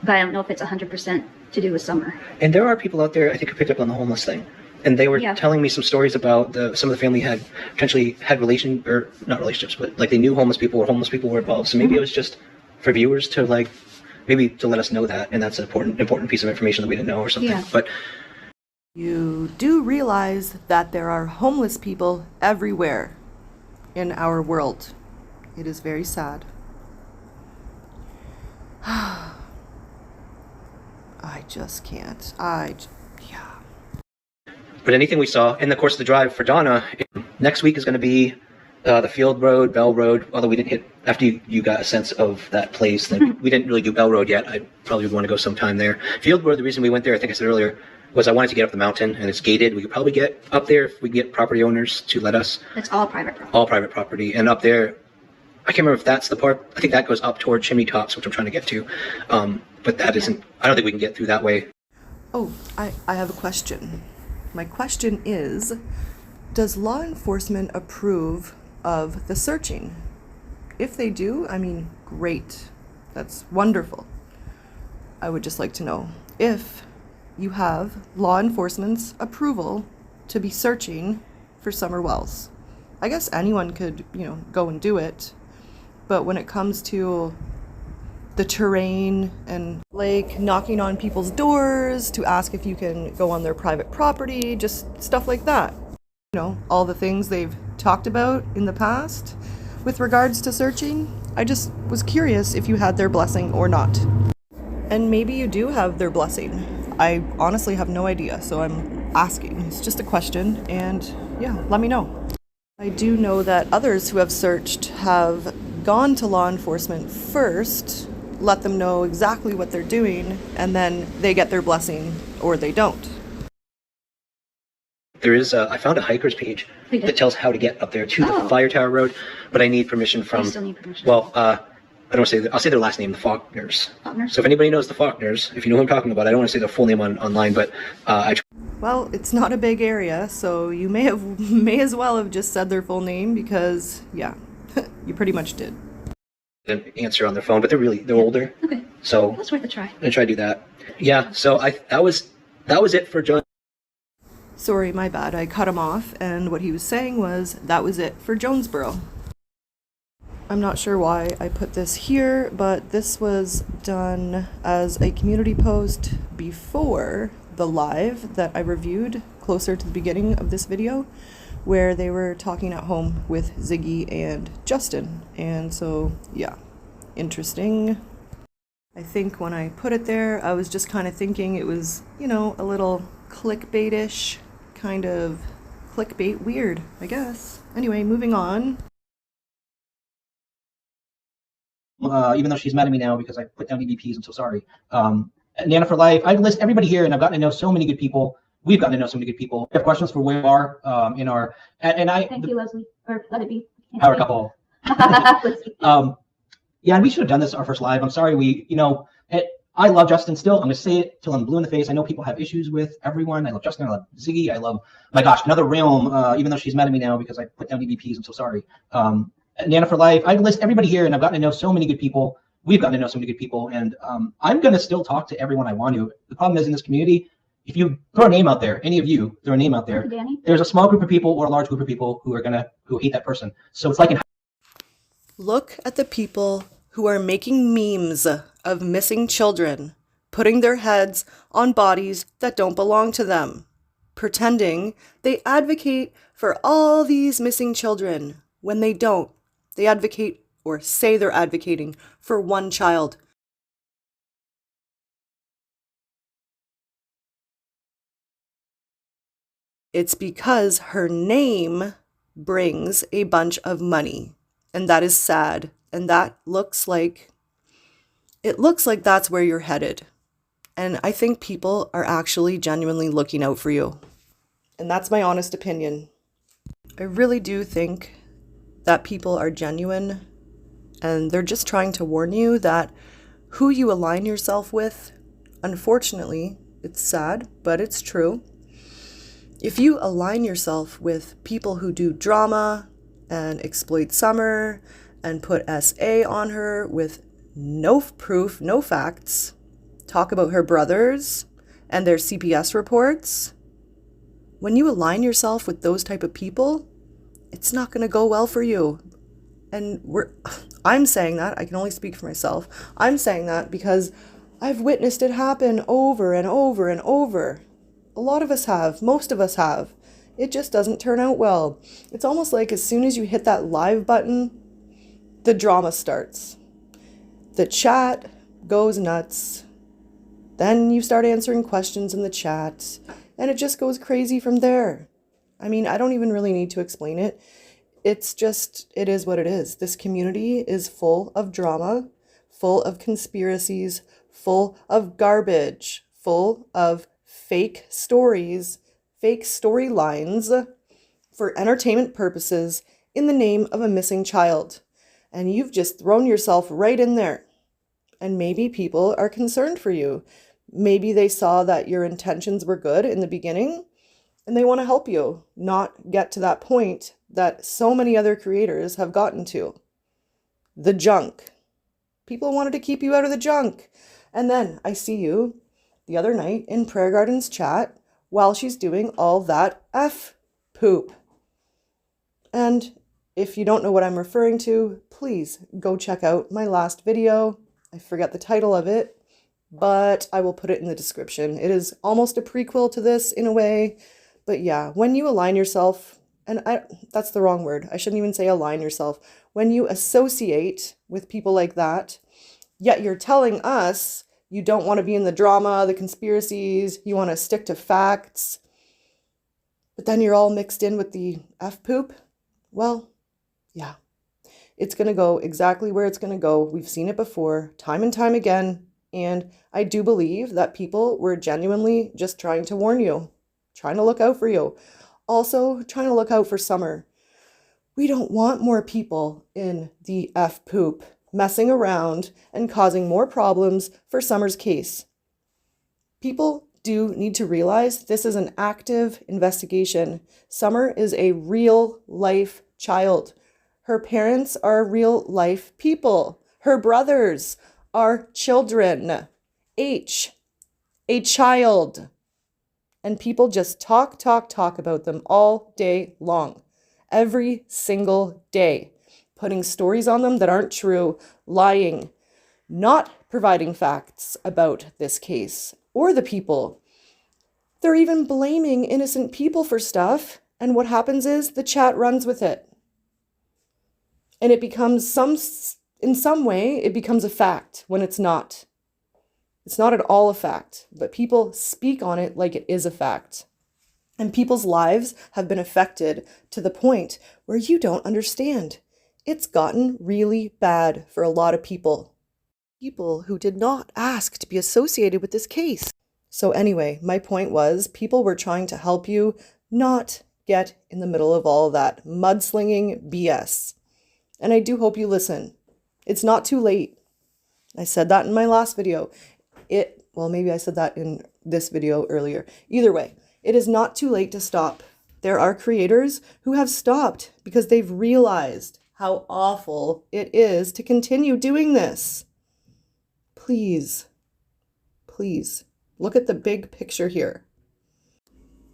But I don't know if it's 100% to do with summer. And there are people out there, I think, who picked up on the homeless thing. And they were telling me some stories about some of the family had potentially had not relationships, but like they knew homeless people or homeless people were involved. So maybe it was just for viewers to maybe to let us know that. And that's an important piece of information that we didn't know or something. Yeah. But you do realize that there are homeless people everywhere in our world. It is very sad. I just can't. But anything we saw in the course of the drive for Donna, next week is going to be the Field Road, Bell Road, although we didn't hit, after you got a sense of that place, then we didn't really do Bell Road yet. I probably would want to go sometime there. Field Road, the reason we went there, I think I said earlier, was I wanted to get up the mountain, and it's gated. We could probably get up there if we get property owners to let us. It's all private property. All private property. And up there, I can't remember if that's the part. I think that goes up toward chimney tops, which I'm trying to get to. But that isn't, I don't think we can get through that way. Oh, I have a question. My question is, does law enforcement approve of the searching? If they do, I mean, great. That's wonderful. I would just like to know if you have law enforcement's approval to be searching for Summer Wells. I guess anyone could, go and do it. But when it comes to the terrain and like knocking on people's doors to ask if you can go on their private property, just stuff like that. All the things they've talked about in the past with regards to searching. I just was curious if you had their blessing or not. And maybe you do have their blessing. I honestly have no idea, so I'm asking. It's just a question, and yeah, let me know. I do know that others who have searched have gone to law enforcement first, let them know exactly what they're doing, and then they get their blessing or they don't. There is I found a hiker's page that tells how to get up there to the Fire Tower Road, but I need permission from, still need permission. well, I don't want to say, I'll say their last name, the Faulkners. So if anybody knows the Faulkners, if you know who I'm talking about, I don't want to say their full name online, but Well, it's not a big area, so you may as well have just said their full name because, yeah, you pretty much did. an answer on their phone, but they're older. Okay. So That's worth a try. I'm gonna try to do that. Yeah. So that was it for John. Sorry, my bad. I cut him off, and what he was saying was that was it for Jonesboro. I'm not sure why I put this here, but this was done as a community post before the live that I reviewed closer to the beginning of this video, where they were talking at home with Ziggy and Justin. And so, yeah, interesting. I think when I put it there, I was just kind of thinking it was, a little clickbait-ish, kind of clickbait weird, I guess. Anyway, moving on. Even though she's mad at me now because I put down EVPs, I'm so sorry. Nana for Life, I've listed everybody here, and I've gotten to know so many good people. We've gotten to know so many good people. I have questions for where we are in our, and I. Thank you, Leslie, or let it be. Power couple. Yeah, and we should have done this our first live. I'm sorry, I love Justin still. I'm going to say it till I'm blue in the face. I know people have issues with everyone. I love Justin. I love Ziggy. I love, my gosh, Another Realm, even though she's mad at me now because I put down EVPs. I'm so sorry. Nana for Life, I've listed everybody here, and I've gotten to know so many good people. We've gotten to know so many good people, and I'm going to still talk to everyone I want to. The problem is in this community, if you throw a name out there, any of you throw a name out there, there's a small group of people or a large group of people who hate that person. So it's like Look at the people who are making memes of missing children, putting their heads on bodies that don't belong to them, pretending they advocate for all these missing children when they don't. They advocate or say they're advocating for one child. It's because her name brings a bunch of money, and that is sad. And that looks like that's where you're headed. And I think people are actually genuinely looking out for you. And that's my honest opinion. I really do think that people are genuine, and they're just trying to warn you that who you align yourself with, unfortunately, it's sad, but it's true. If you align yourself with people who do drama and exploit Summer and put SA on her with no proof, no facts, talk about her brothers and their CPS reports, when you align yourself with those type of people, it's not going to go well for you. And I'm saying that, I can only speak for myself. I'm saying that because I've witnessed it happen over and over and over. A lot of us have, most of us have. It just doesn't turn out well. It's almost like as soon as you hit that live button, the drama starts. The chat goes nuts. Then you start answering questions in the chat, and it just goes crazy from there. I mean, I don't even really need to explain it. It's just, it is what it is. This community is full of drama, full of conspiracies, full of garbage, full of fake stories, fake storylines for entertainment purposes in the name of a missing child. And you've just thrown yourself right in there. And maybe people are concerned for you. Maybe they saw that your intentions were good in the beginning and they want to help you not get to that point that so many other creators have gotten to. The junk. People wanted to keep you out of the junk. And then I see you the other night in Prayer Garden's chat while she's doing all that F poop. And if you don't know what I'm referring to, please go check out my last video. I forget the title of it, but I will put it in the description. It is almost a prequel to this in a way. But yeah, when you align yourself, and that's the wrong word. I shouldn't even say align yourself. When you associate with people like that, yet you're telling us you don't want to be in the drama, the conspiracies, you want to stick to facts, but then you're all mixed in with the F poop. Well, yeah, it's going to go exactly where it's going to go. We've seen it before, time and time again. And I do believe that people were genuinely just trying to warn you, trying to look out for you. Also, trying to look out for Summer. We don't want more people in the F poop messing around and causing more problems for Summer's case. People do need to realize this is an active investigation. Summer is a real life child. Her parents are real life people. Her brothers are children. H, a child. And people just talk about them all day long. Every single day. Putting stories on them that aren't true, lying, not providing facts about this case or the people. They're even blaming innocent people for stuff, and what happens is the chat runs with it. And it becomes in some way, it becomes a fact when it's not. It's not at all a fact, but people speak on it like it is a fact. And people's lives have been affected to the point where you don't understand. It's gotten really bad for a lot of people. People who did not ask to be associated with this case. So anyway, my point was people were trying to help you not get in the middle of all that mudslinging BS. And I do hope you listen. It's not too late. I said that in my last video. Well, maybe I said that in this video earlier. Either way, it is not too late to stop. There are creators who have stopped because they've realized how awful it is to continue doing this. Please, please, look at the big picture here.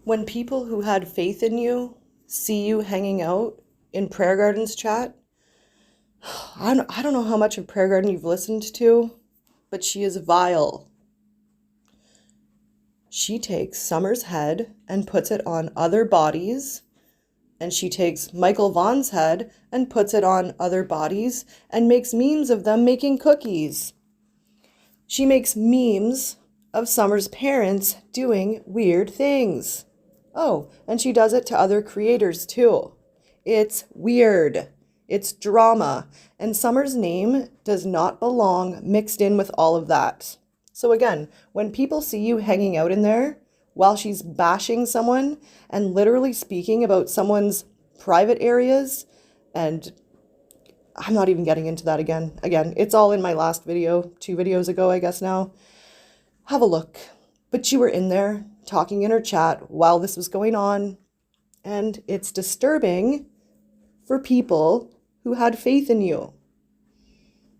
When people who had faith in you see you hanging out in Prayer Garden's chat, I don't know how much of Prayer Garden you've listened to, but she is vile. She takes Summer's head and puts it on other bodies, and she takes Michael Vaughn's head and puts it on other bodies and makes memes of them making cookies. She makes memes of Summer's parents doing weird things. Oh, and she does it to other creators too. It's weird. It's drama. And Summer's name does not belong mixed in with all of that. So again, when people see you hanging out in there while she's bashing someone and literally speaking about someone's private areas, and I'm not even getting into that again. Again, it's all in my last video, 2 videos ago, I guess now. Have a look. But you were in there talking in her chat while this was going on, and it's disturbing for people who had faith in you.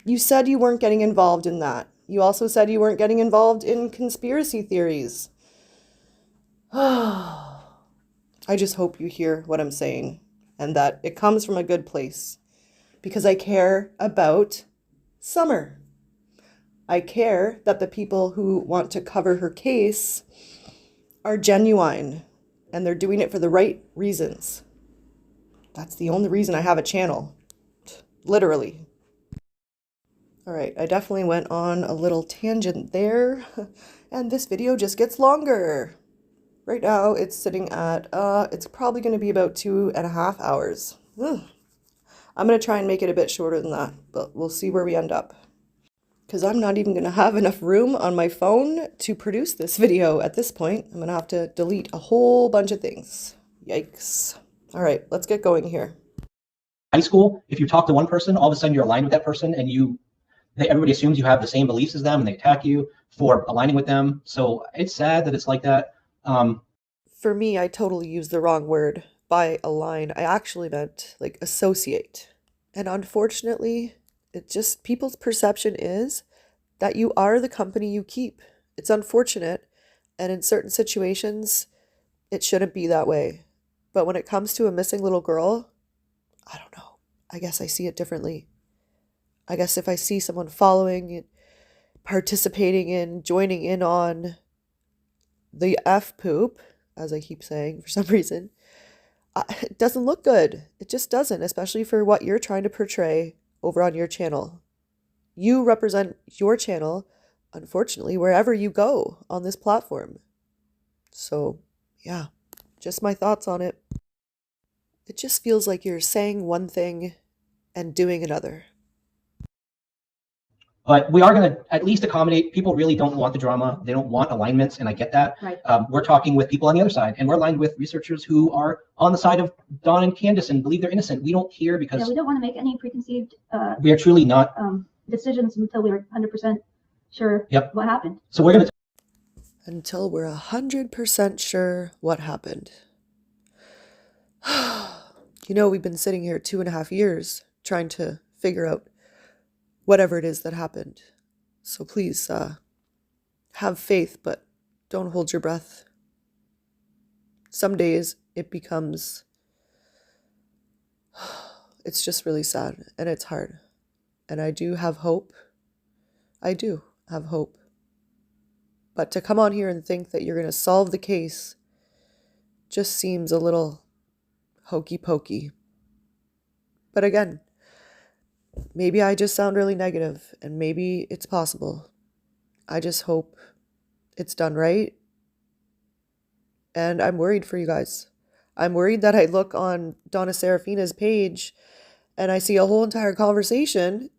You said you weren't getting involved in that. You also said you weren't getting involved in conspiracy theories. I just hope you hear what I'm saying and that it comes from a good place, because I care about Summer. I care that the people who want to cover her case are genuine and they're doing it for the right reasons. That's the only reason I have a channel. Literally. All right, I definitely went on a little tangent there, and this video just gets longer. Right now, it's sitting at, it's probably going to be about 2.5 hours. I'm going to try and make it a bit shorter than that, but we'll see where we end up. because I'm not even going to have enough room on my phone to produce this video at this point. I'm going to have to delete a whole bunch of things. Yikes. All right, let's get going here. High school, if you talk to one person, all of a sudden you're aligned with that person, and everybody assumes you have the same beliefs as them, and they attack you for aligning with them. So it's sad that it's like that. For me, I totally used the wrong word by align. I actually meant like associate. And unfortunately, it just, people's perception is that you are the company you keep. It's unfortunate, and in certain situations, it shouldn't be that way. But when it comes to a missing little girl, I don't know. I guess I see it differently. I guess if I see someone following, participating in, joining in on the F poop, as I keep saying for some reason, it doesn't look good. It just doesn't, especially for what you're trying to portray over on your channel. You represent your channel, unfortunately, wherever you go on this platform. So, yeah, just my thoughts on it. It just feels like you're saying one thing and doing another. But we are going to at least accommodate. People really don't want the drama. They don't want alignments, and I get that. Right. We're talking with people on the other side, and we're aligned with researchers who are on the side of Dawn and Candace and believe they're innocent. We don't care because we don't want to make any preconceived we are truly not decisions until we're 100% sure what happened. So we're going to until we're 100% sure what happened. You know, we've been sitting here 2.5 years trying to figure out whatever it is that happened. So please, have faith, but don't hold your breath. Some days it becomes, it's just really sad and it's hard. And I do have hope. I do have hope. But to come on here and think that you're going to solve the case just seems a little hokey pokey. But again, maybe I just sound really negative, and maybe it's possible. I just hope it's done right. And I'm worried for you guys. I'm worried that I look on Donna Serafina's page and I see a whole entire conversation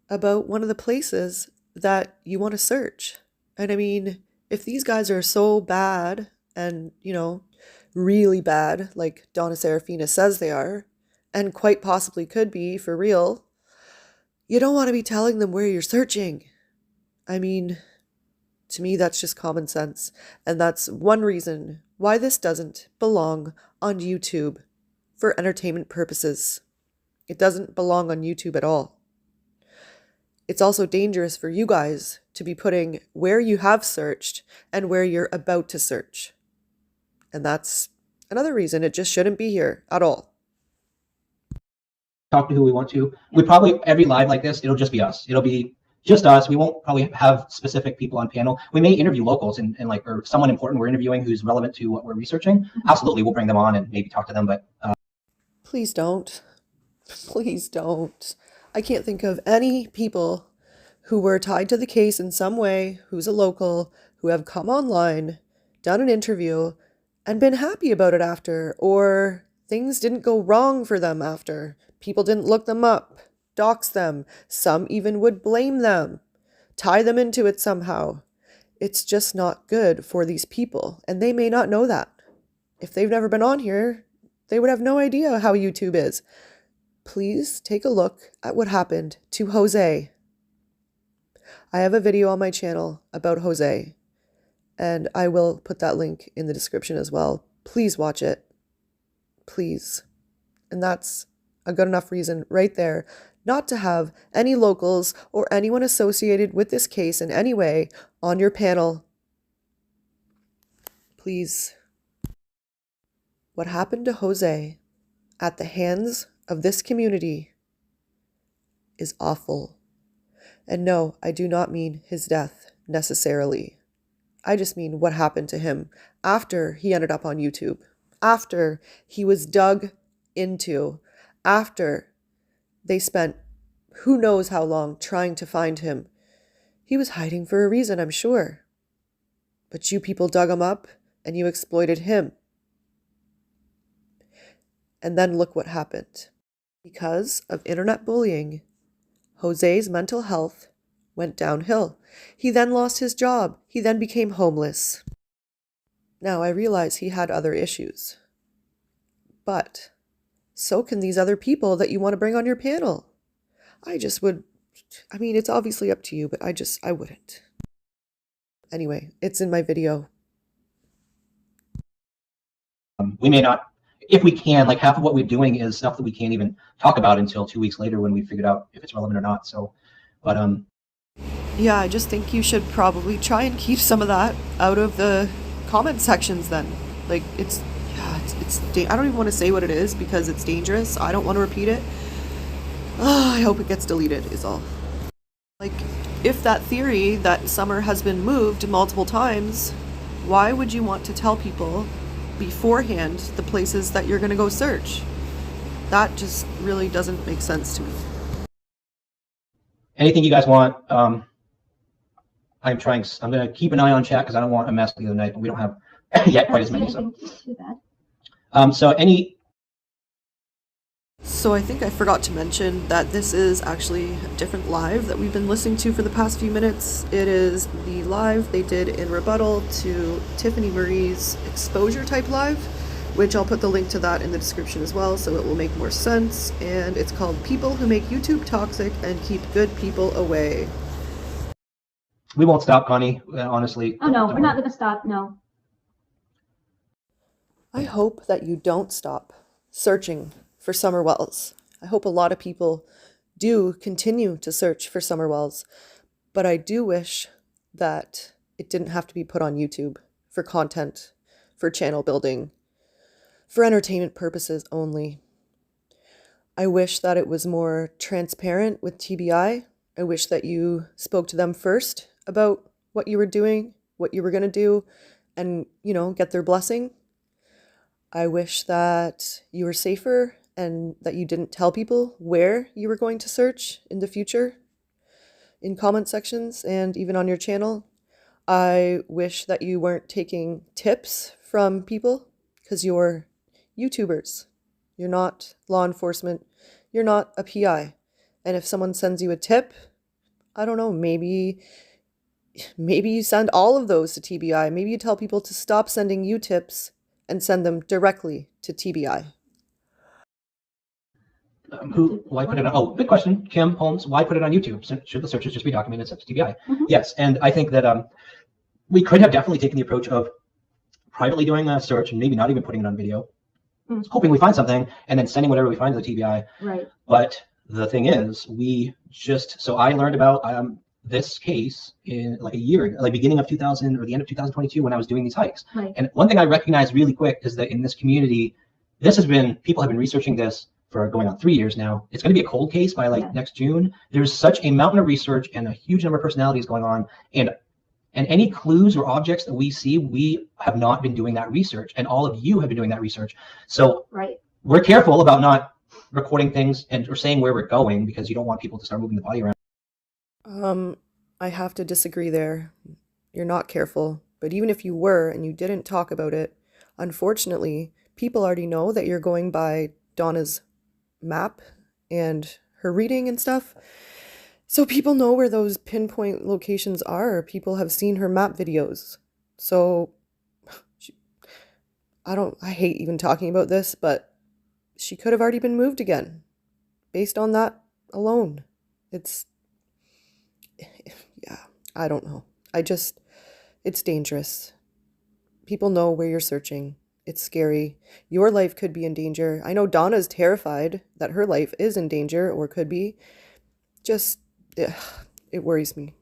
about one of the places that you want to search. And I mean, if these guys are so bad and, you know, really bad, like Donna Serafina says they are, and quite possibly could be for real, you don't want to be telling them where you're searching. I mean, to me, that's just common sense. And that's one reason why this doesn't belong on YouTube for entertainment purposes. It doesn't belong on YouTube at all. It's also dangerous for you guys to be putting where you have searched and where you're about to search. And that's another reason it just shouldn't be here at all. Talk to who we want to. We probably, every live like this, it'll just be us. It'll be just us. We won't probably have specific people on panel. We may interview locals and like, or someone important we're interviewing who's relevant to what we're researching. Absolutely, we'll bring them on and maybe talk to them, but please don't. Please don't. I can't think of any people who were tied to the case in some way, who's a local, who have come online, done an interview, and been happy about it after, or things didn't go wrong for them after. People didn't look them up, dox them. Some even would blame them, tie them into it somehow. It's just not good for these people, and they may not know that. If they've never been on here, they would have no idea how YouTube is. Please take a look at what happened to Jose. I have a video on my channel about Jose, and I will put that link in the description as well. Please watch it. Please. And that's a good enough reason right there not to have any locals or anyone associated with this case in any way on your panel. Please. What happened to Jose at the hands of this community is awful. And no, I do not mean his death necessarily. I just mean what happened to him after he ended up on YouTube, after he was dug into, after they spent who knows how long trying to find him. He was hiding for a reason, I'm sure. But you people dug him up and you exploited him. And then look what happened. Because of internet bullying, Jose's mental health went downhill. He then lost his job. He then became homeless. Now, I realize he had other issues. But so can these other people that you want to bring on your panel. I mean, it's obviously up to you, but I wouldn't. Anyway, it's in my video. We may not, if we can, like half of what we're doing is stuff that we can't even talk about until 2 weeks later when we figured out if it's relevant or not. So, but yeah, I just think you should probably try and keep some of that out of the comment sections then. Like I don't even want to say what it is because it's dangerous. I don't want to repeat it. I hope it gets deleted is all. Like, if that theory that Summer has been moved multiple times, why would you want to tell people beforehand the places that you're going to go search? That just really doesn't make sense to me. Anything you guys want, I'm going to keep an eye on chat because I don't want a mess the other night, but we don't have yet quite as many. So, So I think I forgot to mention that this is actually a different live that we've been listening to for the past few minutes. It is the live they did in rebuttal to Tiffany Marie's exposure type live, which I'll put the link to that in the description as well so it will make more sense. And it's called People Who Make YouTube Toxic and Keep Good People Away. We won't stop, Connie, honestly. Oh no, we're not going to stop, no. I hope that you don't stop searching for Summer Wells. I hope a lot of people do continue to search for Summer Wells, but I do wish that it didn't have to be put on YouTube for content, for channel building, for entertainment purposes only. I wish that it was more transparent with TBI. I wish that you spoke to them first about what you were doing, what you were going to do, and, get their blessing. I wish that you were safer and that you didn't tell people where you were going to search in the future in comment sections and even on your channel. I wish that you weren't taking tips from people because you're YouTubers. You're not law enforcement. You're not a PI. And if someone sends you a tip, I don't know, maybe you send all of those to TBI. Maybe you tell people to stop sending you tips and send them directly to TBI. Why put it on? Oh, good question, Kim Holmes. Why put it on YouTube? Should the searches just be documented sent to TBI? Yes, and I think that we could have definitely taken the approach of privately doing a search and maybe not even putting it on video, hoping we find something and then sending whatever we find to the TBI. Right. But the thing is, so I learned about this case in like a year ago, like beginning of 2000 or the end of 2022 when I was doing these hikes. Right. And one thing I recognized really quick is that in this community, people have been researching this for going on 3 years now. It's going to be a cold case by next June. There's such a mountain of research and a huge number of personalities going on. And any clues or objects that we see, we have not been doing that research. And all of you have been doing that research. So we're careful about not recording things or saying where we're going because you don't want people to start moving the body around. I have to disagree there. You're not careful. But even if you were and you didn't talk about it, unfortunately, people already know that you're going by Donna's map and her reading and stuff. So people know where those pinpoint locations are. People have seen her map videos. So I hate even talking about this, but she could have already been moved again based on that alone. I don't know. It's dangerous. People know where you're searching. It's scary. Your life could be in danger. I know Donna's terrified that her life is in danger or could be. It worries me.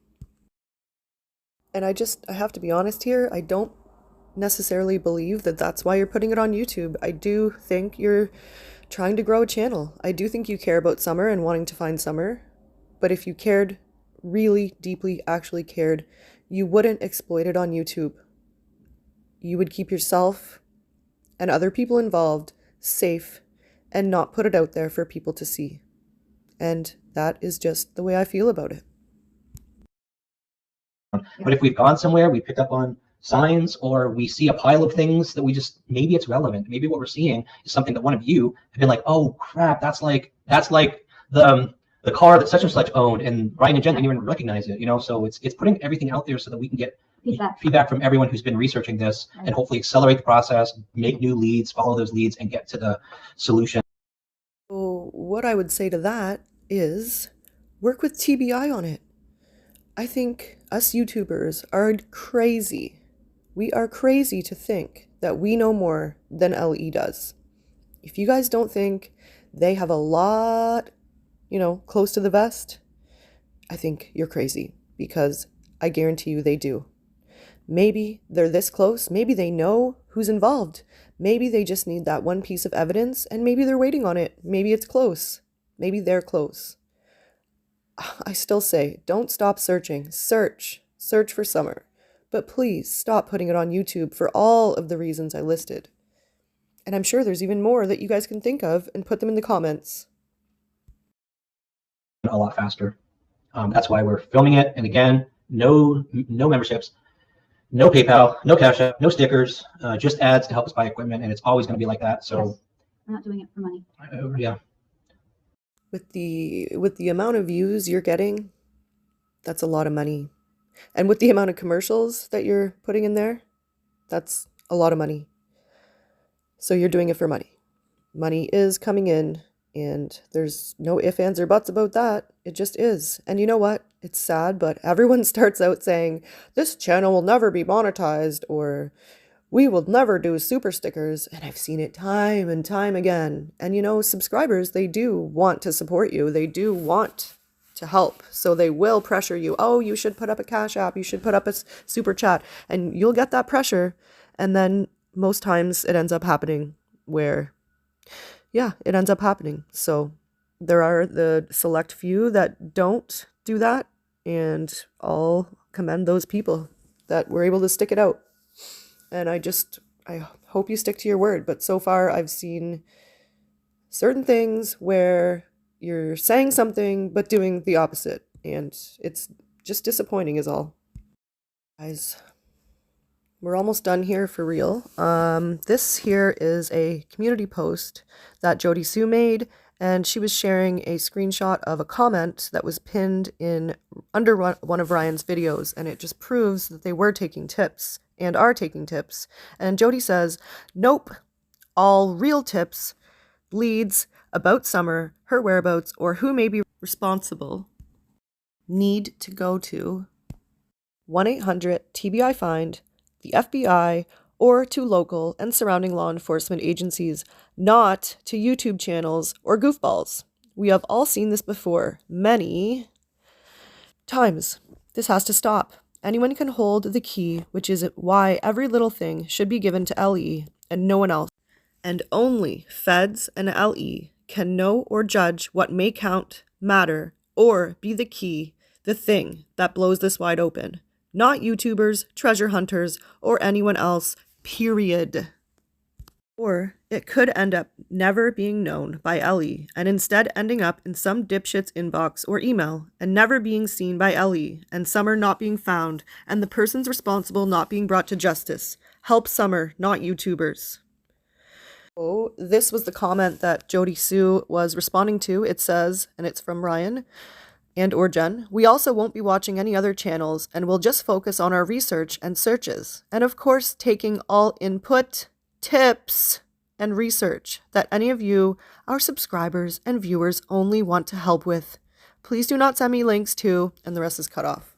And I have to be honest here. I don't necessarily believe that that's why you're putting it on YouTube. I do think you're trying to grow a channel. I do think you care about Summer and wanting to find Summer. But if you cared, really deeply actually cared, you wouldn't exploit it on YouTube. You would keep yourself and other people involved safe and not put it out there for people to see. And that is just the way I feel about it. But if we've gone somewhere, we pick up on signs or we see a pile of things that maybe it's relevant. Maybe what we're seeing is something that one of you have been like, oh crap, that's like the the car that such and such owned, and Ryan and Jen didn't even recognize it, you know. So it's putting everything out there so that we can get feedback from everyone who's been researching this, and hopefully accelerate the process, make new leads, follow those leads, and get to the solution. So what I would say to that is work with TBI on it. I think us YouTubers are crazy. We are crazy to think that we know more than LE does. If you guys don't think they have a lot, you know, close to the vest, I think you're crazy, because I guarantee you they do. Maybe they're this close. Maybe they know who's involved. Maybe they just need that one piece of evidence, and maybe they're waiting on it. Maybe it's close. Maybe they're close. I still say, don't stop searching. Search for Summer. But please stop putting it on YouTube for all of the reasons I listed. And I'm sure there's even more that you guys can think of, and put them in the comments. A lot faster. That's why we're filming it. And again, no memberships, no PayPal, no Cash App, no stickers, just ads to help us buy equipment, and it's always going to be like that. So yes. I'm not doing it for money. Yeah. With the amount of views you're getting, that's a lot of money. And with the amount of commercials that you're putting in there, that's a lot of money. So you're doing it for money. Money is coming in, and there's no ifs, ands, or buts about that. It just is. And you know what? It's sad, but everyone starts out saying, this channel will never be monetized, or we will never do super stickers. And I've seen it time and time again. And you know, subscribers, they do want to support you. They do want to help. So they will pressure you. Oh, you should put up a Cash App. You should put up a super chat. And you'll get that pressure. And then most times it ends up happening where, yeah, it ends up happening. So there are the select few that don't do that. And I'll commend those people that were able to stick it out. And I hope you stick to your word. But so far I've seen certain things where you're saying something but doing the opposite. And it's just disappointing is all. Guys, we're almost done here for real. This here is a community post that Jodisue made, and she was sharing a screenshot of a comment that was pinned in under one of Ryan's videos, and it just proves that they were taking tips and are taking tips. And Jody says, nope, all real tips, leads about Summer, her whereabouts, or who may be responsible need to go to 1-800-TBI-FIND, the FBI, or to local and surrounding law enforcement agencies, not to YouTube channels or goofballs. We have all seen this before, many times. This has to stop. Anyone can hold the key, which is why every little thing should be given to LE and no one else. And only feds and LE can know or judge what may count, matter, or be the key, the thing that blows this wide open. Not YouTubers, treasure hunters, or anyone else, period. Or it could end up never being known by LE and instead ending up in some dipshit's inbox or email and never being seen by LE and Summer not being found and the persons responsible not being brought to justice. Help Summer, not YouTubers. Oh, this was the comment that Jodisue was responding to. It says, and it's from Ryan and or Jen, we also won't be watching any other channels and we'll just focus on our research and searches. And of course, taking all input, tips, and research that any of you, our subscribers and viewers, only want to help with. Please do not send me links to, and the rest is cut off.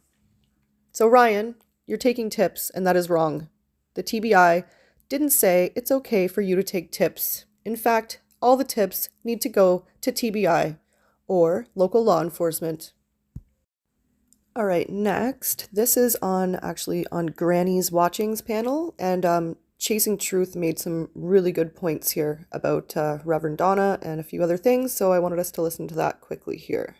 So Ryan, you're taking tips and that is wrong. The TBI didn't say it's okay for you to take tips. In fact, all the tips need to go to TBI or local law enforcement. All right, next, this is actually on Granny's Watchings panel, and Chasing Truth made some really good points here about Reverend Donna and a few other things, so I wanted us to listen to that quickly here.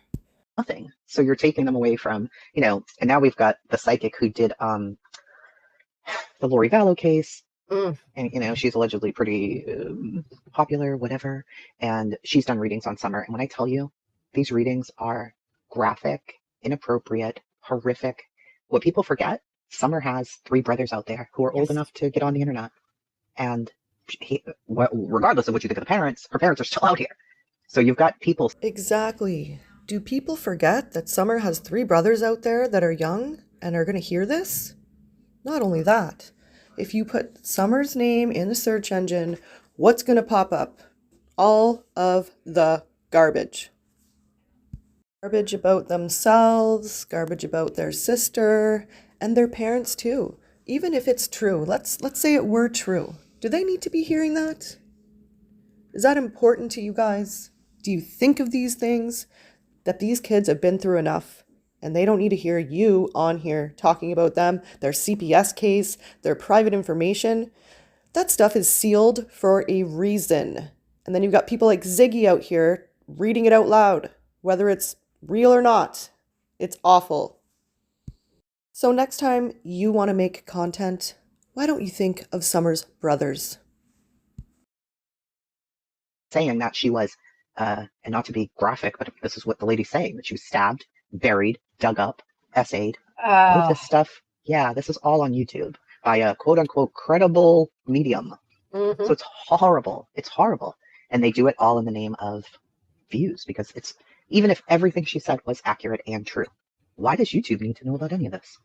Nothing. So you're taking them away from, and now we've got the psychic who did the Lori Vallow case. And she's allegedly pretty popular, whatever, and she's done readings on Summer. And when I tell you, these readings are graphic, inappropriate, horrific. What people forget, Summer has 3 brothers out there who are old enough to get on the internet, and regardless of what you think of the parents, her parents are still out here. So you've got people. Exactly. Do people forget that Summer has 3 brothers out there that are young and are going to hear this? Not only that, if you put Summer's name in the search engine, what's going to pop up? All of the garbage. Garbage about themselves, garbage about their sister, and their parents too. Even if it's true, let's say it were true. Do they need to be hearing that? Is that important to you guys? Do you think of these things? That these kids have been through enough and they don't need to hear you on here talking about them, their CPS case, their private information. That stuff is sealed for a reason. And then you've got people like Ziggy out here reading it out loud, whether it's real or not. It's awful. So next time you want to make content, why don't you think of Summer's brothers? Saying that she was, and not to be graphic, but this is what the lady's saying, that she was stabbed, buried, dug up, essayed. All of this stuff, yeah, this is all on YouTube by a quote-unquote credible medium. Mm-hmm. So it's horrible. It's horrible. And they do it all in the name of views, because it's, even if everything she said was accurate and true, why does YouTube need to know about any of this?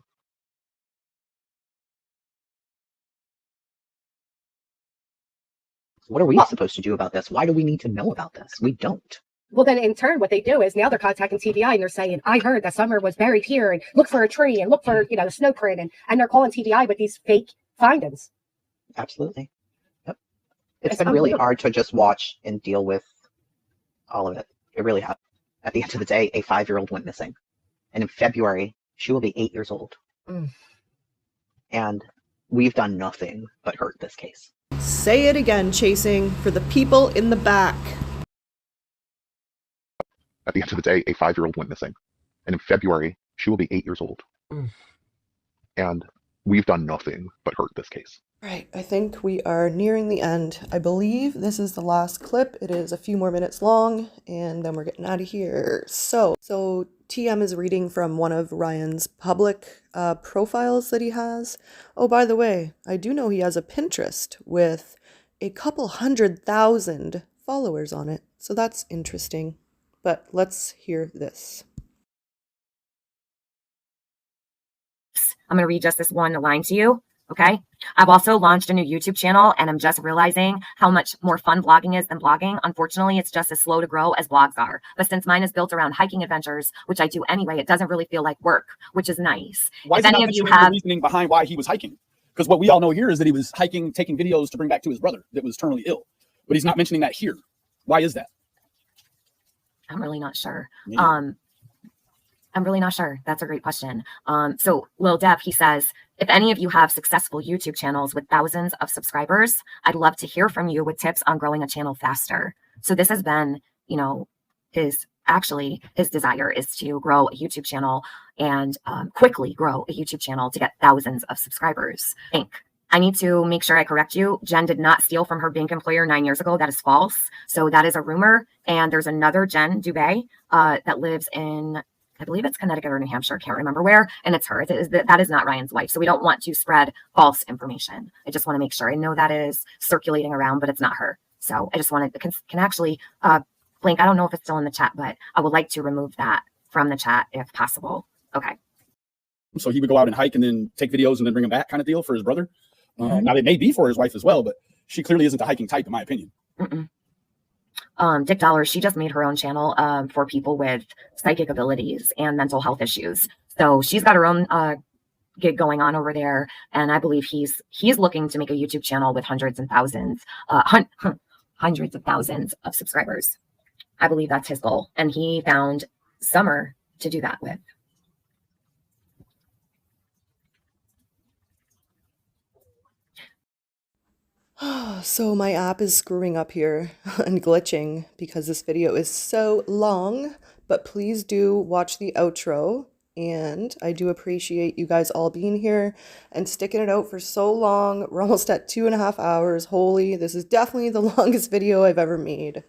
What are we supposed to do about this? Why do we need to know about this? We don't. Well, then in turn, what they do is now they're contacting TBI and they're saying, I heard that Summer was buried here and look for a tree and look for, the snow print. And they're calling TBI with these fake findings. Absolutely. Yep. It's been really hard to just watch and deal with all of it. It really has. At the end of the day, a 5-year-old went missing. And in February, she will be 8 years old. And we've done nothing but hurt this case. Say it again, Chasing, for the people in the back. At the end of the day, a 5-year-old went missing. And in February, she will be 8 years old. And we've done nothing but hurt this case. Right, I think we are nearing the end. I believe this is the last clip. It is a few more minutes long, and then we're getting out of here. So TM is reading from one of Ryan's public profiles that he has. Oh, by the way, I do know he has a Pinterest with a couple 100,000 followers on it. So that's interesting. But let's hear this. I'm going to read just this one line to you. Okay. I've also launched a new YouTube channel and I'm just realizing how much more fun vlogging is than blogging. Unfortunately, it's just as slow to grow as blogs are. But since mine is built around hiking adventures, which I do anyway, it doesn't really feel like work, which is nice. Why if is any of you have the reasoning behind why he was hiking? Because what we all know here is that he was hiking, taking videos to bring back to his brother that was terminally ill. But he's not mentioning that here. Why is that? I'm really not sure. Yeah. I'm really not sure. That's a great question. So Lil Dev, he says, if any of you have successful YouTube channels with thousands of subscribers, I'd love to hear from you with tips on growing a channel faster. So this has been, his desire is to grow a YouTube channel and quickly grow a YouTube channel to get thousands of subscribers. I need to make sure I correct you. Jen did not steal from her bank employer 9 years ago. That is false. So that is a rumor. And there's another Jen Dubé that lives in, I believe it's Connecticut or New Hampshire, can't remember where, and it's her. That is not Ryan's wife. So we don't want to spread false information. I just want to make sure. I know that is circulating around, but it's not her. So I just wanted to, can actually, Blink, I don't know if it's still in the chat, but I would like to remove that from the chat if possible. Okay. So he would go out and hike and then take videos and then bring them back kind of deal for his brother. Now it may be for his wife as well, but she clearly isn't a hiking type in my opinion. Dick Dollars, she just made her own channel for people with psychic abilities and mental health issues. So she's got her own gig going on over there, and I believe he's looking to make a YouTube channel with hundreds of thousands of subscribers. I believe that's his goal, and he found Summer to do that with. So my app is screwing up here and glitching because this video is so long, but please do watch the outro. And I do appreciate you guys all being here and sticking it out for so long. We're almost at 2.5 hours. Holy, this is definitely the longest video I've ever made.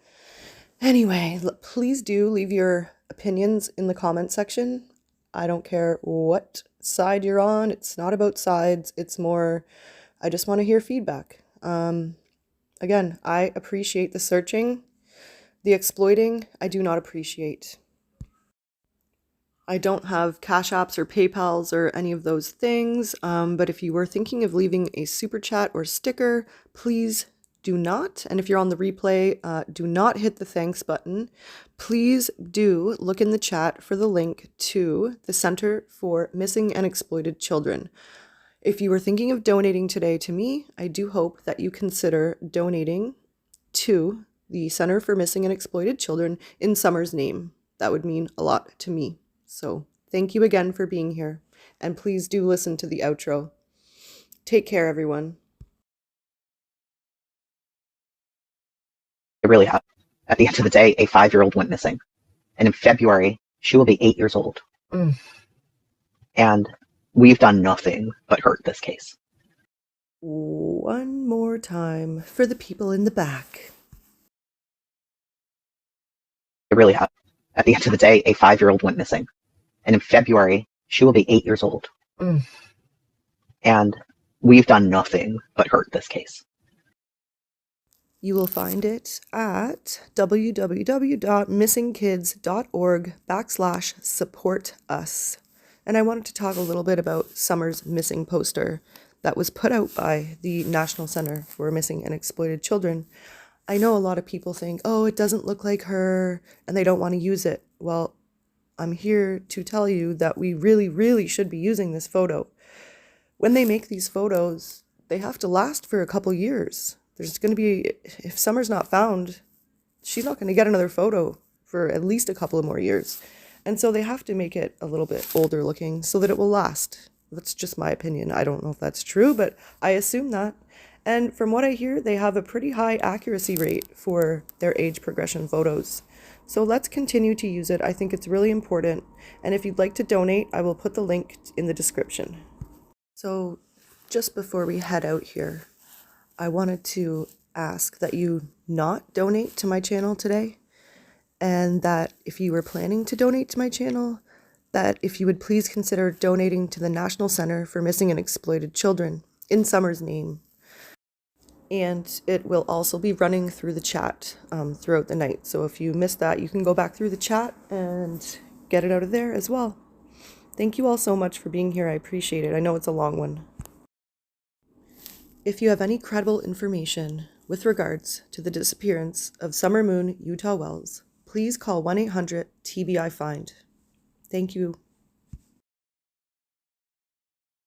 Anyway, please do leave your opinions in the comment section. I don't care what side you're on. It's not about sides. It's more, I just want to hear feedback. Again, I appreciate the searching. The exploiting, I do not appreciate. I don't have Cash Apps or PayPals or any of those things, but if you were thinking of leaving a super chat or sticker, please do not. And if you're on the replay, do not hit the thanks button. Please do look in the chat for the link to the Center for Missing and Exploited Children. If you were thinking of donating today to me, I do hope that you consider donating to the Center for Missing and Exploited Children in Summer's name. That would mean a lot to me. So thank you again for being here, and please do listen to the outro. Take care, everyone. It really happened. At the end of the day, a 5-year-old went missing. And in February, she will be 8 years old. And we've done nothing but hurt this case. One more time for the people in the back. It really happened. At the end of the day, a 5-year-old went missing. And in February, she will be 8 years old. And we've done nothing but hurt this case. You will find it at www.missingkids.org/support-us. And I wanted to talk a little bit about Summer's missing poster that was put out by the National Center for Missing and Exploited Children. I know a lot of people think, oh, it doesn't look like her, and they don't want to use it. Well, I'm here to tell you that we really, really should be using this photo. When they make these photos, they have to last for a couple years. There's going to be, if Summer's not found, she's not going to get another photo for at least a couple of more years. And so they have to make it a little bit older looking so that it will last. That's just my opinion. I don't know if that's true, but I assume that. And from what I hear, they have a pretty high accuracy rate for their age progression photos. So let's continue to use it. I think it's really important. And if you'd like to donate, I will put the link in the description. So just before we head out here, I wanted to ask that you not donate to my channel today, and that if you were planning to donate to my channel, that if you would please consider donating to the National Center for Missing and Exploited Children in Summer's name. And it will also be running through the chat throughout the night. So if you missed that, you can go back through the chat and get it out of there as well. Thank you all so much for being here. I appreciate it. I know it's a long one. If you have any credible information with regards to the disappearance of Summer Moon Utah Wells, please call 1-800-TBI-FIND. Thank you.